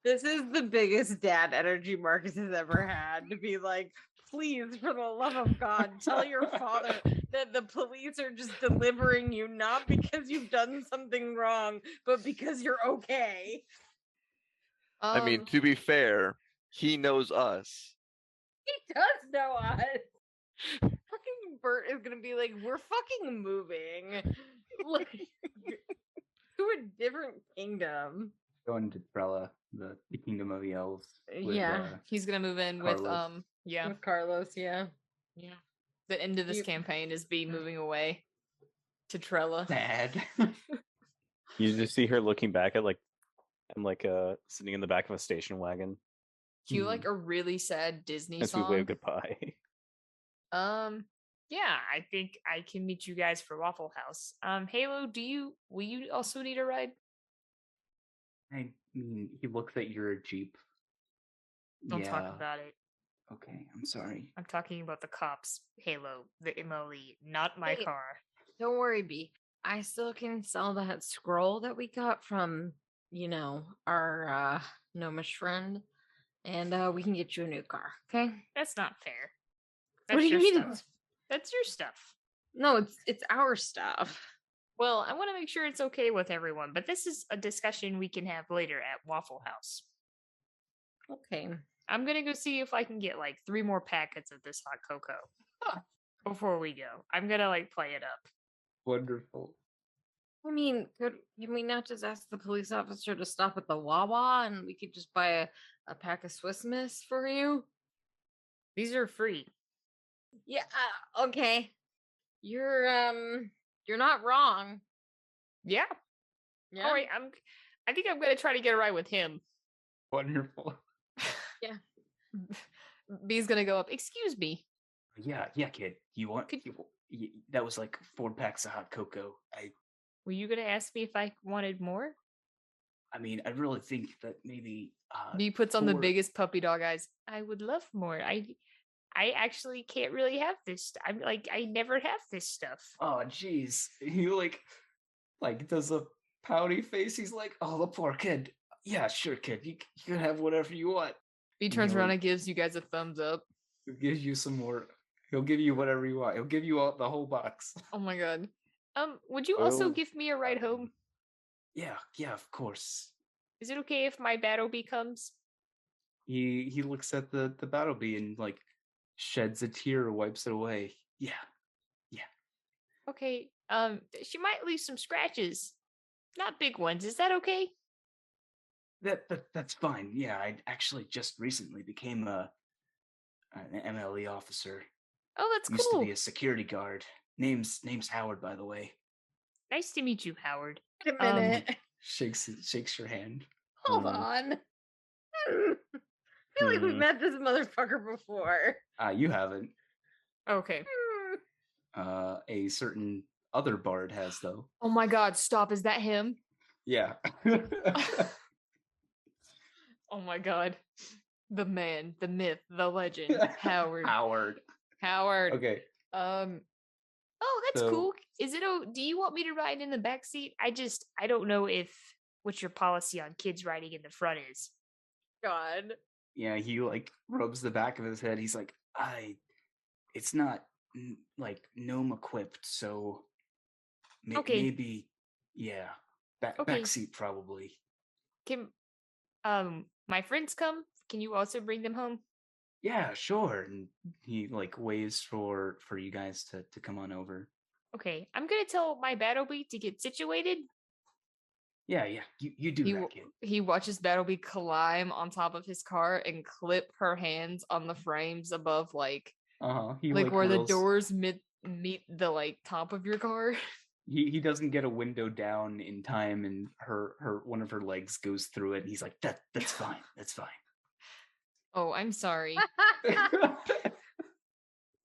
This is the biggest dad energy Marcus has ever had, to be like, "Please, for the love of God, tell your father that the police are just delivering you, not because you've done something wrong, but because you're okay." I mean, to be fair, he knows us. He does know us. Fucking Bert is gonna be like, "We're fucking moving like, to a different kingdom." Going to Trella, the kingdom of the elves. With, Yeah. He's gonna move in with Carlos. With Carlos, yeah. yeah. The end of this You- campaign is B moving away to Trella. Sad. You just see her looking back at sitting in the back of a station wagon Cue like a really sad Disney as we song. wave goodbye. Yeah, I think I can meet you guys for Waffle House. Halo, will you also need a ride? I mean, he looks at your Jeep. Don't talk Yeah. about it. Okay, I'm sorry. I'm talking about the cops, Halo, the MLE, not my Hey. car. Don't worry, B. I still can sell that scroll that we got from, our gnomish friend, and we can get you a new car. Okay? That's not fair. What do you your mean stuff. it's- That's your stuff. No, it's our stuff. Well, I want to make sure it's okay with everyone, but this is a discussion we can have later at Waffle House. Okay. I'm gonna go see if I can get like 3 more packets of this hot cocoa before we go. I'm gonna play it up. Wonderful. I mean, can we not just ask the police officer to stop at the Wawa and we could just buy a pack of Swiss Miss for you? These are free. Yeah, okay. You're not wrong. Yeah. Yeah. All right. I think I'm gonna try to get a ride with him. Wonderful. B's gonna go up. Excuse me. Yeah, kid. That was like 4 packs of hot cocoa. Were you gonna ask me if I wanted more? I mean, I really think that maybe. B puts on the 4 biggest puppy dog eyes. I would love more. I actually can't really have this. I'm like, I never have this stuff. Oh, jeez. He does a pouty face. He's like, "Oh, the poor kid. Yeah, sure, kid. You can have whatever you want." B turns You around know, and gives you guys a thumbs up. He'll give you some more. He'll give you whatever you want. He'll give you the whole box. Oh my god. Would you also Well, give me a ride home? Yeah, of course. Is it okay if my battle becomes? He looks at the battle bee and sheds a tear, wipes it away. Yeah. Okay. She might leave some scratches. Not big ones. Is that okay? That's fine. Yeah, I actually just recently became an MLE officer. Oh, that's Used cool. to be a security guard. Name's Howard, by the way. Nice to meet you, Howard. Wait a minute. Shakes your hand. Hold on. I feel like we met this motherfucker before. You haven't. Okay. A certain other bard has though. Oh my god, stop. Is that him? Yeah. Oh my god. The man, the myth, the legend, Howard. Howard. Okay. Oh, that's So- cool. Is it do you want me to ride in the back seat? I don't know what your policy on kids riding in the front is. God. Yeah, he rubs the back of his head. He's like, it's not like gnome equipped, so Okay. maybe yeah, Okay. back seat probably. Can my friends come? Can you also bring them home? Yeah, sure. And he like waves for you guys to come on over. Okay, I'm gonna tell my Battlebee to get situated. Yeah, you do that, kid. He watches Battleby climb on top of his car and clip her hands on the frames above, like He where the rolls. doors meet the like top of your car. He doesn't get a window down in time, and her one of her legs goes through it. And he's like, that's fine, that's fine. Oh, I'm sorry.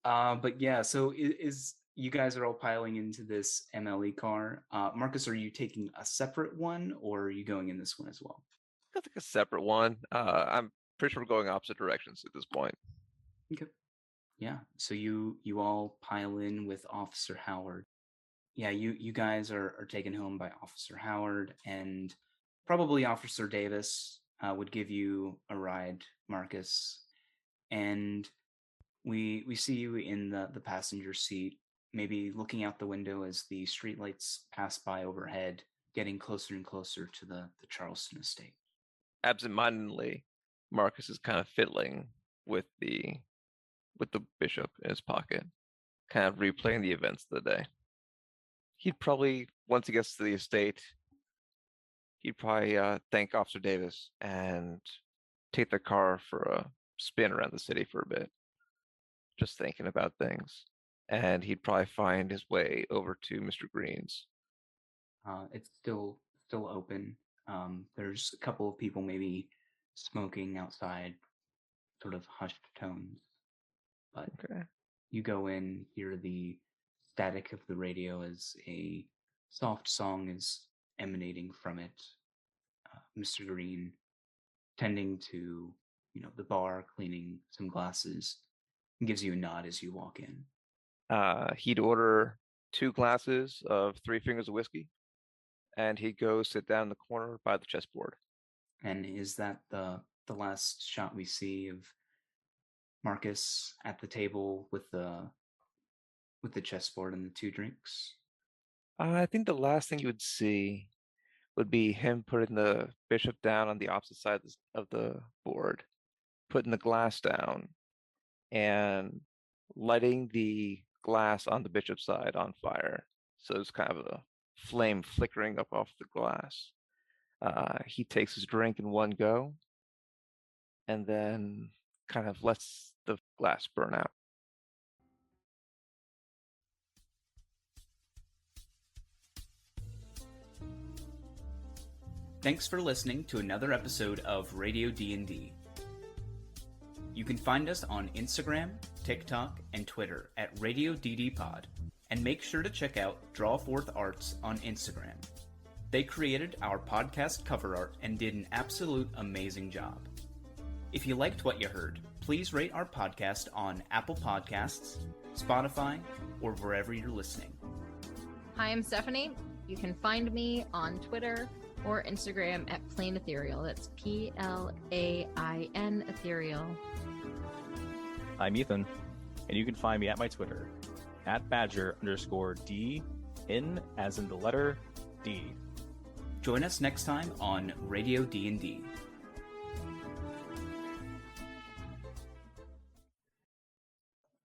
But yeah, so is you guys are all piling into this MLE car. Marcus, are you taking a separate one, or are you going in this one as well? I think a separate one. I'm pretty sure we're going opposite directions at this point. Okay. Yeah. So you all pile in with Officer Howard. Yeah, you guys are taken home by Officer Howard, and probably Officer Davis would give you a ride, Marcus. And we see you in the passenger seat, maybe looking out the window as the streetlights pass by overhead, getting closer and closer to the Charleston estate. Absentmindedly, Marcus is kind of fiddling with the bishop in his pocket, kind of replaying the events of the day. He'd probably, once he gets to the estate, he'd probably thank Officer Davis and take the car for a spin around the city for a bit, just thinking about things. And he'd probably find his way over to Mr. Green's. It's still open. There's a couple of people maybe smoking outside, sort of hushed tones. But Okay. you go in, hear the static of the radio as a soft song is emanating from it. Mr. Green tending to, the bar, cleaning some glasses, and gives you a nod as you walk in. He'd order 2 glasses of 3 fingers of whiskey, and he'd go sit down in the corner by the chessboard. And is that the last shot we see of Marcus at the table with the chessboard and the 2 drinks? I think the last thing you would see would be him putting the bishop down on the opposite side of the board, putting the glass down, and lighting the glass on the bishop's side on fire. So there's kind of a flame flickering up off the glass. He takes his drink in one go, and then kind of lets the glass burn out. Thanks for listening to another episode of Radio D&D. You can find us on Instagram, TikTok, and Twitter at Radio DD Pod, and make sure to check out Drawforth Arts on Instagram. They created our podcast cover art and did an absolute amazing job. If you liked what you heard, please rate our podcast on Apple Podcasts, Spotify, or wherever you're listening. Hi, I'm Stephanie. You can find me on Twitter or Instagram at Plain Ethereal. That's PLAIN Ethereal. I'm Ethan, and you can find me at my Twitter, at Badger_D, in as in the letter D. Join us next time on Radio D&D.